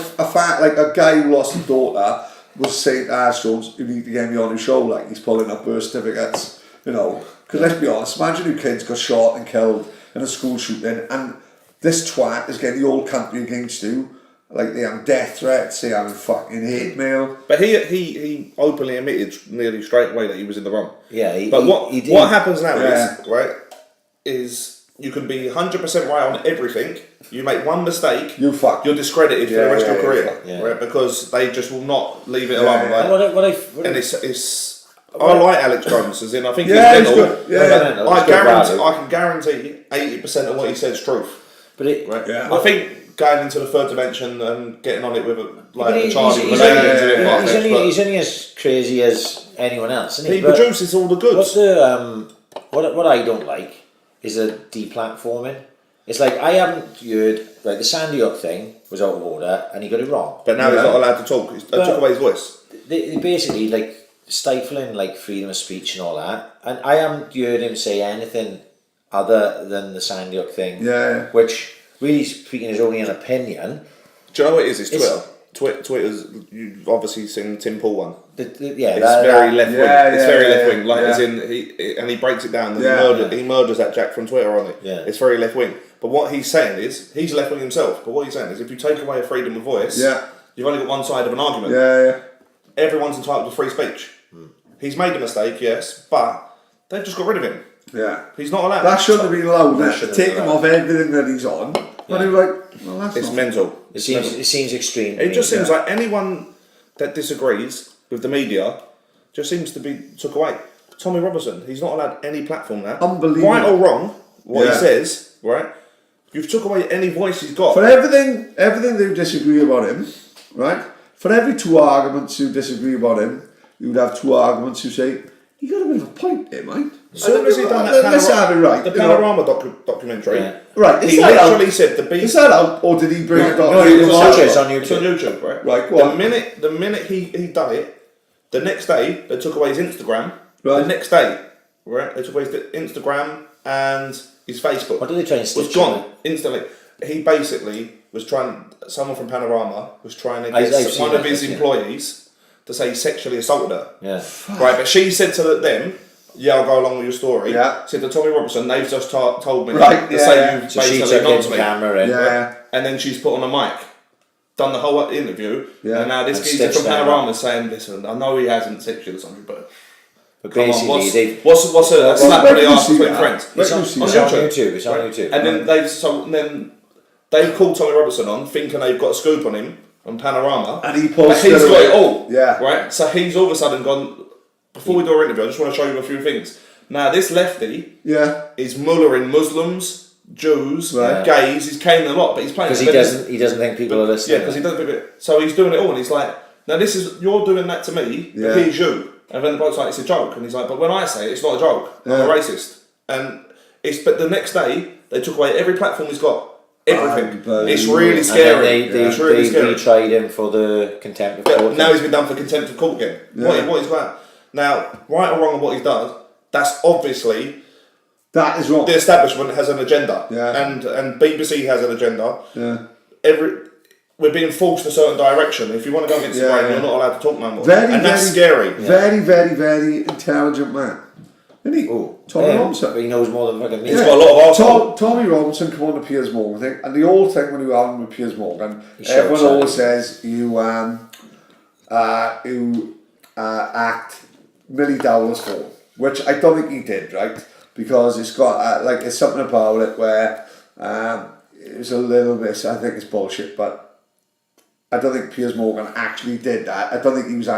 a guy who lost a daughter was saying to Alex Jones, you need to get me on his show, like he's pulling up birth certificates, you know. Because let's be honest, imagine who kids got shot and killed in a school shooting, and this twat is getting the old country against you. Like they have death threats, they have fucking hate mail. But he openly admitted nearly straight away that he was in the wrong. Yeah, But what happens now Yeah. is you can be 100% right on everything. You make one mistake, You fuck. you're discredited for the rest of your career, yeah. right? Because they just will not leave it alone. Yeah. Right? What I And it's I like Alex Jones, as in I think Yeah, he's he's mental. good. Yeah. I can guarantee 80% of what he says is truth. But it, Right? Yeah. I think going into the third dimension and getting on it with but a he's child only, is a bit far-fetched, but he's only as crazy as anyone else, isn't he? he But produces all the goods. what's the what I don't like is the deplatforming. It's like I haven't heard like the Sandy Hook thing was out of order and he got it wrong. But now he's not allowed to talk. They took away his voice. They basically like stifling like freedom of speech and all that. And I haven't heard him say anything other than the Sandy Hook thing. Yeah. Which really speaking is only an opinion. Do you know what it is? It's It's- Twitter. Twitter's, you've obviously seen Tim Pool one. Yeah, It's very left wing. Yeah, It's yeah, very yeah, left wing. Like yeah. as in he breaks it down. And Yeah. he murders that Jack from Twitter on it. Yeah. It's very left wing. But what he's saying is he's left wing himself. But what he's saying is if you take away a freedom of voice, Yeah. you've only got one side of an argument. Yeah. Everyone's entitled to free speech. He's made a mistake, yes, but they've just got rid of him. Yeah. He's not allowed. That shouldn't have been allowed. That To shouldn't take have him been off everything that he's on. But he was like, well, that's It's not. mental. It seems extreme. to It me. just seems like anyone that disagrees with the media just seems to be took away. Tommy Robertson, he's not allowed any platform now. Unbelievable. Right or wrong, what Yeah. he says, right? You've took away any voice he's got. For everything they disagree about him, right? For every 2 arguments who disagree about him, you would have 2 arguments who say, you got a bit of a point there, mate. As soon as he done that Let's have it right. the you know. Panorama documentary, Yeah. Right, he is that literally out? said the beast. Is that out, or did he bring it No, down? it was It's on on YouTube. It's on YouTube, right? Right, go the on. minute he done it, the next day they took away his Instagram. Right. The next day, right, they took away his Instagram and his Facebook. What did they try and was stitch gone him? instantly. He basically was trying. Someone from Panorama was trying to I've get seen one of that, his yeah. employees to say he sexually assaulted her. Yeah. Right, but she said to them, "Yeah, I'll go along with your story." Yeah. Said to Tommy Robertson, "They've just told me Right, to yeah, say yeah. you So she basically took knocked his me." camera in. Yeah. And then she's put on a mic, done the whole interview, Yeah. and now this And geezer from stitched that Panorama is saying, "Listen, I know he hasn't sexually assaulted, but But come on, basically, they what's a slap where on the do you arse see between that? friends?" Where it's do on, you see it's that? on YouTube. It's on YouTube. And then they called Tommy Robertson on, thinking they've got a scoop on him on Panorama, And he but posted he's got it all. Yeah. Right. So he's all of a sudden gone. Before we do our interview, I just want to show you a few things. Now this lefty Yeah. is mullering Muslims, Jews, Right. gays. He's caning a lot, but he's playing Because he doesn't think people are listening. Yeah, because he doesn't think it. So he's doing it all, and he's like, "Now you're doing that to me. Yeah. Here's you." And then the bloke's like, "It's a joke," and he's like, "But when I say it, it's not a joke. I'm a racist." And but the next day they took away every platform he's got. Everything. It's really scary. It's really scary. They tried him for the contempt of court. Now he's been done for contempt of court again. Yeah. What he's got now, right or wrong on what he's done, that's obviously that is wrong. The establishment has an agenda, Yeah. and BBC has an agenda. Yeah. We're being forced a certain direction. If you want to go against the grain, you're not allowed to talk no more. That's scary. Very, very, very intelligent man. Isn't he? Tommy Robinson. He knows more than fucking me. He's got a lot of Tommy Robinson come on to Piers Morgan thing, and the old thing when we were on with Piers Morgan, everyone always says you act Millie Dowler's form, which I don't think he did, right? Because it's got it's something about it where it was a little bit. I think it's bullshit, but I don't think Piers Morgan actually did that. I don't think he was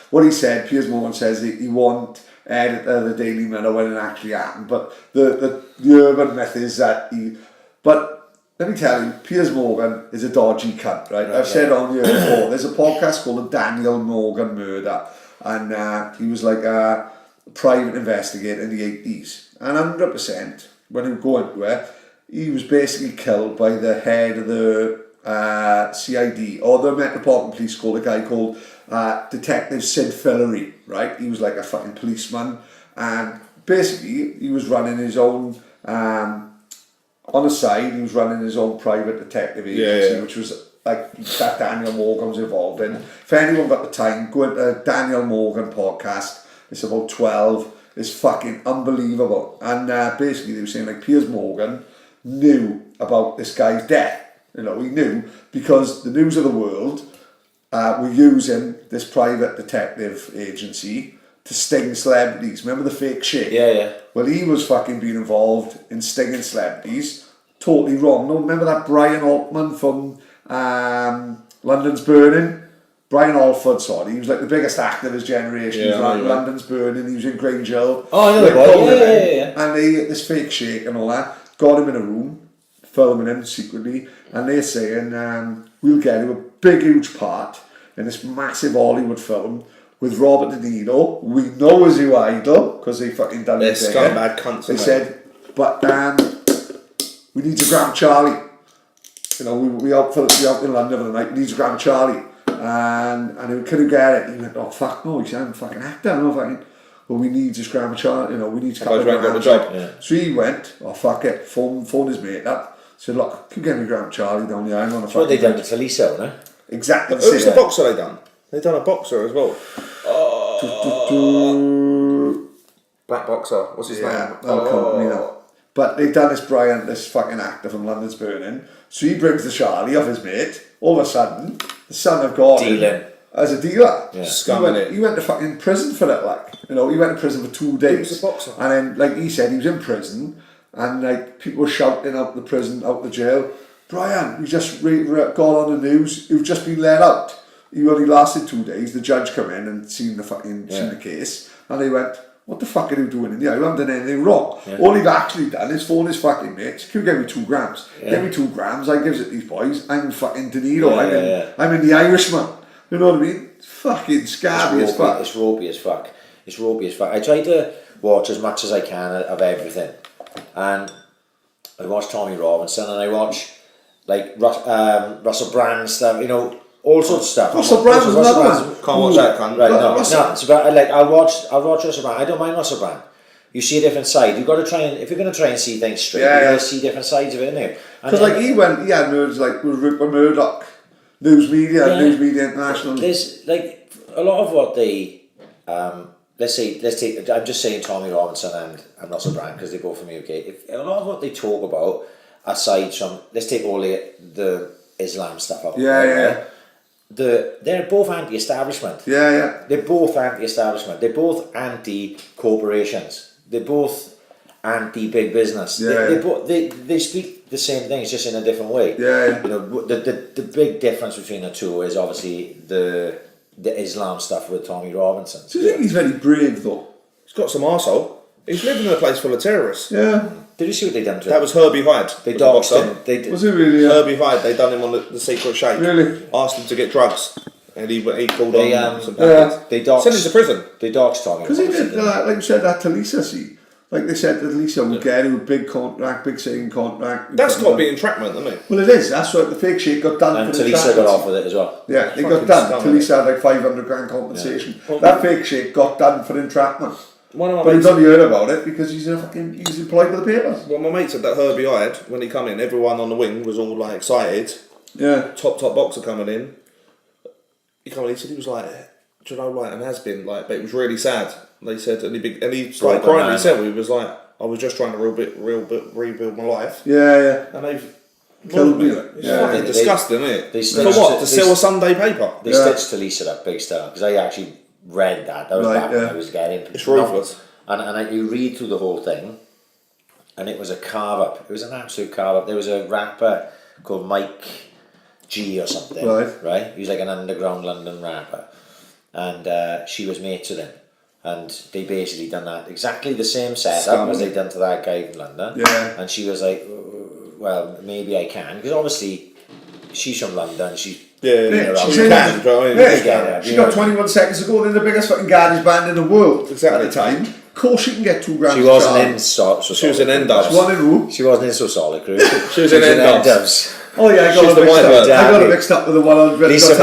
what he said. Piers Morgan says he won't edit the Daily Mirror when it actually happened, but the urban myth is that he. But let me tell you, Piers Morgan is a dodgy cunt, right? I've said on here before. There's a podcast called The Daniel Morgan Murder, and he was like a private investigator in the 80s, and 100% when he would go into it, he was basically killed by the head of the CID or the Metropolitan Police, called a guy called Detective Sid Fillery, right? He was like a fucking policeman, and basically he was running his own on the side. He was running his own private detective agency, which was like that Daniel Morgan was involved in. If anyone got the time, go into Daniel Morgan podcast. It's about 12. It's fucking unbelievable. And basically they were saying like Piers Morgan knew about this guy's death. You know, he knew because the News of the World were using this private detective agency to sting celebrities. Remember the fake shit? Yeah. Well, he was fucking being involved in stinging celebrities. Totally wrong. No, remember that Brian Altman from London's Burning? Brian Alford, sorry. He was like the biggest actor of his generation. He was like London's Burning. He was in Grange Hill. Oh, I know the boy. Yeah. And they, this fake shake and all that, got him in a room, filming him secretly, and they're saying, we'll get him a big, huge part in this massive Hollywood film with Robert De Niro. We know as your idol, because they fucking done it. They're scumbag cunts. They said, but we need to grab Charlie. You know, we out in London for the night, we need to grab Charlie. And he couldn't get it. He went, oh fuck no, he said, I'm a fucking actor, I'm not fucking. Well, we need to grab Charlie, you know, we need to come got the job. Yeah. So he went, oh fuck it, phone his mate up. Said, look, keep getting me grab Charlie down the island on a That's what they done to Felicia, no? Exactly. Who's the boxer they done? They done a boxer as well. Black boxer. What's his name? But they've done this fucking actor from London's Burning. So he brings the Charlie off his mate. All of a sudden, the son of God dealing as a dealer. Yeah. He went to fucking prison for it. Like, you know, he went to prison for 2 days. He was a boxer. And then, like he said, he was in prison, and like people were shouting out the prison, out the jail. Brian, we just got on the news. You've just been let out. You only lasted 2 days. The judge come in and seen the case, and they went, what the fuck are you doing in the island? Done anything wrong? Yeah. All he've actually done is phone his fucking mates. Can you give me 2 grams? Yeah. Give me 2 grams. I gives it these boys. I'm fucking De Niro. I'm in the Irishman. You know what I mean? It's fucking scabby as fuck. It's ropey as fuck. I try to watch as much as I can of everything, and I watch Tommy Robinson and I watch like Russell Brand stuff. You know. All sorts of stuff. Russell Brand was another one. Can't watch that, can't. Right, no. It's about, like, I'll watch Russell Brand. I don't mind Russell Brand. You see a different side. You've got to try and, if you're going to try and see things straight, you've got to see different sides of it, innit? Because like he had nerds like with Rupert Murdoch, News Media International. There's like a lot of what they, let's take, I'm just saying Tommy Robinson and Russell Brand because they're both from the UK. If, a lot of what they talk about, aside from, let's take all the Islam stuff out. They're both anti-establishment. They're both anti-establishment. They're both anti-corporations. They're both anti-big business. They speak the same things, just in a different way. You know, the big difference between the two is obviously the Islam stuff with Tommy Robinson. So you think he's very brave though? He's got some arsehole. He's living in a place full of terrorists. Yeah. Did you see what they done to him? That was Herbie Hyde. They doxed him. Was it really? Herbie Hyde. They done him on the secret shake. Really? Asked him to get drugs, and he called on some yeah. packets. They doxed. Sent him to prison. They doxed Tommy. Because he did, like you said, that to Lisa, see. Like they said to Lisa, we'll get him a big contract, big saying contract. That's got to be entrapment, isn't it? Well, it is. That's what the fake shake got done And for the Talisa got off with it as well. Yeah, they Fucking got done. scum, Talisa had like 500 grand compensation. Yeah. That fake shake got done for entrapment. One of my But he's mates, only heard about it because he's employed by the papers. well, my mate said that Herbie Hyde, when he come in, everyone on the wing was all like excited. Yeah. Top boxer coming in. He come in, he said he was like, do you know, like, and has been like, but it was really sad. They said, and he started crying himself. He was like, I was just trying to rebuild my life. Yeah. And they've Killed me. It's fucking disgusting, isn't it? They For what? To sell a Sunday paper? They stitched Talisa that big star because I actually read that. That was back when I was getting. It's ruthless. And you read through the whole thing, and it was a carve up. It was an absolute carve up. There was a rapper called Mike G or something. Right. He was like an underground London rapper, and she was mates with him. And they basically done that exactly the same setup as they done to that guy in London. Yeah. And she was like, well, maybe I can, because obviously she's from London. She's been around. She got 21 seconds ago. They're the biggest fucking garage band in the world at the time. Of course, she can get 2 grand. She wasn't in so she was in N-Dubs. She wasn't in So Solid Crew. She was in N-Dubs. Oh yeah, I got it mixed up with the one on Lisa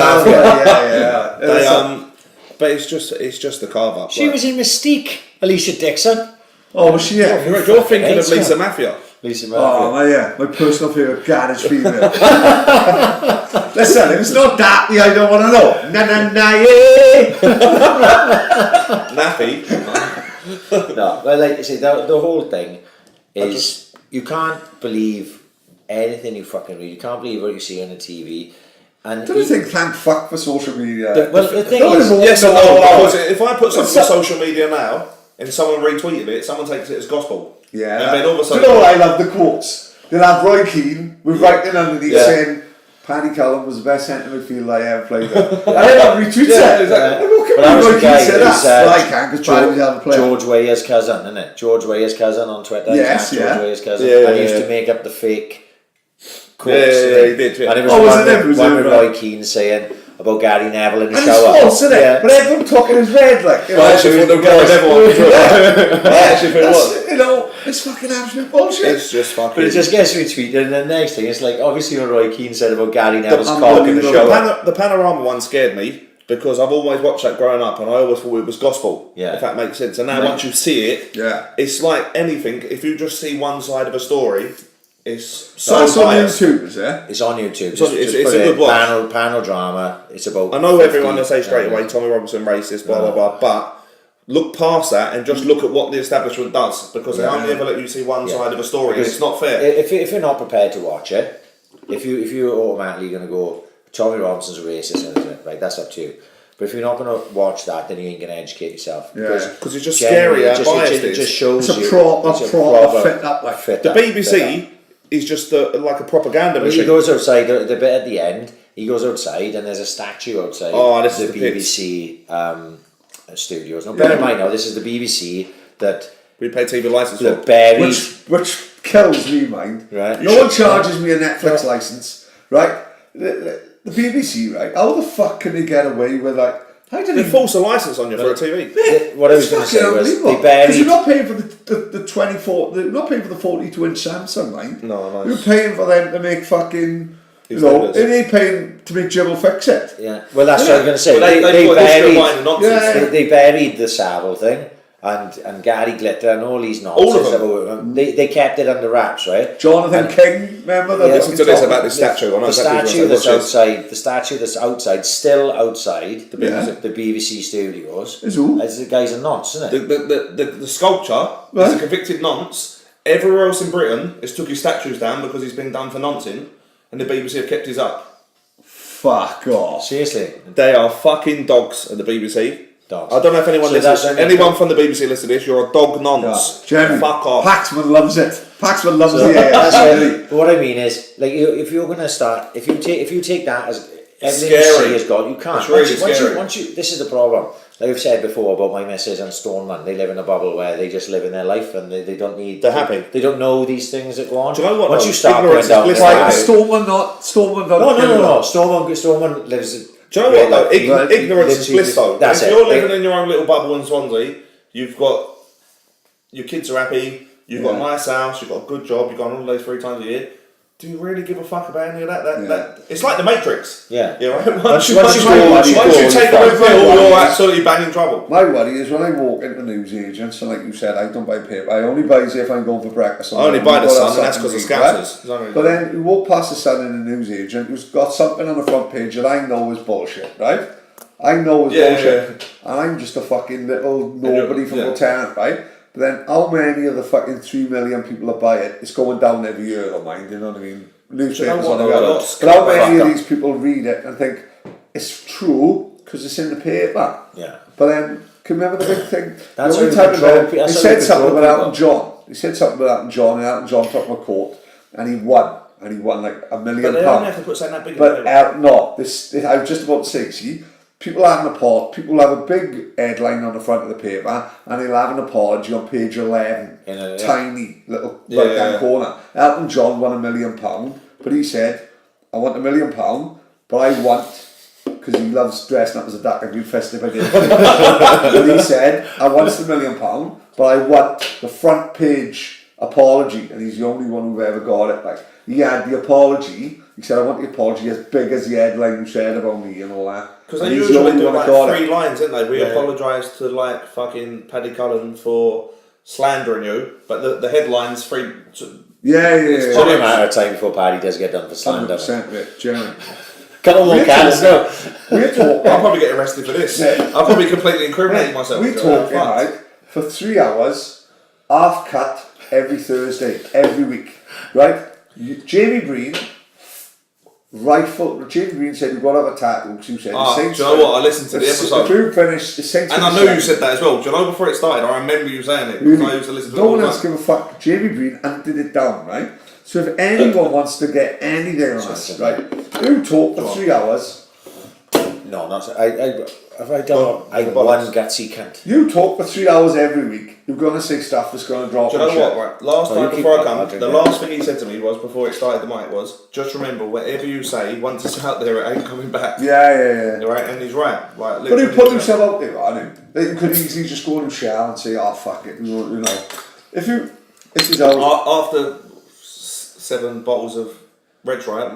yeah. But it's just the carve up. She was in Mystique. Alicia Dixon. Oh, was she? Yeah. You're thinking of Lisa Mafia. Lisa Mafia. Oh my personal favourite garage female. Listen, if it's not that, I don't want to know. Nappy. No, well, like you say, the whole thing is you can't believe anything you fucking read. You can't believe what you see on the TV. And don't you think thank fuck for social media? The thing is, yes and no. Because if I put something on social media now and someone retweeted it, someone takes it as gospel. Yeah. And then all of a sudden, do you know what I love? The quotes. They'll have Roy Keane with writing underneath saying, Paddy Cullen was the best centre midfielder I ever played with. And then I'll retweet it. Exactly. But that was the guy well, I can't because Paddy's the other player. George Weah's cousin, isn't it? George Weah's cousin on Twitter. Yes, George Weah's cousin. Yeah, and he used to make up the fake quotes. Yeah, he did. Yeah. And it was one with Roy Keane saying about Gary Neville in the and shower. It's false, isn't it? Yeah. But everyone talking his red, like. You know, actually, the Gary Neville one. Actually, it was. You know, it's fucking absolute bullshit. It's just fucking. But it just gets retweeted, and the next thing it's like obviously what Roy Keane said about Gary Neville's cock in the shower. The Panorama one scared me because I've always watched that growing up, and I always thought it was gospel. Yeah. If that makes sense. And now once you see it, it's like anything. If you just see one side of a story. It's so that's on YouTube, is it? It's on YouTube. It's a good watch. Panel drama. It's about. I know everyone will say straight away, Tommy Robinson racist, blah blah blah. But look past that and just look at what the establishment does, because they only ever let you see one side of a story. And it's not fair. If you're not prepared to watch it, if you're automatically going to go, Tommy Robinson's a racist, isn't it? Right, that's up to you. But if you're not going to watch that, then you ain't going to educate yourself. Because it's just scary how biased it just shows it's a proper fit up like the BBC. Is just like a propaganda machine. He goes outside, the bit at the end, he goes outside and there's a statue outside this the BBC studios. Now, bear in mind now, this is the BBC that we pay TV license for. Buried, which kills me, mind. Right. No one charges me a Netflix license, right? The BBC, right? How the fuck can they get away with like? They force a license on you for a TV. What I was going to say was they buried. Because you're not paying for the 24. You're not paying for the 42-inch Samsung, right? No. You're paying for them to make fucking. You know, they ain't paying to make Jibble fix it. Yeah. Well, that's what I was going to say. They buried the Savile thing. And Gary Glitter and all these nonsense. All of them. They kept it under wraps, right? Jonathan King, remember that? Listen to this about the statue. The statue that's outside, still outside the BBC studios. Is who? It's the guy's a nonce, isn't it? The sculpture is a convicted nonce. Everywhere else in Britain has took his statues down because he's been done for noncing, and the BBC have kept his up. Fuck off. Seriously. They are fucking dogs at the BBC. Dogs. I don't know if anyone listens. Anyone from the BBC listen to this, you're a dog nonce. Jeremy, fuck off. Paxman loves it. Paxman loves the AI. But what I mean is, like, if you're going to start, if you take that as everything you scary. see has got. You can't. It's really Once scary. you, this is the problem. Like I've said before about my missus and Stoneman, they live in a bubble where they just live in their life and they don't need. They're happy. They don't know these things that go on. Do you know what? Once you start Ignorance going down is this bliss. Like road- Stormman. No. Stoneman lives. Do you know what though? Like, Ignorance is literally bliss though. that's If it. you're living in your own little bubble in Swansea, you've got your kids are happy, you've got a nice house, you've got a good job, you go on holidays 3 times a year. Do you really give a fuck about any of that? That it's like the Matrix. Yeah. Yeah, right? Once you take the red pill, you're absolutely bang in trouble. My worry is when I walk into newsagents, and like you said, I don't buy paper. I only buy it if I'm going for breakfast. I only buy the Sun, and that's because of Scousers. Right? But then you walk past the Sun in a newsagent who's got something on the front page that I know is bullshit, right? I know it's bullshit. And I'm just a fucking little nobody from the tenant, right? But then how many of the fucking 3 million people that buy it, it's going down every year, I don't mind, you know what I mean? Newspapers on the go. But how many of these people read it and think, it's true, because it's in the paper. Yeah. But then, can you remember the big thing? That's the only how you time control about, people. he said something about Elton John. He said something about Elton John, and Elton John took him to court, and he won. And he won like £1 million. But they don't have to put something that big. But no, this I was just about to say, see, people have an apology. People have a big headline on the front of the paper, and they'll have an apology on page 11, tiny little right-hand corner. Elton John won £1 million, but he said, "I want £1 million, but I want." Because he loves dressing up as a duck and being festive again. But he said, "I want the £1 million, but I want the front page apology," and he's the only one who ever got it. Like he had the apology. He said, "I want the apology as big as the headline you said about me and all that." Because they usually do like 3 lines, don't they? We apologise to like fucking Paddy Cullen for slandering you, but the headline's 3. It's only a matter of time before Paddy does get done for slander. 100% of it, German. Couple more cans now. We're talking. I'll probably get arrested for this. I'll probably completely incriminate myself. We're talking, right, for 3 hours, half cut every Thursday, every week, right? Jamie Breen said you've got to have a tattoo because you said the Saints. Do you know what? I listened to the episode. The crew finished the Saints. And I know you said that as well. Do you know before it started? I remember you saying it. Because I used to listen to it. No one else give a fuck. Jamie Breen hunted it down, right? So if anyone wants to get anything on us, right, who talk for 3 hours? No, not have I done. I'm one gutsy cunt. You talk for 3 hours every week. You're going to say stuff that's going to drop. Do you know what? Right, last time before I come, the last thing he said to me was before it started the mic was just remember whatever you say once it's out there it ain't coming back. Yeah. Right, and he's right. Like, but he put himself out there, right? They could easily just go in and shell and say, "Oh fuck it," you know. If he's out after 7 bottles of Red Stripe.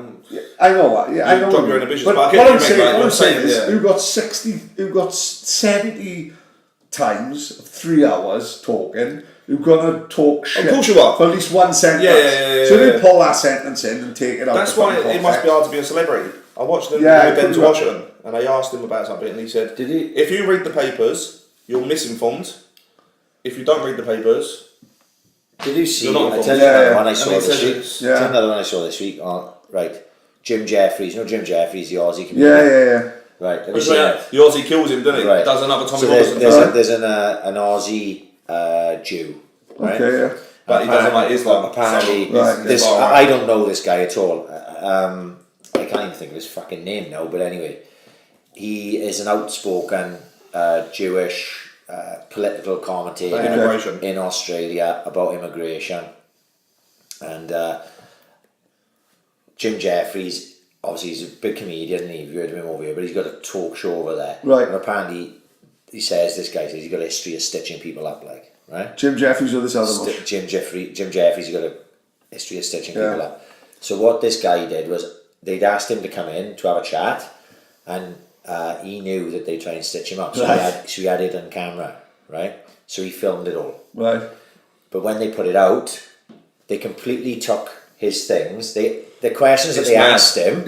I know that. Yeah, I know. Drop your inhibitions. But what I'm saying is, who got 70 times 3 hours talking, who're gonna talk shit. Of course you are. For at least one sentence. Yeah. So they pull that sentence in and take it out. That's why it must be hard to be a celebrity. I watched them with Ben Washington, and I asked him about something, and he said, "If you read the papers, you're misinformed. If you don't read the papers." Did you see? I tell you another one I saw this week. Tell you another one I saw this week. Oh, right, Jim Jeffries. You know Jim Jeffries, the Aussie comedian. Yeah. Right. The Aussie kills him, doesn't he? Right. Does another Tommy Robinson. There's an Aussie Jew. Right? Okay. Yeah. But he doesn't like Islam. Apparently, I don't know this guy at all. I can't even think of his fucking name now. But anyway, he is an outspoken Jewish. Political commentator in Australia about immigration, and Jim Jeffries, obviously he's a big comedian and you've heard of him over here, but he's got a talk show over there, right? And apparently this guy says he's got a history of stitching people up, like, right? Jim Jeffries or this other one? Jim Jeffries, he's got a history of stitching people up. So what this guy did was they'd asked him to come in to have a chat, and he knew that they'd try and stitch him up, so he had it on camera, right? So he filmed it all, right? But when they put it out, they completely took his things. The questions that they asked him,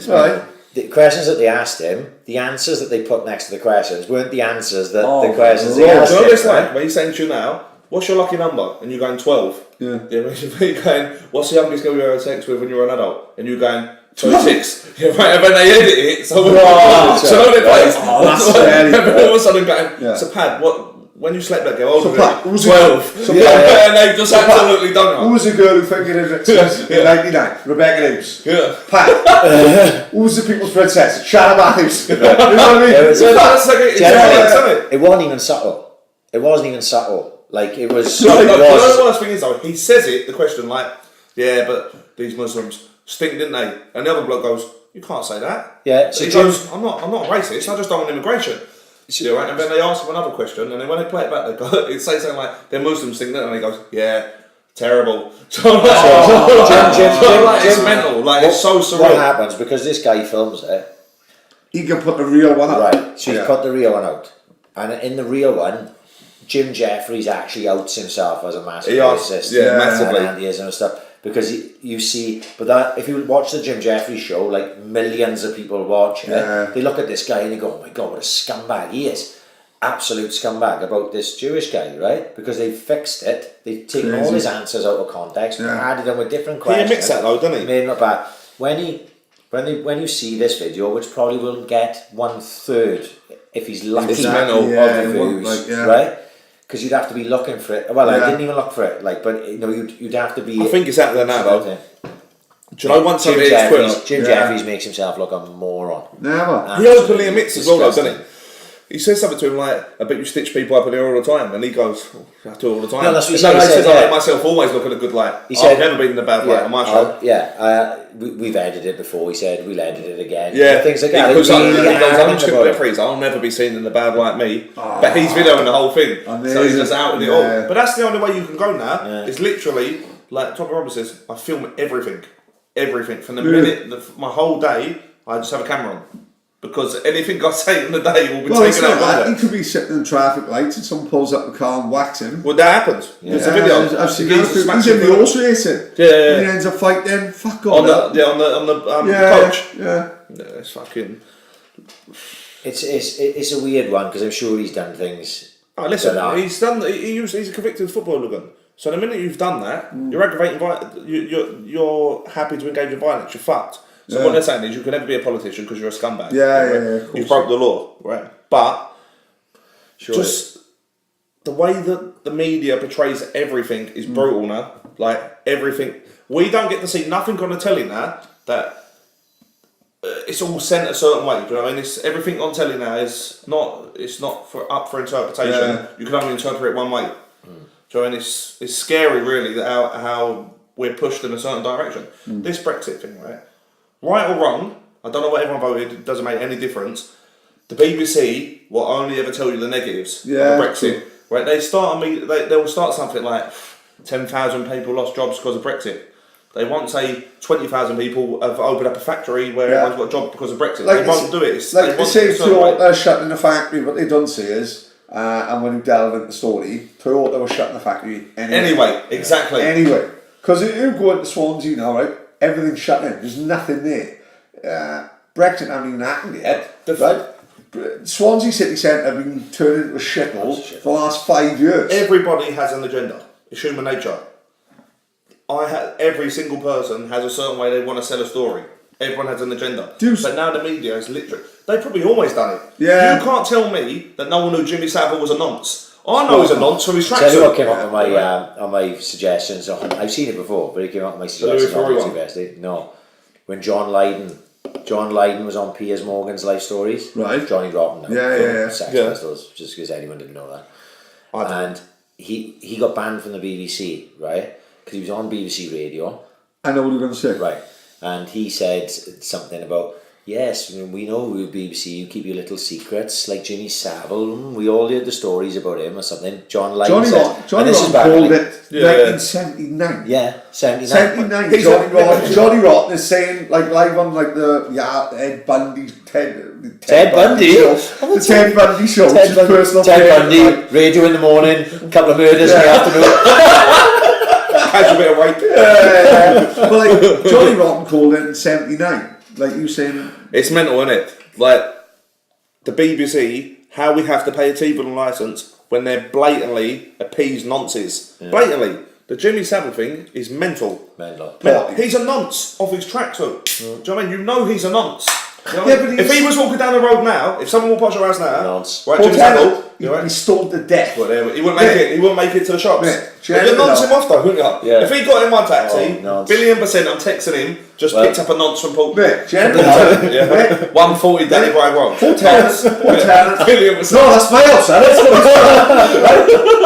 the questions that they asked him, the answers that they put next to the questions weren't the answers that the questions they asked him. It's like when he's saying to you now, "What's your lucky number?" and you're going 12. Yeah. You're going, "What's the youngest girl you ever had sex with when you were an adult?" and you're going 26. Yeah, right. And then they edit it, so they play. That's scary. All of a sudden going, "So Pad, when you slept that girl, I was Pat, who's 12. And they've just absolutely done Who it. was the girl who fingered Hendrix in 99? Rebecca Hughes. Yeah. Pat. Who was the People's Princess? Shannon Matthews. You know what I mean? It wasn't even subtle. It wasn't even subtle. Like, it was... The worst thing is, though, he says it, the question, like, yeah, but these Muslims stink, didn't they? And the other bloke goes, you can't say that. Yeah, so he goes, I'm not a racist, I just don't want immigration. Yeah, right? And then they ask him another question, and then when they play it back, they go, it says something like, they're Muslims, think that, and he goes, yeah, terrible. So it's mental, like, it's so surreal. What happens, because this guy films it, he can put the real one out. right, so he's put the real one out. And in the real one, Jim Jeffries actually outs himself as a massive racist. Yeah, massively. And anti-ism and stuff. Because you see, but that if you watch the Jim Jeffries show, like millions of people watch it, they look at this guy and they go, oh my God, what a scumbag he is. Absolute scumbag about this Jewish guy, right? Because they've fixed it. They've taken all his answers out of context and added them with different questions. He admits that though, doesn't he? Made him look bad. When you see this video, which probably will get 1/3 if he's lucky of the views, right? Because you'd have to be looking for it. Well, I didn't even look for it. Like, but you know, you'd have to be. I think it's out there now, though. Do you know once Jim Jeffries makes himself look a moron. Never. He openly admits as well, though, doesn't he? He says something to him like, I bet you stitch people up in here all the time. And he goes, oh, I do it all the time. No, that's what he said. He said, I let myself always look at a good light. I've never been in a bad light on my show. We've edited it before. He said, we'll edit it again. Yeah. Things like that. He goes, I'm triple freeze. I'll never be seen in a bad light me. But he's videoing the whole thing. So he's just out with it all. But that's the only way you can go now. It's literally, like Tommy Roberts says, I film everything. Everything. From the minute, my whole day, I just have a camera on. Because anything I say in the day will be taken out. He could be sitting in traffic lights and someone pulls up the car and whacks him. Well, that happens. There's a video. I've seen he's in the horse racing. Yeah. He ends up fighting. Fuck off. On the coach. Yeah. It's fucking. It's a weird one because I'm sure he's done things. Oh, listen, he's a convicted football hooligan. So the minute you've done that, you're aggravating. You're happy to engage in violence. You're fucked. So what they're saying is you can never be a politician because you're a scumbag. Yeah. You broke the law, right? But just the way that the media portrays everything is brutal now. Like everything, we don't get to see nothing on the telly now that it's all sent a certain way. Do you know what I mean? Everything on telly now is not. It's not up for interpretation. Yeah. You can only interpret it one way. Do you know what I mean? It's scary, really, that how we're pushed in a certain direction. This Brexit thing, right? Right or wrong, I don't know what everyone voted, it doesn't make any difference. The BBC will only ever tell you the negatives of Brexit. Right? They will start something like 10,000 people lost jobs because of Brexit. They won't say 20,000 people have opened up a factory where everyone's got a job because of Brexit. They won't do it. They say Toyota shutting the factory, what they don't say is, and when you delve into the story, Toyota was shutting the factory anyway. Exactly. Anyway. Because you go into Swansea now, right? Everything's shut in. There's nothing there. Brexit hasn't even happened yet. Right? Swansea City Centre have been turned into a shithole for the last 5 years. Everybody has an agenda. It's human nature. Every single person has a certain way they want to sell a story. Everyone has an agenda. But now the media is literally... They've probably always done it. Yeah. You can't tell me that no one knew Jimmy Savile was a nonce. I know he's a nonce from his tracksuit. Tell you what came up on my suggestions. I've seen it before, but it came up on my suggestions. No, when John Lydon was on Piers Morgan's Life Stories. Right. Johnny Rotten. Sex Yeah. Pistols, just because anyone didn't know that. And he got banned from the BBC, right? Because he was on BBC Radio. I know what you're going to say. Right. And he said something about, yes, we know with BBC you keep your little secrets, like Jimmy Savile. We all heard the stories about him or something. Johnny Rotten called it 1979. Yeah, 79. 79. Johnny Rotten is saying, like live on like the Ted Bundy show. The Ted Bundy show. Ted Bundy, radio in the morning, a couple of murders in the afternoon. Casual bit of rape. But like Johnny Rotten called it in 79. Like you saying, it's mental, isn't it? Like the BBC, how we have to pay a TV licence when they're blatantly appeased nonces. Yeah. Blatantly, the Jimmy Savile thing is mental. Mental. He's a nonce off his tracksuit. Do you know what I mean? You know he's a nonce. You know what I mean? If he was walking down the road now, if someone walked past your house now, right, Jimmy Savile, he'd be stoned to death. He wouldn't make it. He wouldn't make it to the shops. Yeah. You'd nonce him off though, wouldn't you? Yeah. If he got in my taxi, $1,000,000,000, I'm texting him. Just picked up a nonce from Paul. Mate, 140 Danny Bryan Road. Four tenants. $1,000,000,000. No, that's my house.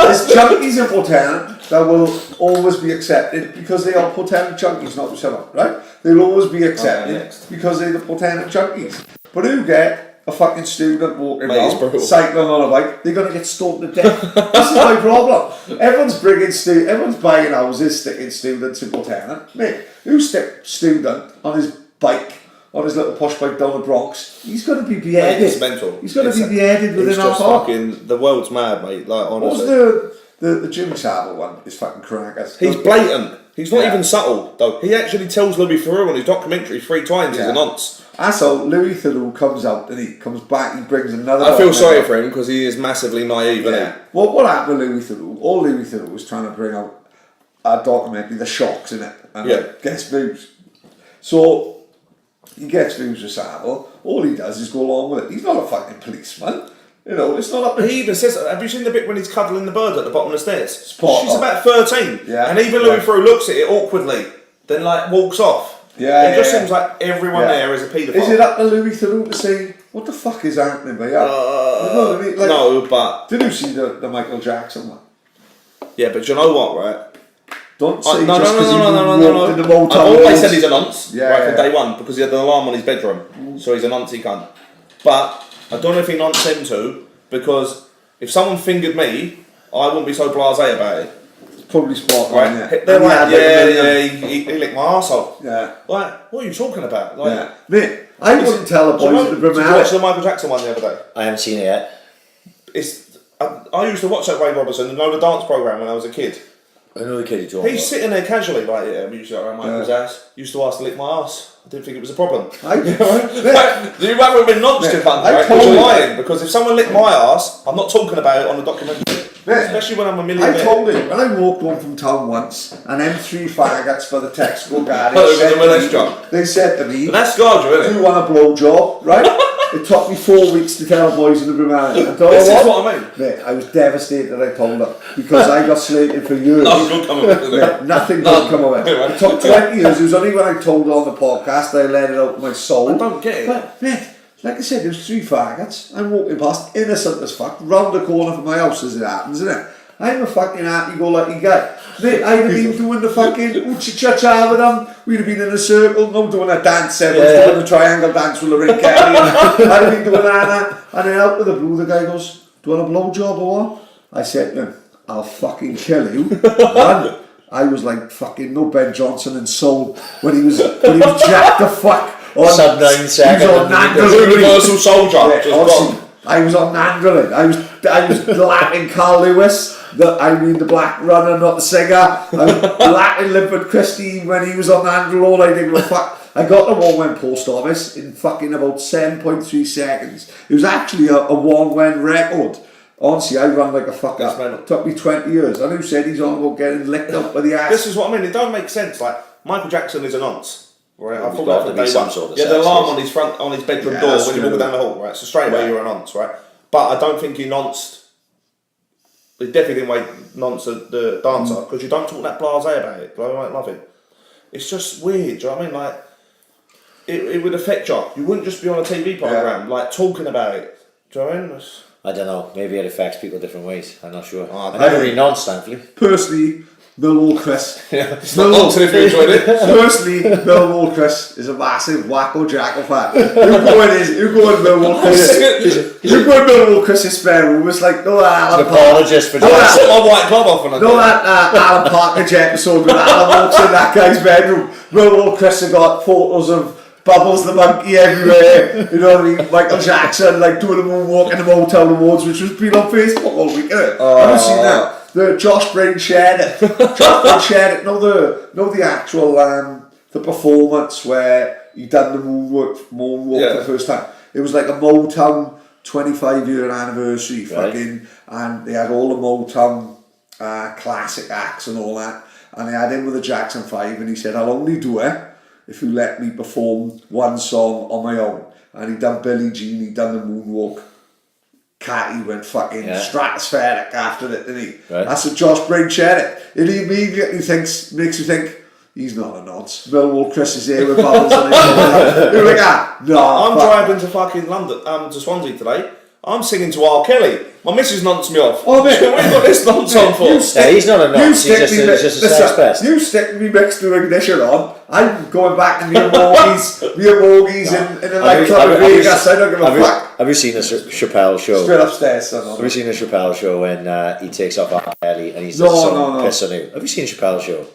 There's junkies in Portland that will always be accepted because they are Portland junkies, not someone, right? They'll always be accepted because they're the Portland junkies. But who get a fucking student walking around, cycling on a bike, they're going to get stoned to death. This is my problem. Everyone's buying houses, sticking students in Portland. Mate, who stick student on his bike, on his little posh bike down the Bronx? He's going to be beheaded. It's mental. He's going to be beheaded within our park. The world's mad, mate. Like, honestly. What's the Jimmy Savile one is fucking crackers. He's blatant. He's not even subtle, though. He actually tells Louis Theroux on his documentary 3 times he's a nonce. That's how Louis Theroux comes out and he comes back, he brings another... I feel sorry for him because he is massively naive, isn't he? Well, what happened with Louis Theroux? All Louis Theroux was trying to bring out a documentary, The Shocks, in it, and gets views. So, he gets views with Savile, all he does is go along with it. He's not a fucking policeman. You know, it's not up. He even says, have you seen the bit when he's cuddling the bird at the bottom of the stairs? She's about 13. Yeah. And even Louis Theroux looks at it awkwardly, then like walks off. It just seems like everyone there is a paedophile. Is it up to Louis Theroux to say, what the fuck is happening, mate? You know what I mean? Like, no, but... Did you see the Michael Jackson one? Yeah, but you know what, right? Don't say no. in the motel. I've always said he's a nonce, from Yeah. day one, because he had an alarm on his bedroom, so he's a nonce, he cunt. But I don't know if he nonced him too, because if someone fingered me, I wouldn't be so blasé about it. Probably spot on, right? They're like, he licked my arsehole. Yeah. Like, what are you talking about? Like, Mate, I wouldn't tell a boys at the Did you watch the Michael Jackson one the other day? I haven't seen it yet. I used to watch that Ray Robertson and know the dance programme when I was a kid. I know the kid you're talking He's sitting there casually, like, we used to go around Michael's house. Used to ask to lick my arse. I didn't think it was a problem. Do you rather been nonced in front of me? You're lying, because if someone licked my arse, I'm not talking about it on the documentary. Especially when I'm a millionaire. I told him, when I walked home from town once, and them 3 faggots for the Texaco garage they said to me, but that's scarred you, isn't it? Do you want a blow job, right? It took me 4 weeks to tell the boys in the Brummel. This is what I mean. Mate, I was devastated that I told her, because I got slated for years. Nothing good come of it. Nothing good come of it. It took 20 years. It was only when I told her on the podcast that I let it out of my soul. I don't get it. But, mate, like I said, there's 3 faggots. I'm walking past, innocent as fuck, round the corner from my house as it happens, isn't it? I'm a fucking happy-go-lucky guy. Mate, I'd have been doing the fucking oochie-cha-cha with them. We'd have been in a circle, no doing a dance. Everyone's doing a triangle dance with Lorraine Kelly. I'd have been doing that. And then out of the blue, the guy goes, do you want a blowjob or what? I said to him, I'll fucking kill you. And I was like fucking no Ben Johnson in Soul when he was jacked the fuck on. Sub 9 seconds. He was on Nandrolin. Universal Soldier. I was on Nandrolin. I was Latin Carl Lewis. The black runner, not the singer. I was Latin Linford Christie when he was on Nandrolin. I did fuck. I got the one-win post office in fucking about 7.3 seconds. It was actually a one-win record. Honestly, I ran like a fuck up. It took me 20 years. And who said he's on about getting licked up by the ass? This is what I mean. It don't make sense. Like, Michael Jackson is a nonce. Right, I thought that be some sort of the alarm on his bedroom door when you walk down the hall, right? So straight away you're a nonce, right? But I don't think he nonced. He definitely didn't nonce the dancer because you don't talk that blasé about it. But I might love it. It's just weird. Do you know what I mean? Like, it would affect you. You wouldn't just be on a TV program like talking about it. Do you know what I mean? I don't know. Maybe it affects people different ways. I'm not sure. I never really nonced, thankfully. Personally, Millwall Kris. It's not nonce if you enjoyed it. Personally, Millwall Kris is a massive wacko jackal fan. Who going Millwall Kris? Who going Millwall Kris' spare room? It's like, no, that Alan Parker. Apologist for that. Put my white glove off on it. No, that Alan Partridge episode with Alan walks in that guy's bedroom. Millwall Kris have got photos of Bubbles the monkey everywhere, you know what I mean? Michael Jackson like doing a moonwalk in the Motown Awards, which was been on Facebook all week, isn't it? Have you seen that? The Josh Brain shared it. Josh Brain shared it. No, the actual the performance where he done the moonwalk for the first time. It was like a Motown 25-year anniversary, fucking, and they had all the Motown classic acts and all that, and they had him with the Jackson 5, and he said, "I'll only do it if you let me perform one song on my own." and he done Billie Jean, he done the moonwalk. Catty went fucking stratospheric after it, didn't he? Right. That's what Josh Briggs shared it. And he immediately makes you think, he's not a nonce. Millwall Kris is here with bubbles on his head. You're like, no. I'm driving to fucking London, to Swansea today. I'm singing to R. Kelly. My missus nonce me off. Oh, mate. What have you got this nonce on for? He's not a nonce, he's just a sex pest. You stick me next to ignition on, I'm going back to mere Morgies in a nightclub in Vegas. I don't give a fuck. Have you seen the Chappelle show? Straight upstairs, son. Have you seen the Chappelle show when he takes off R. Kelly and he's No. piss on you? Have you seen the Chappelle show?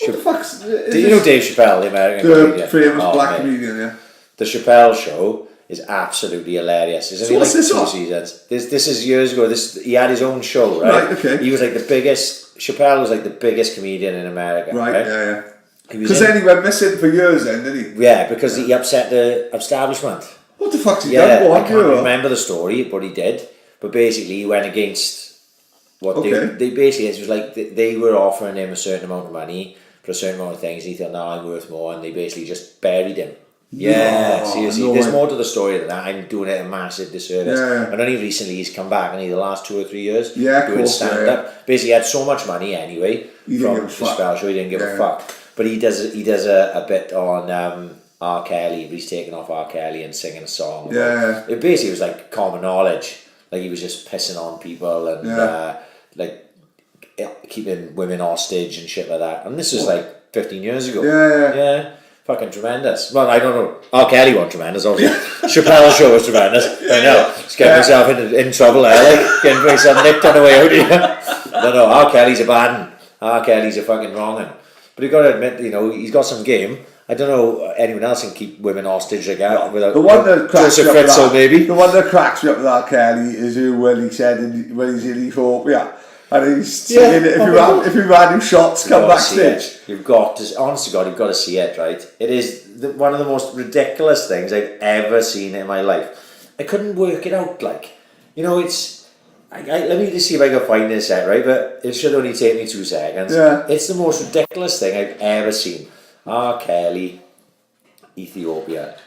What the fuck's... Do you know Dave Chappelle, the American comedian? The famous black mate. comedian, yeah. The Chappelle show is absolutely hilarious. It's only like 2 seasons. This is years ago. He had his own show, right? Right, okay. He was like the biggest. Chappelle was like the biggest comedian in America, right? Yeah. Because then he went missing for years, then, didn't he? Yeah, because he upset the establishment. What the fuck's he done? I can't remember the story, but he did. But basically, he went against what they basically. It was like they were offering him a certain amount of money for a certain amount of things. And he thought, no, I'm worth more, and they basically just buried him. Yeah, seriously. There's more to the story than that. I'm doing it a massive disservice. Yeah. And only recently he's come back, and the last 2 or 3 years doing stand up. Basically, he had so much money anyway from the Chappelle show. He didn't give a fuck. But he does a bit on R. Kelly. He's taking off R. Kelly and singing a song. It basically was like common knowledge. Like he was just pissing on people and like keeping women hostage and shit like that. And this was like 15 years ago. Yeah. Fucking tremendous. Well, I don't know. R. Kelly wasn't tremendous, obviously. Chappelle's show was tremendous. I know. Just getting myself in trouble there, like getting myself nicked on the way out here. No, R. Kelly's a bad one. R. Kelly's a fucking wrong one. But you've got to admit, he's got some game. I don't know anyone else can keep women hostage like that without the one that cracks Joseph Fritzl, maybe. The one that cracks me up with R. Kelly is when he said when he's in Ethiopia. And he's saying if you had him shots, come backstage. You've got to, honest to God, you've got to see it, right? It is one of the most ridiculous things I've ever seen in my life. I couldn't work it out, it's... let me just see if I can find this out, right? But it should only take me 2 seconds. Yeah. It's the most ridiculous thing I've ever seen. R. Kelly, Ethiopia.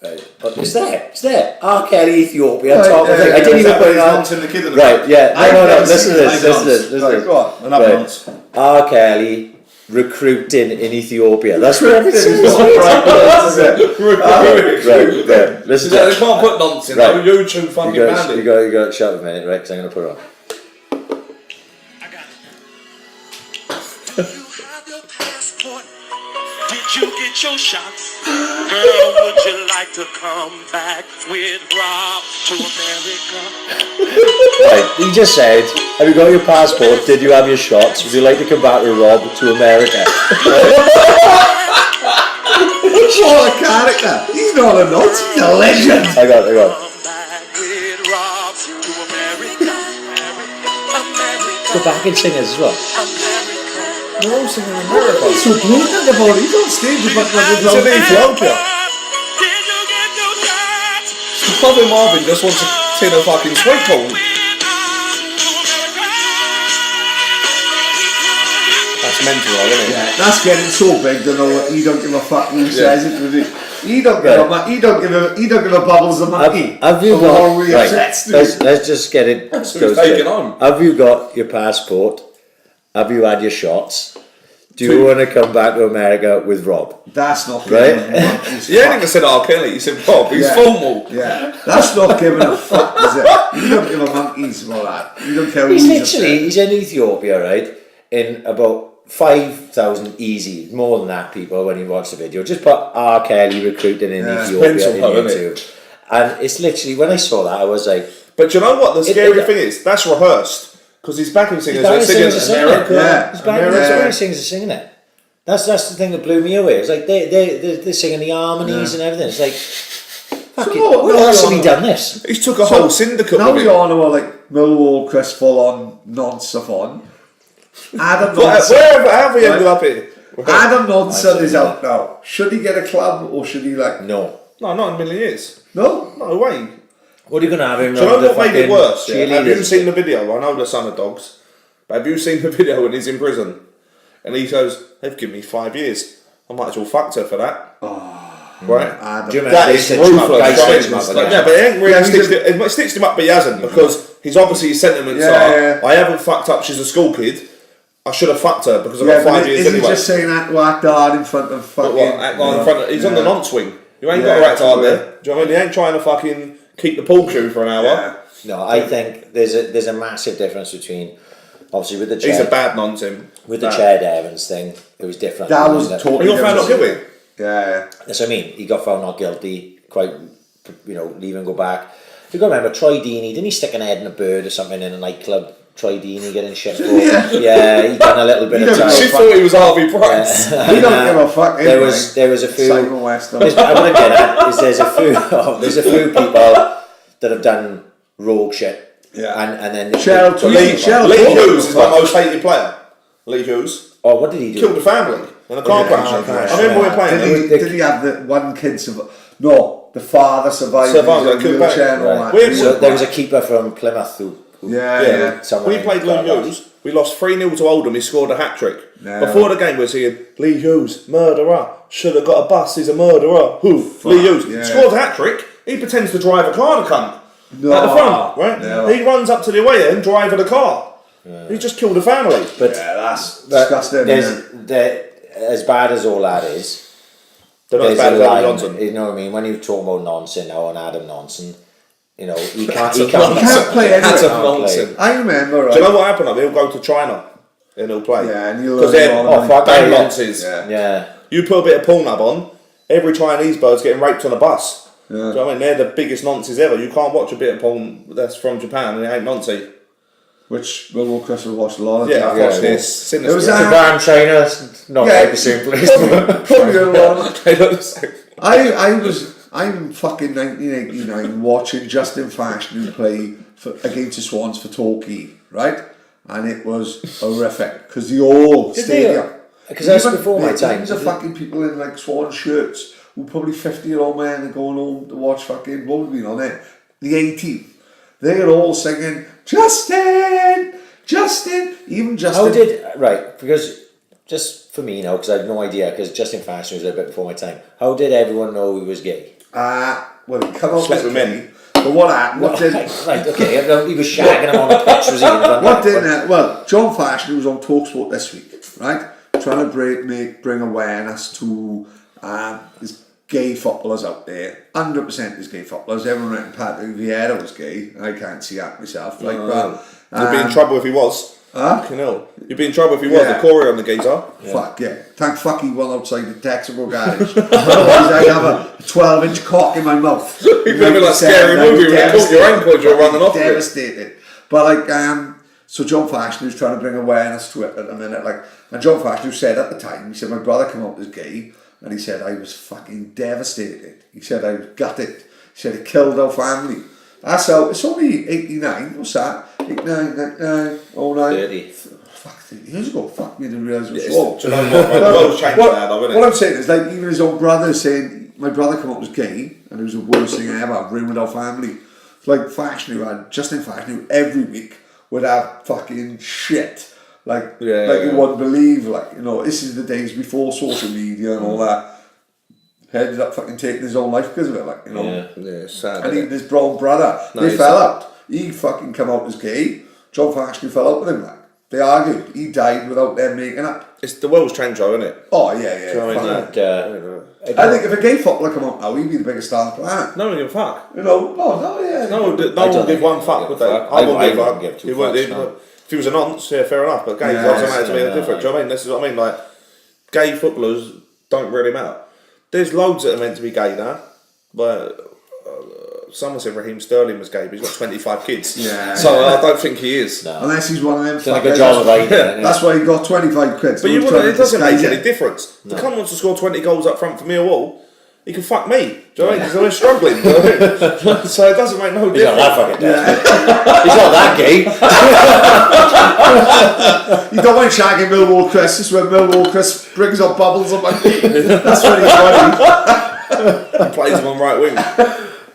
But it's there. R. Kelly, Ethiopia. I didn't even put it on. Right, yeah. No. Listen to this. Go on. R. Kelly recruiting in Ethiopia. That's what it says. Right. Listen to that. They can't put nonsense. Right. YouTube fucking bandit. You got to shut up a minute, right? Because I'm going to put it on. Did you get your shots? Girl, would you like to come back with Rob to America? Right, he just said, have you got your passport? Did you have your shots? Would you like to come back with Rob to America? What a character! He's not a nut, he's a legend! I got it. Go back and sing as well. They're all singing America. He's so blatant about it. He's on stage with He's in Ethiopia. Bobby Marvin just wants a tin of fucking sweet corn. That's mental, isn't it? Yeah, that's getting so big to know he don't give a fuck who says it, does he? He don't give a bubbles a monkey. Have you got let's just get it. Have you got your passport? Have you had your shots? Do you want to come back to America with Rob? That's not right. You ain't even said R. Kelly. You said Rob. He's formal. Yeah, that's not giving a fuck, is it? You don't give a monkeys about that. You don't care. He's in Ethiopia, right? In about 5,000 easy, more than that. People, when you watch the video, just put R. Kelly recruiting in Ethiopia in YouTube, and it's literally when I saw that, I was like. But you know what? The scary thing is that's rehearsed. Because his backing singers are singing America. Yeah, his backing singers are singing it. That's the thing that blew me away. It's like they're singing the harmonies and everything. It's like, fuck it. Where else have we done this? He's took a whole syndicate. Now we all know like Millwall Kris full on non-stuff on. Adam Nodson. Where have we ended up here? Adam Nodson is out now. Should he get a club or should he like? No, not in a million years. No way. What are you going to have him? Do you know what made it worse? Yeah? Have you seen the video? I know the son of dogs, but have you seen the video when he's in prison? And he goes, they've given me 5 years. I might as well fucked her for that. right? Do you remember? That is They ruthless. stitched him up again. Yeah, but it ain't really stitched him up, but he hasn't, because he's obviously his sentiments are, I haven't fucked up, she's a school kid. I should have fucked her because I've got 5 years anyway. Is he just saying act hard in front of fucking... Act hard in front of... He's on the non-swing. You ain't got to act hard there. Do you know what I mean? He ain't trying to fucking keep the pool cue for an hour. Yeah. No, I think there's a massive difference between, obviously with the Chad, he's a bad nonsense. with the Chad Evans thing, it was different. That was totally He got found not guilty. Yeah. That's what I mean. He got found not guilty. Quite, leave and go back. You got to remember Troy Deeney. Didn't he stick an head in a bird or something in a nightclub? Troy Deeney getting shit for. Yeah, he done a little bit of time. She thought he was Harvey Price. He don't give a fuck. There was a few. Simon West. I want to get at is there's a few people that have done rogue shit. Yeah. And then Lee Hughes is my most hated player. Lee Hughes. Oh, what did he do? Killed the family in a car crash. I remember we were playing. Did he have the one kid survive? No, the father survived. Survived, in a wheelchair and all Right. that. So there was a keeper from Plymouth who We played Lee Hughes. We lost 3-0 to Oldham. He scored a hat trick. Yeah. Before the game, we were saying Lee Hughes, murderer. Should have got a bus. He's a murderer. Who? Lee Hughes. Yeah. Scores a hat trick. He pretends to drive a car to come at the front. Right? No. He runs up to the away end, driving a car. He just killed a family. But that's disgusting. As bad as all that is, They're not as there's bad a as line, Adam Johnson. you know what I mean? When you talk about nonsense now and Adam Nonson, he can't He can't play anyway. That's a nonsense. I remember. Right? Do you know what happened? He'll go to China and he'll play. Yeah, and he'll because learn they're all about bang it. nonsense. Yeah. You put a bit of Pornhub on, every Chinese bird's getting raped on a bus. Do you know what I mean? They're the biggest nonsense ever. You can't watch a bit of porn that's from Japan and it ain't nonsense. Which Millwall Kris has watched a lot of. Yeah, I've watched this. It was Japan, China, not like the same place. Probably a lot. They look the same. I'm fucking 1989 watching Justin Fashanu play against the Swans for Torquay, right? And it was horrific because the old stadium. Because that's before my time. There's a fucking people in like Swan shirts who probably 50-year-old men are going home to watch fucking what would be on it? The 18th. They're all singing Justin, even Justin. Because just for me, because I have no idea, because Justin Fashanu was a little bit before my time. How did everyone know he was gay? Well, he come out Slept with with me. men. But what happened? What did? Right, okay. He was shagging him on the pitch, was he? What did? Well, John Fashanu was on TalkSport this week, right? Trying to bring awareness to his gay footballers out there. 100% is gay footballers. Everyone reckon Paddy Vieira was gay. I can't see that myself. Like, but You'd be in trouble if he was. Fucking hell. You'd be in trouble if he was. The Corey on the geezer. Fuck yeah. Thank fuck he won outside the Texaco garage. Otherwise I'd have a 12-inch cock in my mouth. You'd be like Scary Movie when you caught your ankle as you're running off. Devastated. But like, so John Fashanu was trying to bring awareness to it at a minute. Like, and John Fashanu said at the time, he said, my brother came out as gay. And he said, I was fucking devastated. He said, I was gutted. He said, it killed our family. That's how, it's only 89, what's that? 89, 99, 09. 30. Fuck, 30 years ago. Fuck, me didn't realise it was Yeah, so. do you know what? The world's changed now, though, isn't it? What I'm saying is, like, even his own brother saying, my brother came out as gay, and it was the worst thing ever, ruined our family. It's like Justin Fashanu, every week would have fucking shit. Like you wouldn't believe, this is the days before social media and all that. Ended up fucking taking his own life because of it, Yeah, sad. And even his brown brother, they fell out. He fucking come out as gay. John Fashanu fell out with him, They argued. He died without them making up. It's the world's changed, though, isn't it? Oh, yeah. Do you know what I mean? I think if a gay footballer come out now, he'd be the biggest star on the planet. No one give a fuck. No one would give one fuck, would they? I wouldn't give a fuck. He wouldn't give two fucks, If he was a nonce, yeah, fair enough. But gay doesn't matter to me any different. Do you know what I mean? This is what I mean. Like, gay footballers don't really matter. There's loads that are meant to be gay now, but someone said Raheem Sterling was gay, but he's got 25 kids. Yeah. So I don't think he is. No. Unless he's one of them. Done a good job of hiding it. That's why he got 25 kids. But it doesn't make any difference. The cunt wants to score 20 goals up front for Millwall. He can fuck me. Do you know what I mean? Because they're struggling. Do you know what I mean? So it doesn't make no difference. He's not that fucking desperate. He's not that gay. You don't mind shagging Millwall Kris. This is when Millwall Kris brings up bubbles on my feet. That's when he's funny. He plays him on right wing.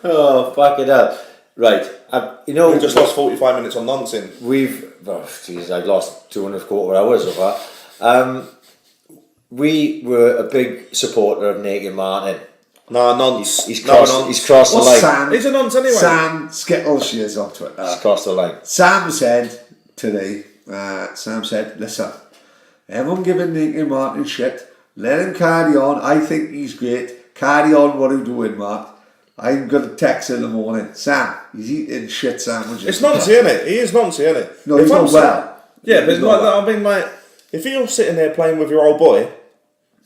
Oh, fuck it up. Right. We just lost 45 minutes on nonsense. I've lost 2.25 hours so far. We were a big supporter of Nathan Martin No, nonce. He's crossed the line. Sam? He's a nonce anyway. Sam Skittles, she is on Twitter. He's crossed the line. Sam said today, listen, everyone giving Nicky Martin shit. Let him carry on. I think he's great. Carry on what he's doing, Mark. I'm going to text him in the morning. Sam, he's eating shit sandwiches. It's nonce, isn't it? He is nonce, isn't it? No, he's not well. Yeah, but like, if you're sitting there playing with your old boy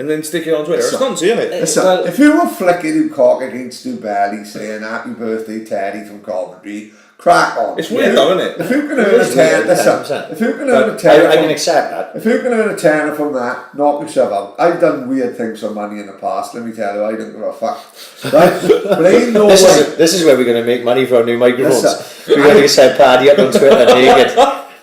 and then stick it on Twitter, it's nonce, isn't it? Listen, if you were flicking him cock against Stu Barley saying happy birthday Teddy from Coventry, crack on. It's weird though, isn't it? If you can earn a tenner, if you can earn a tenner, I can accept that. If you can earn a tenner from that, knock yourself out. I've done weird things for money in the past. Let me tell you, I don't give a fuck. Right? But ain't no way. This is where we're going to make money for our new microphones. We're going to set Paddy up on Twitter naked.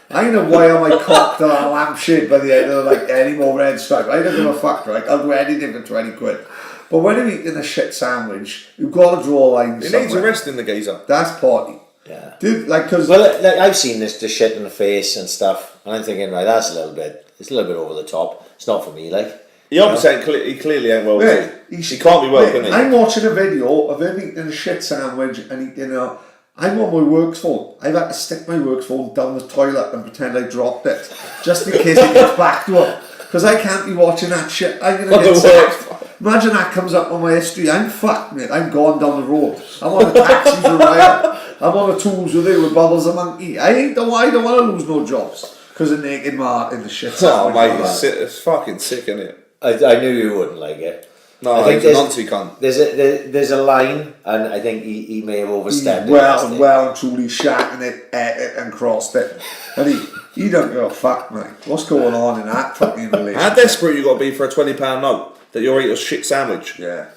I'm going to wire my cock to a lampshade by the end of like any more red stripe. I don't give a fuck, right? I'll do anything for 20 quid. But when you're eating a shit sandwich, you've got to draw a line somewhere. He needs arresting the geezer. That's party. Yeah. Dude, like, cause... Well, like, I've seen this shit in the face and stuff, and I'm thinking, right, it's a little bit over the top. It's not for me, like. He obviously, he clearly ain't well, yeah, he can't be well, can he? I'm watching a video of him eating a shit sandwich and eating a... I'm on my works phone. I've had to stick my works phone down the toilet and pretend I dropped it, just in case it gets back to him. Because I can't be watching that shit. I'm going to get sacked. Imagine that comes up on my history. I'm fucked, mate. I'm gone down the road. I'm on the taxis with Ryan. I'm on the tools with you with Bubbles the Monkey. I don't want to lose no jobs because of Naked Martin, the shit. Oh, mate, it's fucking sick, isn't it? I knew you wouldn't like it. No, I think there's a line, and I think he may have overstepped it. Well and truly shacking it, ate it and crossed it. And he don't give a fuck, mate. What's going on in that fucking relationship? How desperate you got to be for a £20 note that you're eating a shit sandwich? Yeah.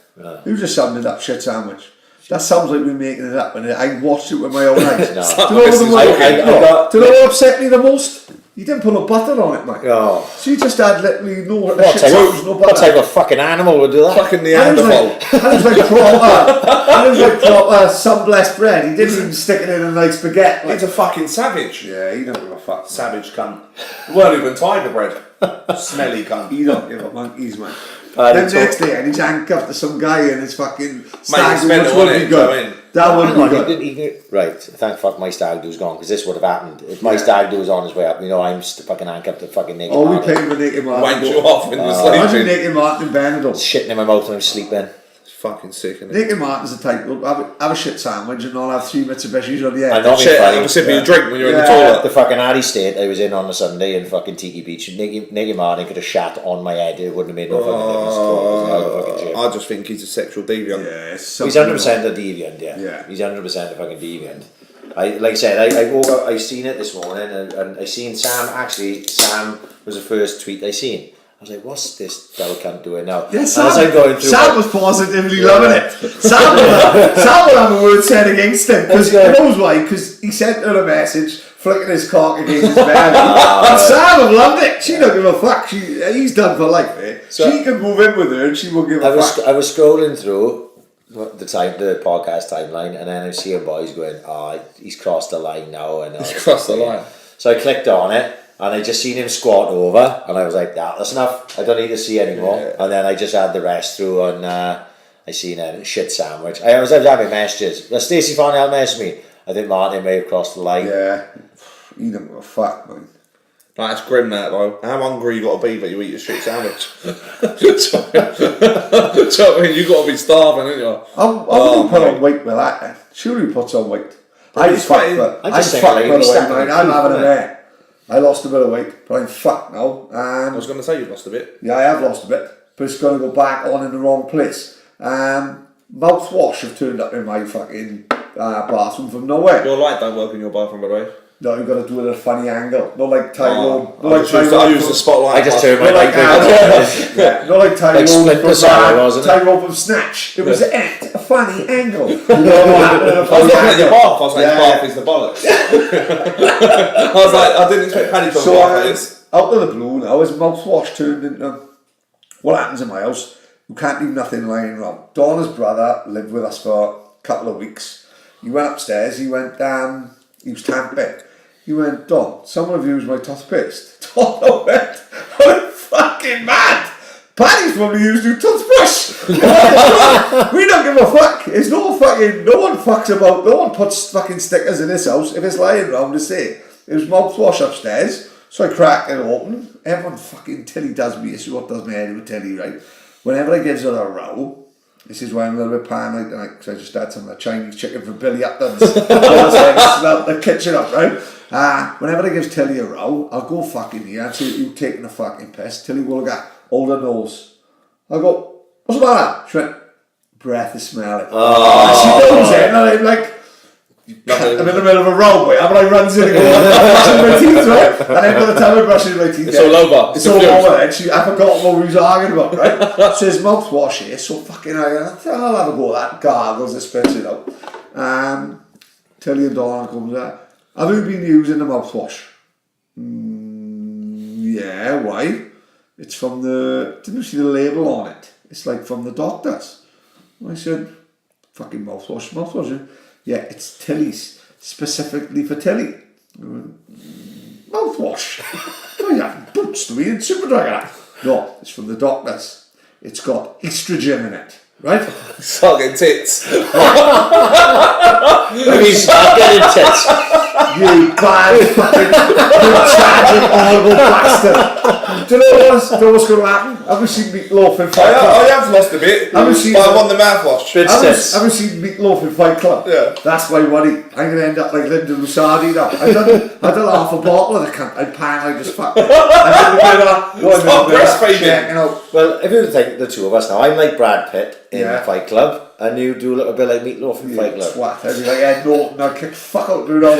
Who just summed up shit sandwich? That sounds like we're making it up, and I watched it with my own eyes. Do you know what upset me the most? You didn't put no butter on it, mate. Oh. So you just had literally no what butter. What type of fucking animal would do that? Fucking Neanderthal. And it was like proper sun-blessed bread. He didn't even stick it in a nice baguette. He's a fucking savage. Yeah, he don't give a fuck. Savage cunt. Weren't even tiger bread. Smelly cunt. He don't give a monkeys, man. Then next day, and he's handcuffed to some guy in his fucking stag do, which would be good. That would be good. Right, thank fuck my stag do's gone, because this would have happened. If my stag do was on his way up, you know, I'm fucking handcuffed to fucking Naked Martin. We played with Naked Martin. Wank you off in the sleeping. Imagine Naked Martin in Benidorm. Shitting in my mouth when I'm sleeping. Fucking sick, isn't it? Naked Martin's the type of have a shit sandwich and I'll have 3 Mitsubishis on the end. Have a sip of your drink when you're in the toilet. The fucking Addy state I was in on a Sunday in fucking Tiki Beach. Naked Martin could have shat on my head. It wouldn't have made no fucking difference. I just think he's a sexual deviant. Yeah, he's 100% a deviant. Yeah. He's 100% a fucking deviant. Like I said, I woke up. I seen it this morning, and I seen Sam. Actually, Sam was the first tweet I seen. I was like, what's this dull cunt doing now? Yeah, Sam was positively loving it. Sam will have a word said against him. Because he knows why. Because he sent her a message, flicking his cock against his belly. And Sam have loved it. She don't give a fuck. He's done for life, eh? So she can move in with her and she won't give a fuck. I was scrolling through the podcast timeline, and then I see a boys going, he's crossed the line now. And he's crossed the line. So I clicked on it. And I just seen him squat over, and I was like, that's enough. I don't need to see anymore. Yeah. And then I just had the rest through, and I seen a shit sandwich. I was having messages. Stacey Farnell messaged me. I think Martin may have crossed the line. Yeah. You don't give a fuck, man. That's grim, that, though. How hungry you got to be that you eat a shit sandwich? So, I mean, you got to be starving, haven't you? I wouldn't put on weight with that. Sure he puts on weight. I'm fucked, by the way, I'm having a mare. I lost a bit of weight, but I'm fucked now. I was going to say you lost a bit. Yeah, I have lost a bit, but it's going to go back on in the wrong place. Mouthwash have turned up in my fucking bathroom from nowhere. Your light don't work in your bathroom, by the way. No, you've got to do it at a funny angle. Not like Tyrone. I use the spotlight. I just turned my light on. Not like Tyrone Tyrone from Snatch. It was at a funny angle. I was looking at your bath. I was like, bath is the bollocks. I was like, I didn't expect Paddy to have bath like this. Out of the blue now, his mouthwash turned into what happens in my house. You can't leave nothing lying around. Donna's brother lived with us for a couple of weeks. He went upstairs. He went he was tamping. He went, Don, someone have used my toothpaste. Donna went, I'm fucking mad. Paddy's probably used your toothbrush. We don't give a fuck. It's no one fucks about, no one puts fucking stickers in this house if it's lying around to say. It was mouthwash upstairs, so I cracked it open. Everyone fucking, Tilly does me, this is what does my head with Tilly, right? Whenever I gives her a row, this is why I'm a little bit paranoid tonight, because I just had some Chinese chicken from Billy Upton's. Smelled the kitchen up, right? Whenever I gives Tilly a row, I'll go fucking here and say, you taking a fucking piss. Tilly will go, hold her nose. I'll go, what's the matter? She went, breath is smelling. And she knows it, and I'm like, I'm in the middle of a row, boy. And I runs in and go, brushing my teeth, right? And then by the time I'm brushing my teeth, it's all over. It's all over. And I forgot what we was arguing about, right? So his mouthwash here, so fucking I'll have a go at that. Gargles, it spits it out. Tilly and Dawn comes out. Have you been using the mouthwash? Yeah, why? It's from didn't you see the label on it? It's like from the doctors. I said, fucking mouthwash. Yeah, it's Tilly's, specifically for Tilly. Mouthwash. Oh, you haven't butched me in Superdrug. No, it's from the doctors. It's got estrogen in it, right? Sucking tits. I mean, start getting tits. You bad fucking tragic, horrible bastard. Do you know what's going to happen? Have you seen Meatloaf in Fight Club? I have lost a bit. But I won the mouthwash. Have you seen Meatloaf in Fight Club? Yeah. That's my worry. I'm going to end up like Lyndon Lusardi now. I done half a bottle of the cunt. I'd pan like just fuck it. Well, if you think the two of us now, I'm like Brad Pitt in Fight Club, and you do a little bit like Meatloaf in Fight Club. Swat. I'd be like Ed Norton. I'd kick fuck out through all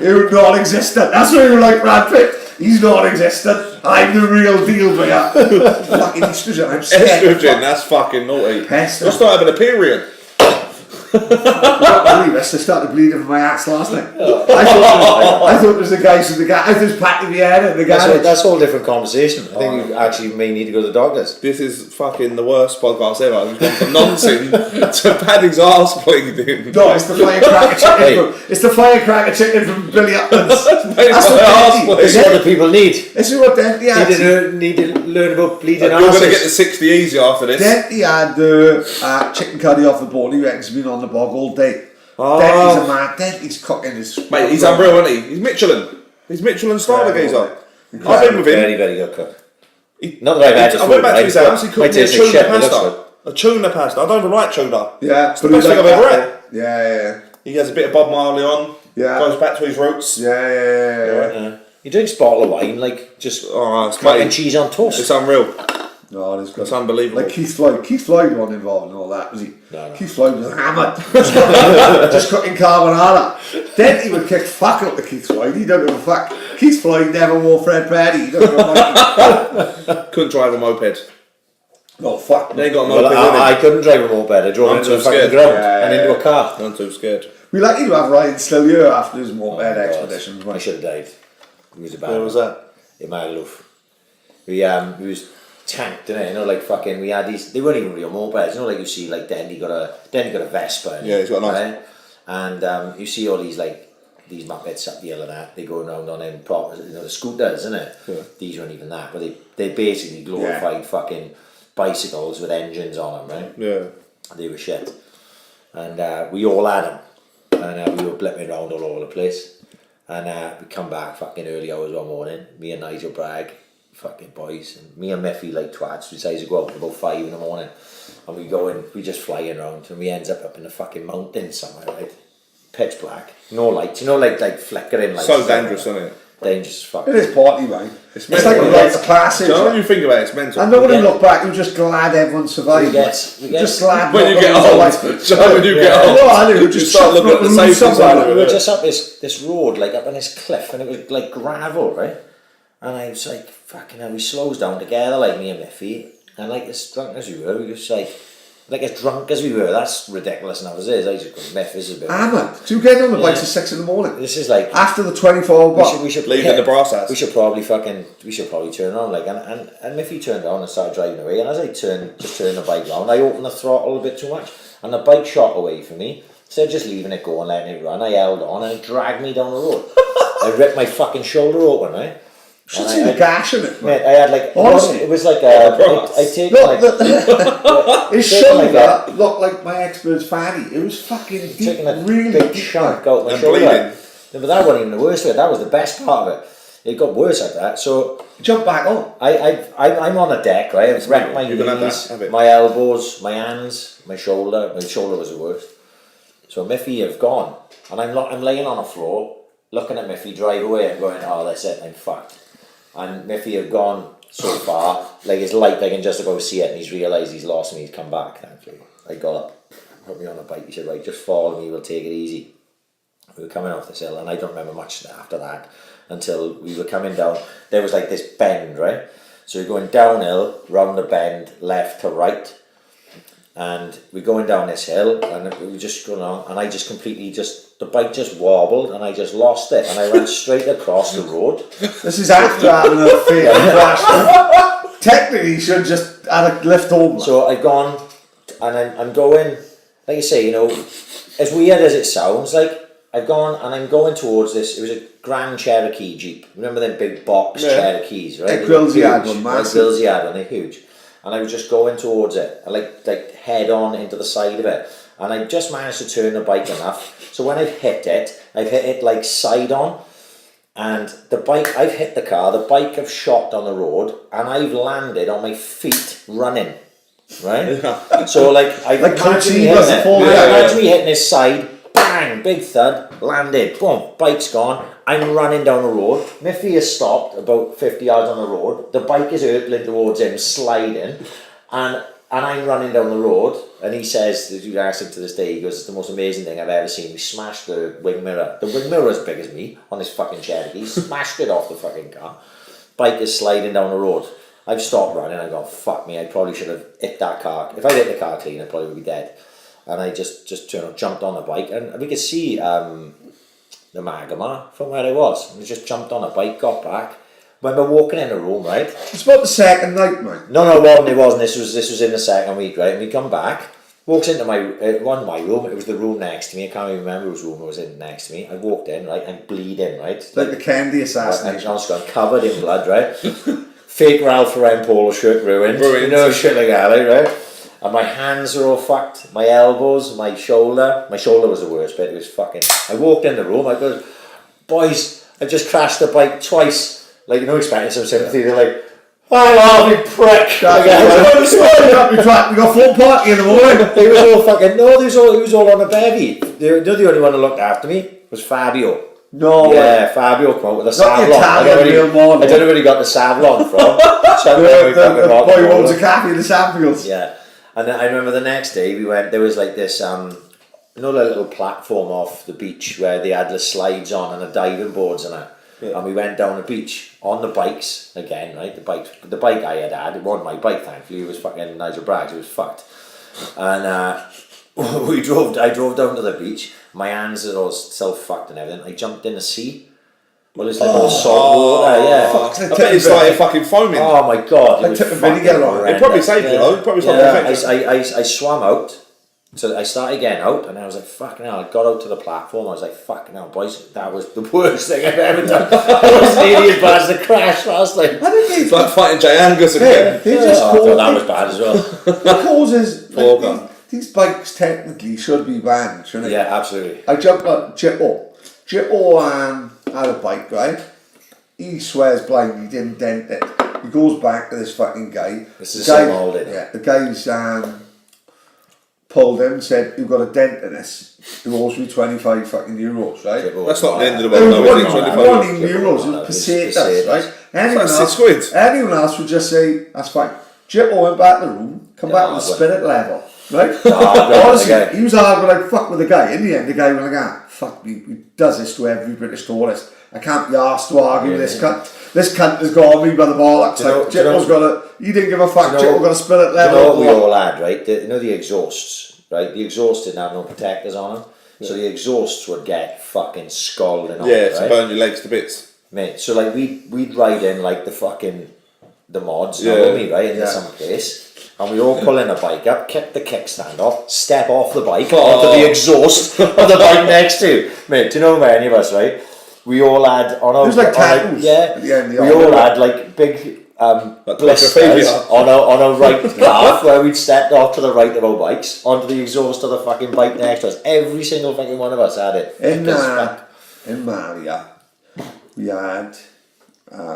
You're non-existent. That's why you're like Brad Pitt. He's non-existent. I'm the real deal, man. Fucking estrogen. I'm scared. Estrogen, that's fucking naughty. Pest. You'll start having a period. I can't believe this. I started bleeding from my ass last night. I thought it was the guys from the guy. I thought it was Paddy the head at the garage. That's a whole different conversation. I think you actually may need to go to the doctors. This is fucking the worst podcast ever. We've gone from nonsense to Paddy's arse bleeding. No, it's the firecracker chicken. It's the firecracker chicken from Billy Upton's. That's what This is what the people need. This is what Denty had. Need to learn about bleeding You're going to get the 60 easy after this. Denty had the chicken curry off the bone. He reckons he's been on the bog all day. Denty's a man. Denty's cooking his... Mate, he's unreal, isn't he? He's Michelin. He's Michelin star, the geezer. I've been with him. Very, very good cook. Not that I've had I went back to his house, he cooked me a tuna pasta. A tuna pasta. I don't even like tuna. Yeah. It's the best thing I've ever had. Yeah. He has a bit of Bob Marley on. Yeah. Goes back to his roots. Yeah. He drinks a bottle of wine, like just it's mac and cheese on toast. It's unreal. No, it's good. It's unbelievable. Like Keith Floyd wasn't involved in all that, was he? No. Keith Floyd was hammered. just cooking carbonara. Denty would kick fuck up to Keith Floyd. He don't give a fuck. Keith Floyd never wore Fred Paddy. He don't give a fuck. Couldn't drive a moped. No, fuck. They got a moped. I couldn't drive a moped. I drove into the fucking ground and into a car. I'm too scared. We're lucky to have Ryan still here after his moped expedition. I should have died. He was a bad Where was that? In Magaluf. We was tanked, didn't it? You know, like fucking. We had these. They weren't even real mopeds. You know, like you see, like Dendy got a Vespa. Yeah, he's got a nice. Right? And you see all these these Muppets up the hill and that. They go around on them proper, the scooters, isn't it? Yeah. These weren't even that, but they basically glorified fucking bicycles with engines on them, right? Yeah. They were shit, and we all had them, and we were blipping around all over the place. And we come back fucking early hours one morning, me and Nigel Bragg, fucking boys, and me and Miffy like twats, we decided to go out about 5 in the morning, and we go in, we just flying around, and we ends up in the fucking mountains somewhere, right? Pitch black, no lights, you know, like flickering lights. So dangerous, isn't it? Dangerous as fuck. It is party, man. It's like a rite of passage. So when you think about it, it's mental. I know when you look back, you're just glad everyone survived. You're just glad when you get old. So when you get old, no, I know. Just start looking at the safety side. We were just up this road, like up on this cliff, and it was like gravel, right? And I was like, fucking hell, we slows down together, like me and Miffy, and like as drunk as we were, we just like as drunk as we were. That's ridiculous enough as it is. I just got Miff, this is a bit. Man, so you get on the bikes at 6 in the morning. This is like after the 24 hour. We should leave in the brass house. We should probably turn around, like, and Miffy turned around and started driving away, and as I turned the bike round, I opened the throttle a bit too much, and the bike shot away from me. Instead of just leaving it go and letting it run, I held on and it dragged me down the road. I ripped my fucking shoulder open, right? Should see the gash in it. Mate, I had like, honestly, it was like a, I take like, his shoulder looked like my ex-bird's fatty. It was fucking deep, really big deep chunk out my shoulder. No, but that wasn't even the worst of it. That was the best part of it. It got worse like that. So jump back up. I'm on a deck, right? I've wrecked my knees, my elbows, my hands, my shoulder. My shoulder was the worst. So Miffy have gone, and I'm laying on the floor, looking at Miffy drive away and going, oh, that's it, I'm fucked. And Miffy have gone so far, like his light, I can just about see it, and he's realised he's lost me, he's come back, thankfully. I got up, put me on a bike, he said, right, just follow me, we'll take it easy. We were coming off this hill, and I don't remember much after that, until we were coming down, there was like this bend, right? So we're going downhill, round the bend, left to right, and we're going down this hill, and we were just going on, and I just completely the bike just wobbled, and I just lost it, and I went straight across the road. This is after having a fatal crash. Technically, you should just had a lift home. So I've gone, and I'm going, like I say, you know, as weird as it sounds, like, I've gone, and I'm going towards this, it was a Grand Cherokee Jeep. Remember them big box Cherokees, right? The grills you had one, massive. The grills you had one, they're huge. And I was just going towards it, like head on into the side of it. And I just managed to turn the bike enough. So when I've hit it like side on. And the bike, I've hit the car, the bike have shot down the road, and I've landed on my feet running. Right? So like, imagine me hitting this side, bang, big thud, landed, boom, bike's gone. I'm running down the road. Miffy has stopped about 50 yards on the road. The bike is hurtling towards him, sliding, and I'm running down the road. And he says, as you ask him to this day, he goes, it's the most amazing thing I've ever seen. We smashed the wing mirror. The wing mirror as big as me on this fucking Cherokee. Smashed it off the fucking car. Bike is sliding down the road. I've stopped running. I go, fuck me, I probably should have hit that car. If I hit the car clean, I probably would be dead. And I just jumped on the bike, and we could see the Magma from where I was. We just jumped on a bike, got back. When we're walking in the room, right? It's about the second night, man. No, it wasn't. This was in the second week, right? And we come back, walks into my room. It was the room next to me. I can't even remember whose room it was in next to me. I walked in, right? I'm bleeding, right? Like the Kennedy assassination. I'm covered in blood, right? Fake Ralph Lauren polo shirt ruined. You know, shit like that, right? And my hands are all fucked. My elbows, my shoulder. My shoulder was the worst bit. It was fucking... I walked in the room. I go, boys, I just crashed the bike twice. Like, you know, expecting some sympathy. They're like, oh, you prick. We got full party in the morning. They was all fucking... No, he was all on a bevy. The only one who looked after me was Fabio. No. Yeah, Fabio came out with a Savlon. I don't know where he got the Savlon from. the boy who owns a cafe in the Sandfields. Yeah. And then I remember the next day we went, there was like this, you know, the little platform off the beach where they had the slides on and the diving boards and that. Yeah. And we went down the beach on the bikes again, right? The bike I had, it wasn't my bike, thankfully. It was fucking Nigel Bragg's, it was fucked. And I drove down to the beach. My hands are all still fucked and everything. I jumped in the sea. Well, it's like all salt water, yeah. I bet it's like fucking foaming. Oh my god, it was fucking horrendous. It probably saved you though. Probably I swam out. So I started getting out, and I was like, fucking hell. I got out to the platform. I was like, fucking hell, boys, that was the worst thing I've ever done. I was nearly as bad as the crash last night. It's like fighting Jay Angus again. That was bad as well. The causes, these bikes technically should be banned, shouldn't they? Yeah, absolutely. I jumped on Jippo had a bike, right? He swears blind he didn't dent it. He goes back to this fucking guy. This is the same old, isn't it? Yeah, the guy's pulled him and said, you've got a dent in this. It owes me 25 fucking euros, right? That's not the end of the world. It was 1 euros. It was pesetas, right? Anyone else would just say, that's fine. Jippo went back to the room, come back with the spirit level, right? Honestly, he was arguing like fuck with the guy. In the end, the guy was like, fuck me, he does this to every British tourist. I can't be asked to argue with this cunt. This cunt has got me by the bollocks. Jippo's got a... He didn't give a fuck. Jippo got a spirit level. You know what we all had, right? You know the exhausts, right? The exhausts didn't have no protectors on them. Yeah. So the exhausts would get fucking scalding on. Yeah, to burn your legs to bits. Mate, so like we'd ride in like the mods, you know what I mean, right? Into some place. And we all pull in a bike up, kick the kickstand off, step off the bike onto the exhaust of the bike next to. Mate, do you know where any of us, right? we all had on our... It was like tattoos. Yeah, Yeah, we all had like big blisters on our right calf where we'd stepped off to the right of our bikes onto the exhaust of the fucking bike next to us. Every single fucking one of us had it. In Malia, we had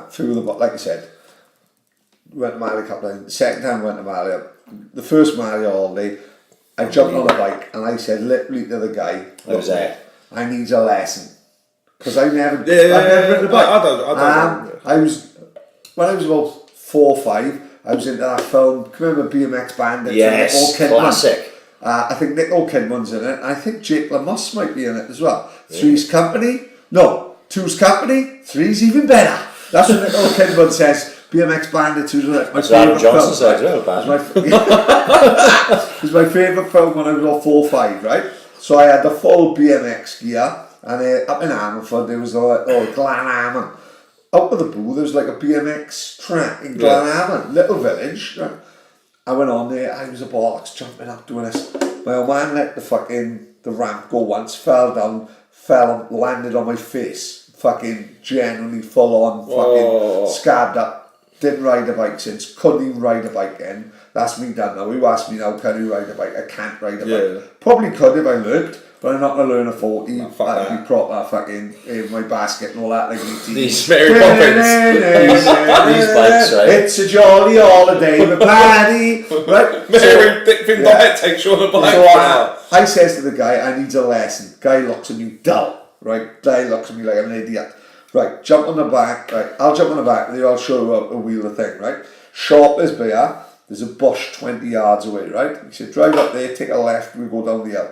through the, like I said, went to Malia a couple of times. The second time we went to Malia, the first Malia holiday, I jumped on a bike and I said literally to the guy, I need a lesson. Because I've never ridden a bike. I don't. When I was about 4 or 5, I was into that film. Remember BMX Bandits? Yes, classic. I think Nicole Kidman's in it. I think Jake LaMosse might be in it as well. Three's Company? No. Two's Company? Three's even better. That's what Nicole Kidman says. BMX Bandits, who's my favourite film. It was my favourite film when I was about 4 or 5, right? So I had the full BMX gear. And up in Ammanford, there was Glenarmon. Out of the blue, there was like a BMX track in Glenarmon, little village. Right? I went on there, I was a bollocks jumping up doing this. My old man let the ramp go once, fell down, landed on my face. Fucking genuinely full on, fucking scabbed up. Didn't ride a bike since, couldn't even ride a bike then. That's me done now. You ask me now, can you ride a bike? I can't ride a bike. Probably could if I learned. But I'm not going to learn a 40. I'd be proper fucking in my basket and all that. Like these Mary Poppins. These bikes, right? It's a jolly holiday with Paddy. Right? Mary takes you on a bike. So I says to the guy, I need a lesson. Guy looks at me dull. Right? Guy looks at me like I'm an idiot. Right, jump on the back. Right, I'll jump on the back. I'll show you a wheel of thing. Right? Shop is beer. There's a bush 20 yards away. Right? He said, drive up there, take a left, we go down the hill.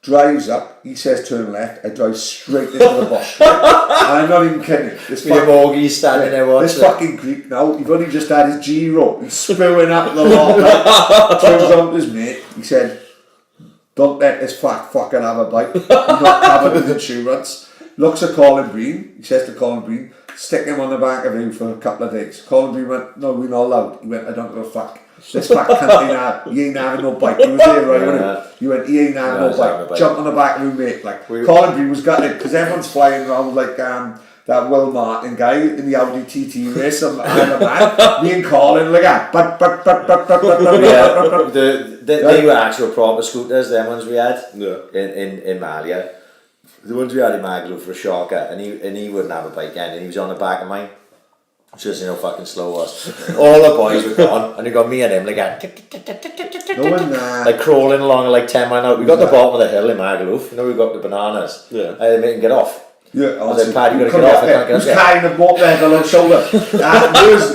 Drives up, he says turn left, I drive straight into the bush. Right? And I'm not even kidding. This Morgie's standing there watching. This fucking Greek now, he's only just had his G-rope, he's spewing up the lot. Right? Turns on to his mate, he said, don't let this fat fucking have a bike, you're not covered with insurance. Looks at Colin Breen, he says to Colin Breen, stick him on the back of him for a couple of days. Colin Breen went, no, we're not allowed. He went, I don't give a fuck. This fat cunt he ain't having no bike. He was there, right? He went, he ain't having no bike. Jump on the back of him, mate. Like, Colin Breen was gutted because everyone's flying around like that Will Martin guy in the Audi TT race. I'm a man. Me and Colin, like that. They were actual proper scooters, them ones we had in Malia. The ones we had in Magaluf for a shocker, and he wouldn't have a bike then, and he was on the back of mine. Just fucking slow was. All the boys were gone, and you got me and him like like crawling along at like 10 miles an hour. We got to the bottom of the hill in Magaluf. We got the bananas. Yeah. I made him get off. Yeah, I said, Paddy, you got to get off. I can't get off. He was carrying the moped on his shoulder.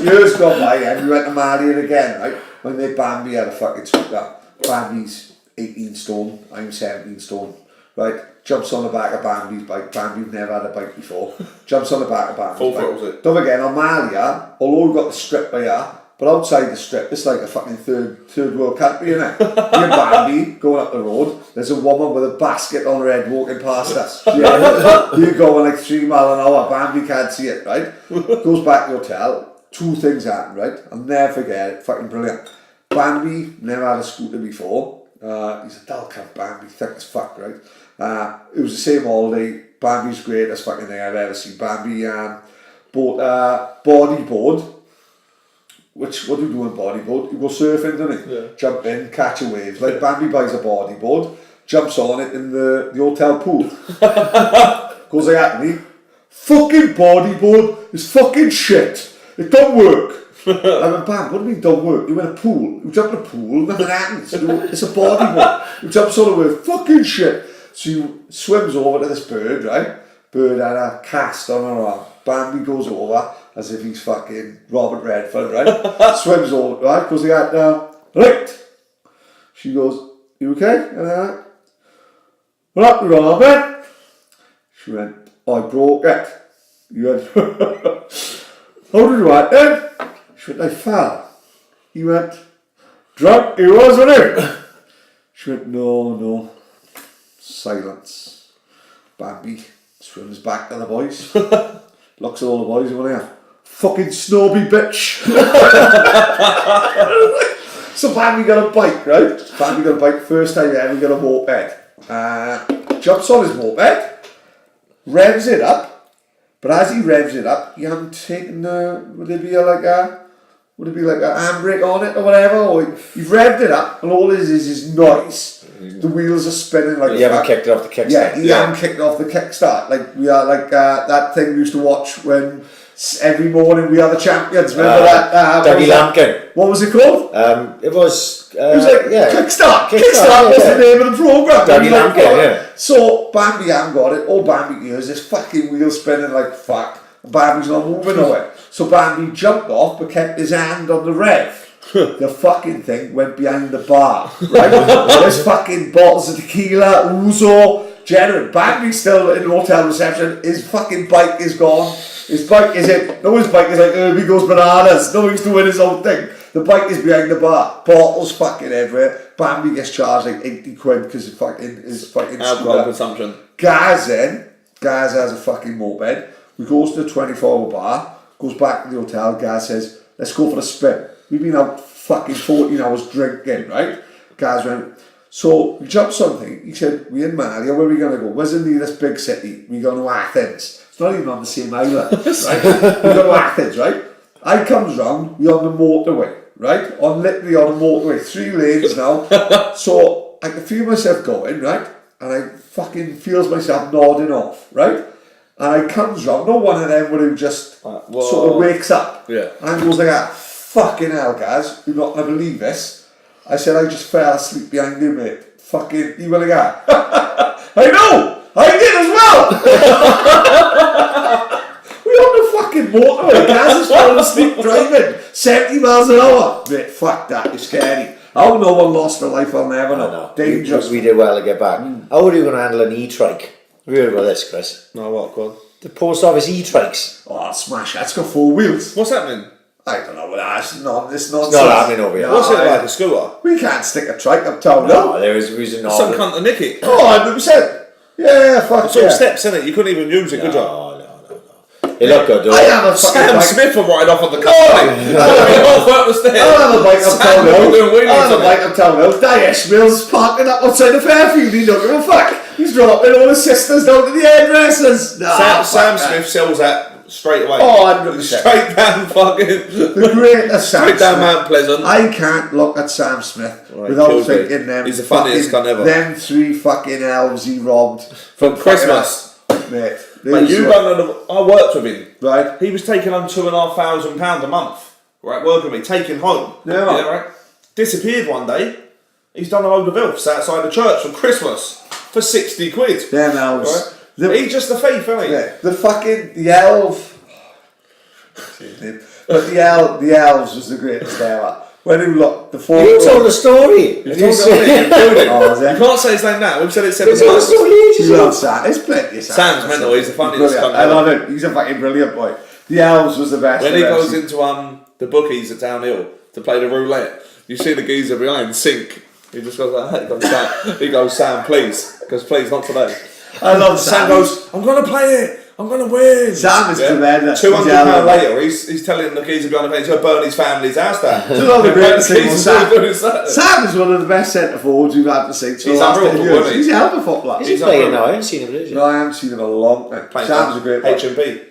Years gone by, and we went to Malia again, right? When they Bambi had a fucking scooter. Bambi's 18 stone, I'm 17 stone. Right? Jumps on the back of Bambi's bike. Bambi's never had a bike before. Jumps on the back of Bambi's bike. Don't forget, on Malia, although we've got the strip by here, but outside the strip, it's like a fucking third world country, innit? You and Bambi going up the road, there's a woman with a basket on her head walking past us. Yeah. You're going like 3 miles an hour, Bambi can't see it, right? Goes back to the hotel, 2 things happen, right? I'll never forget it, fucking brilliant. Bambi never had a scooter before. He's a dull cunt, Bambi, thick as fuck, right? It was the same holiday. Bambi's greatest fucking thing I've ever seen. Bambi bought a bodyboard. What do you do on bodyboard? You go surfing, don't you? Yeah. Jump in, catch a wave. Like Bambi buys a bodyboard, jumps on it in the hotel pool. Goes like that to me. Fucking bodyboard is fucking shit. It don't work. I went, Bam, what do you mean don't work? You in a pool. You jump in a pool, nothing happens. It's a bodyboard. You jump on the wave, fucking shit. So he swims over to this bird, right? Bird had a cast on her arm. Bambi goes over as if he's fucking Robert Redford, right? Swims over, right? Goes like that, right? She goes, you okay? What happened, Robert? She went, I broke it. You went, how did you act then? She went, I fell. He went, drunk he was, wasn't he? She went, no. Silence. Bambi swims back to the boys. Looks at all the boys over there. Fucking snobby bitch. So Bambi got a bike, right? Bambi got a bike, first time ever got a moped. Jumps on his moped, revs it up, But as he revs it up, you haven't taken would it be like a handbrake on it or whatever? Or you've revved it up and all it is noise. The wheels are spinning like you haven't kicked it off the kickstart. Yeah, you haven't kicked off the kickstart. Like we are like that thing we used to watch when every morning we are the champions. Remember that? Dougie Lampkin. What was it called? It was like Kickstart. Kickstart Was the name of the programme. Dougie Lampkin, yeah. So Bambi hasn't got it. All Bambi hears is fucking wheel spinning like fuck. Bambi's not moving away. So Bambi jumped off but kept his hand on the rev. The fucking thing went behind the bar, right? There's fucking bottles of tequila, ouzo, Jared. Bambi's still in the hotel reception. His fucking bike is gone. His bike is it. No, his bike is like Herbie goes bananas. No, he's doing his own thing. The bike is behind the bar. Bottles fucking everywhere. Bambi gets charged like 80 quid because his fucking alcohol consumption. Gaz has a fucking moped. We goes to the 24-hour bar. Goes back to the hotel. Gaz says, "Let's go for a spin." We've been out fucking 14 hours drinking, right? Gaz went, so we jumped something. He said, "We in Mario, where are we going to go? Where's the nearest big city? We going to Athens." It's not even on the same island, right? We go to Athens, right? I comes round, we on the motorway, right? Literally on the motorway, 3 lanes now. So I can feel myself going, right? And I fucking feels myself nodding off, right? And I comes round, not one of them where who just sort of wakes up. Yeah. And goes like that. Fucking hell, guys, you're not going to believe this. I said, I just fell asleep behind you, mate. Fucking, you went like that. I know! I did as well! We're on the fucking motorway, guys is falling asleep driving. 70 miles an hour. Mate, fuck that, it's scary. How no one lost their life, I'll never know. Dangerous. We did well to get back. How are you going to handle an e-trike? Have you heard about this, Chris? No, what, go on. The post office e-trikes. Oh, smash, that's got 4 wheels. What's happening? I don't know, but it's nonsense. It's not happening over here. What's it like, a scooter? We can't stick a trike uptown, No, there is a reason not. Some cunt to nick it. Oh, 100%. Yeah, fuck It's all steps, isn't it? You couldn't even use it, could you? No. It looked good, I have a fucking Sam bike. Smith will ride off on the car. I'll have a bike uptown hill. I'll have a bike uptown hill. Daesh Mills parking up outside the Fairfield. He don't give a fuck. He's dropping all his sisters down to the hairdressers. Sam Smith sells that straight away. Oh, 100%. Straight down fucking. The greatest Sam Straight down Smith. Mount Pleasant. I can't look at Sam Smith without kills me. thinking them. He's the funniest cunt ever. Them 3 fucking elves he robbed From Christmas. Mate, You don't know. I worked with him. right? He was taking home £2,500 a month. Right, working with me, taking home. Yeah. Right. Disappeared one day. He's done a load of elves outside the church for Christmas for 60 quid. Them elves. Right? He's just a thief, isn't he? Yeah, the elf. But the elves was the greatest ever. When you look, the photo. You told the story. Oh, is it? You can't say his name now. We've said it 7 You told the times. story You ages love ago. Sam. It's plenty of Sam. Sam's mental. He's the funniest Brilliant. cunt I ever. love him. He's a fucking brilliant boy. The elves was the best. When he I've ever goes seen. into the bookies at Town Hill to play the roulette, you see the geezer behind sink. He just goes like that. He goes, Sam, please. Because please, not today. I love Sam Sam. goes, I'm going to play it. I'm going to win. Sam is tremendous. £200 later, he's telling the geezer behind the fence, he's going to burn his family's house down. Do you know the greatest thing was Sam? Sam. Sam is one of the best centre forwards we've had to see. He's unreal footballer, isn't he? He's a hell of a footballer. He's playing now. I haven't seen him, is he? No, I haven't seen him in a long time. Sam's a great player. H&P.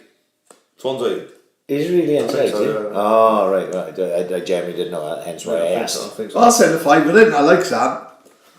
Swansea. He's really inside, so, is he? yeah. Oh, right. I generally didn't know that, hence why I asked. think so. I'll send a fiver in. I like Sam.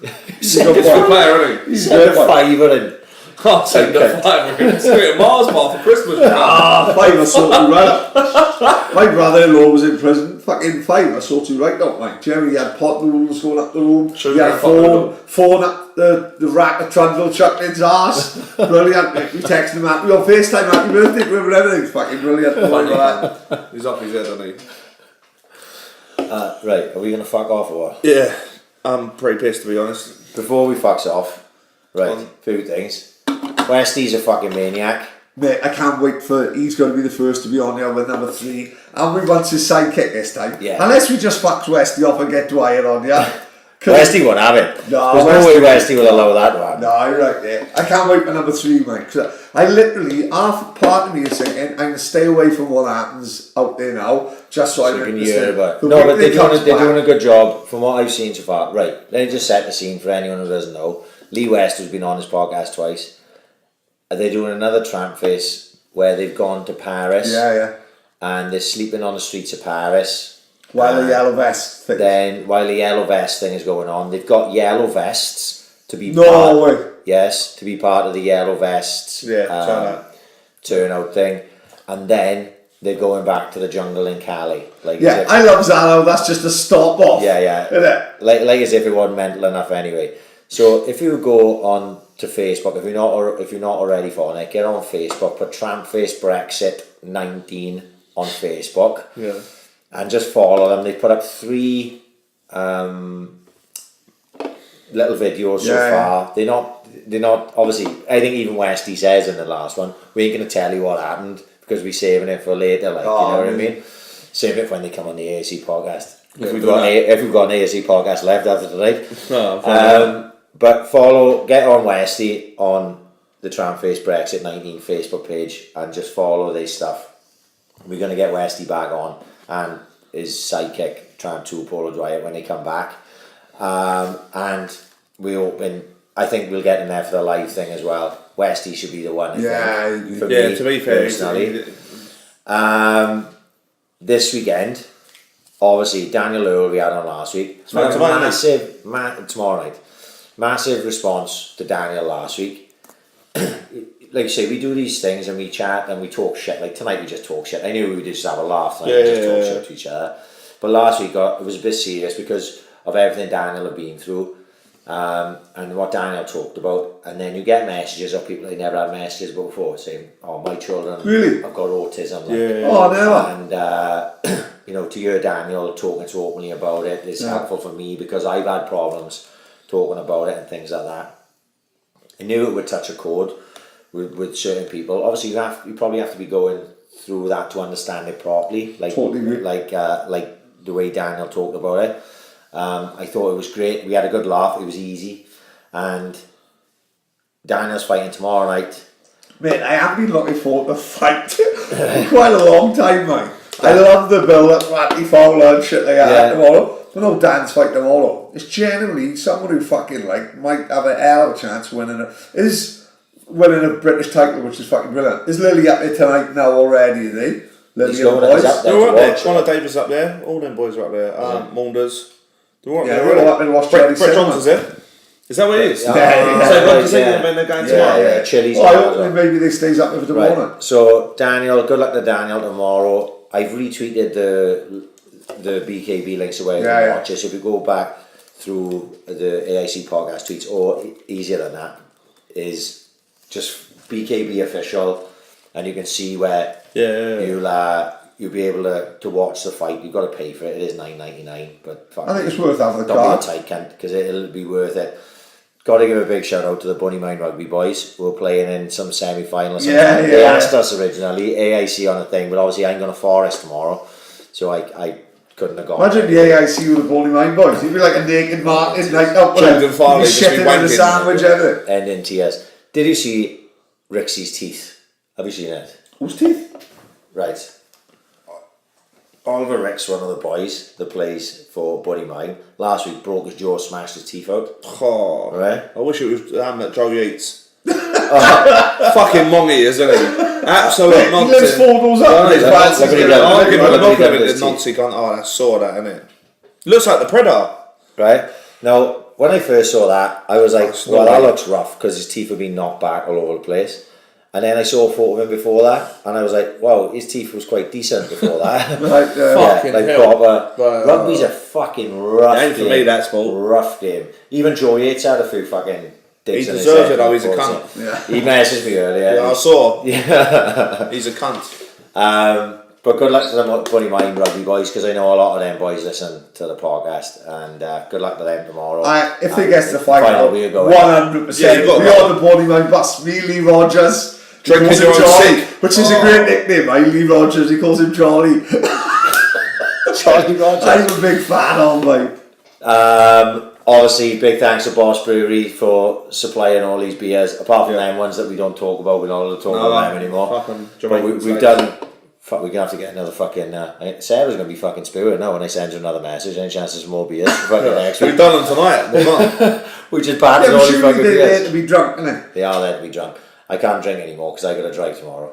He's a Send good He's a good boy. player, isn't he? He's a Send great a boy. fiver in. I'll take the fiver. It's going to be a Mars bar for Christmas. Fiver sorted you right up. My brother-in-law was in prison. Fucking fiver sorted you right up, mate. Jerry had pot noodles going up the room. Sugar He had and pot noodle. phone up the rack of Trundle chucked in his arse. Brilliant, mate. We texted him happy on FaceTime, happy birthday to him and everything. Fucking brilliant. Funny, he's off his head, isn't he? Right, are we going to fuck off or what? Yeah, I'm pretty pissed to be honest. Before we fucks off, right, few things. Westy's a fucking maniac. Mate, I can't wait for he's going to be the first to be on here with number 3. And we want his sidekick this time. Yeah. Unless we just fuck Westy off and get Dwyer on, yeah? Westy won't have it. No, There's no way Westy will allow that to happen. No, you're right there. I can't wait for number 3, mate. 'Cause I literally, half part of me is thinking, I'm going to stay away from what happens out there now, just so I You can can hear about it. The No, week but they comes they're back- doing a good job from what I've seen so far. Right, let me just set the scene for anyone who doesn't know. Lee West has been on this podcast twice. They're doing another tramp face where they've gone to Paris. Yeah. And they're sleeping on the streets of Paris. While the yellow vest thing. Then, while the yellow vest thing is going on, they've got yellow vests to be way. Yes, to be part of the yellow vests turnout thing. And then they're going back to the jungle in Cali. I love Zano. That's just a stop off. Yeah. Isn't it? Like as if it wasn't mental enough anyway. So if you go on to Facebook, if you're not already following it, get on Facebook, put Tramp Face Brexit 19 on Facebook. Yeah. And just follow them. They put up 3 little videos so far. They're not obviously. I think even Westy says in the last one, we ain't gonna tell you what happened because we're saving it for later. Like you know what I mean? Save it when they come on the AAC podcast. If we've got an AAC podcast left after tonight. But get on Westy on the Tramp Face Brexit 19 Facebook page and just follow their stuff. We're gonna get Westy back on and his sidekick Tramp 2 Polo Dwyer when they come back. And I think we'll get in there for the live thing as well. Westy should be the one. I think, for me, to be fair, personally. This weekend, obviously Daniel Earl we had on last week. Tomorrow night. Massive response to Daniel last week. Like you say, we do these things and we chat and we talk shit. Like tonight we just talk shit. I knew we would just have a laugh tonight and just talk shit to each other. But last week it was a bit serious because of everything Daniel had been through and what Daniel talked about. And then you get messages of people that never had messages before saying, "Oh, my children have got autism." And to hear Daniel talking so openly about it is helpful for me because I've had problems talking about it and things like that. I knew it would touch a chord with certain people. Obviously, you probably have to be going through that to understand it properly. Like the way Daniel talked about it. I thought it was great. We had a good laugh. It was easy, and Daniel's fighting tomorrow night. Mate, I have been looking forward to the fight for quite a long time, mate. I love the build-up, Matty Fowler and shit like that tomorrow. But no, Dan's fight tomorrow. It's genuinely someone who fucking might have a hell of a chance of winning a British title, which is fucking brilliant. Is Lily up there tonight now already, is he? Lily and the boys. They're up there. Connor Davis up there. All them boys are up there. Maunders. They're up and watch Gerry Cinnamon. Cinnamon. Is it? Is that what it is? Yeah. So what you say when they're going tomorrow? Yeah, Chili's. I hope maybe they stays up there for tomorrow. Right. So Daniel, good luck to Daniel tomorrow. I've retweeted the BKB links away you can watch it. So if you go back through the AIC podcast tweets, or easier than that, is just BKB official, and you can see where you'll be able to watch the fight. You've got to pay for it. It is $9.99, but I think it's worth having the don't card. be a tight cunt because it'll be worth it. Got to give a big shout out to the Bunnymine Rugby boys who are playing in some semi-finals. They asked us originally AIC on a thing, but obviously I'm going to Forest tomorrow, so I couldn't have gone. Imagine the AIC with the Bunnymine boys. He'd be like a naked Martin, like up James and Farley with shitting in a sandwich, everything. End in tears. Did you see Rixie's teeth? Have you seen it? Whose teeth? Right. Oliver Ricks, one of the boys that plays for Bunnymine, last week broke his jaw, smashed his teeth out. Oh, right. I wish it was that Joe Yates. Fucking mongy, isn't he? Absolute nonsense. He lives 4 doors up. Oh, that's sore, that, isn't it? Looks like the Predator. Right. Now, when I first saw that, I was like, well, that looks rough because his teeth have been knocked back all over the place. And then I saw a photo of him before that, and I was like, wow, his teeth was quite decent before that. Fucking rugby's a fucking rough game. For me, that's sport. Rough game. Even Joe Yates had a few fucking digs he in his deserves head. it though, he's a cunt. Yeah. He messaged me earlier. Yeah, I saw. Yeah. He's a cunt. But good luck to them Bunnymine Rugby boys, because I know a lot of them boys listen to the podcast, and good luck to them tomorrow. If they get to the final, 100%. Yeah, we are the Bunnymine bus. Me, Lee Rogers. Drinking your own seat. Which is a great nickname, Lee Rogers. He calls him Charlie. Charlie Rogers. I'm a big fan of him, mate. Obviously, big thanks to Boss Brewery for supplying all these beers. Apart from them ones that we don't talk about, we're not allowed to talk about them anymore. But we've done. Fuck, we're gonna have to get another fucking. Sarah's gonna be fucking spewing now when I send her another message. Any chance there's more beers? Next week. We've done them tonight. We're not. We just battered all these fucking beers. They're there to be drunk, aren't they? They are there to be drunk. I can't drink anymore because I got to drive tomorrow.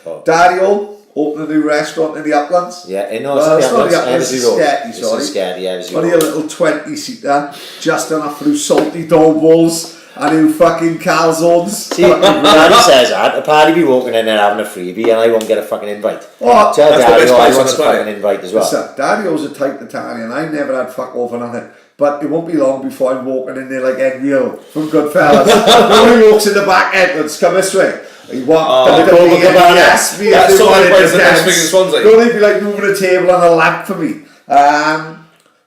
Oh. Dario opened a new restaurant in the Uplands. Yeah, it's Well, it's not the Uplands, Eversley it's Road. Sketty, It's sorry. in Sketty, Eversley Only a Road. little 20-seater, just enough through salty dough balls and new fucking calzones. See, Paddy says that. Paddy be walking in there having a freebie and I won't get a fucking invite. Oh, Tell that's the Daddy best I place on want the a planet. fucking invite as well. Listen, Daddy-O's a type Italian. I never had fuck all for nothing. But it won't be long before I'm walking in there like Ed Neal from Goodfellas. Nobody walks in the back entrance, come this way. He walked the Copacabana. yes, me That's if they sort of wanted place to the best dance. thing in Swansea. Don't be like moving a table and a lamp for me.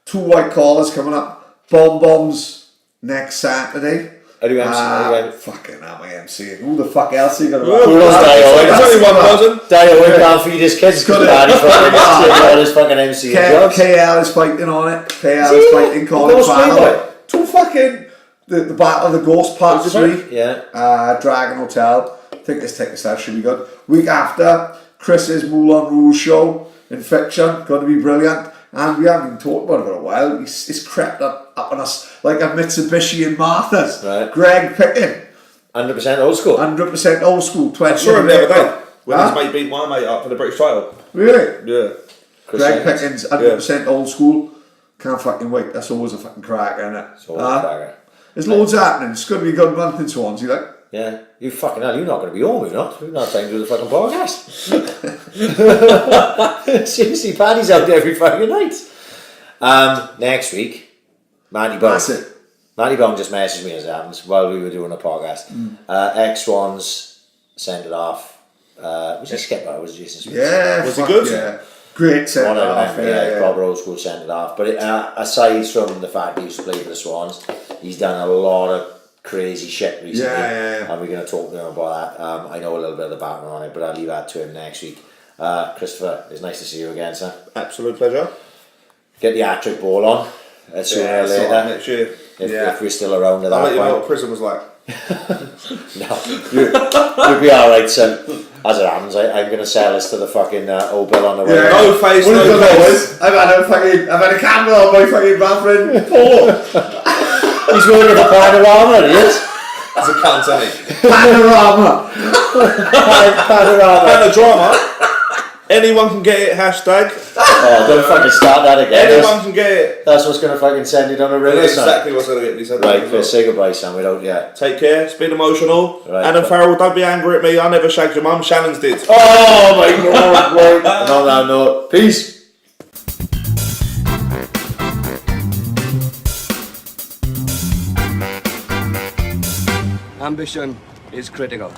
2 white collars coming up. Bombs next Saturday. Are you MC? Fucking am I MC? Who the fuck else are you going to Who else There's only one person. Daddy we can't feed his kids because Paddy's fucking MC jobs. KL is fighting on it. KL is fighting Colin Ghost Farrell. Playboy? Two fucking the Battle of the Ghost Part 3. Yeah. Dragon Hotel. I think this ticket sale should be good. Week after, Chris's Moulin Rouge show in fiction, going to be brilliant. And we haven't been talking about it for a while. He's crept up on us like a Mitsubishi and Martha's. Right. Greg Pickin, 100% old school. 100% old school. 20. I saw him the other day when Huh? his mate beat my mate up for the British title. Really? Yeah. Greg Pickens, 100% old school. Can't fucking wait. That's always a fucking cracker, isn't it? It's always a cracker. There's loads happening. It's going to be a good month in Swansea, like. Yeah. You fucking hell, you're not going to be home, you're not. We're not trying to do the fucking podcast. Seriously, Paddy's out there every fucking night. Next week, Matty Bong. That's it. Matty Bong just messaged me as it happens while we were doing a podcast. X-Swans sent it off. Was he skipper? Was it Jason Smith? Yeah, Was he fuck good? Yeah. Great set One of off. them, yeah, proper old school sent it off. But aside from the fact he used to play for the Swans, he's done a lot of crazy shit recently. Yeah. And we're going to talk to him about that. I know a little bit of the background on it, but I'll leave that to him next week. Christopher, it's nice to see you again, sir. Absolute pleasure. Get the hat-trick ball on sooner or So later. next year. If we're still around at I'll that let you know point. what prison was like. No, you'll be alright, son. As it happens, I'm going to sell this to the fucking old bill on the way. Yeah. No face, What no have I face. I've had a camera on my fucking bathroom. Paul. He's working for Panorama, he is. It's a cunt, isn't he? Panorama. Panorama. And the drama. Anyone can get it, hashtag. Oh, don't fucking start that again. Anyone can get it. That's what's going to fucking send you down a river, That's son. exactly what's going to get me said. Right, Chris, say goodbye, son. We don't, yeah. Take care, it's been emotional. Right. Adam Farrell, don't be angry at me. I never shagged your mum, Shannon's did. Oh my God, right. And on that note, peace. Ambition is critical.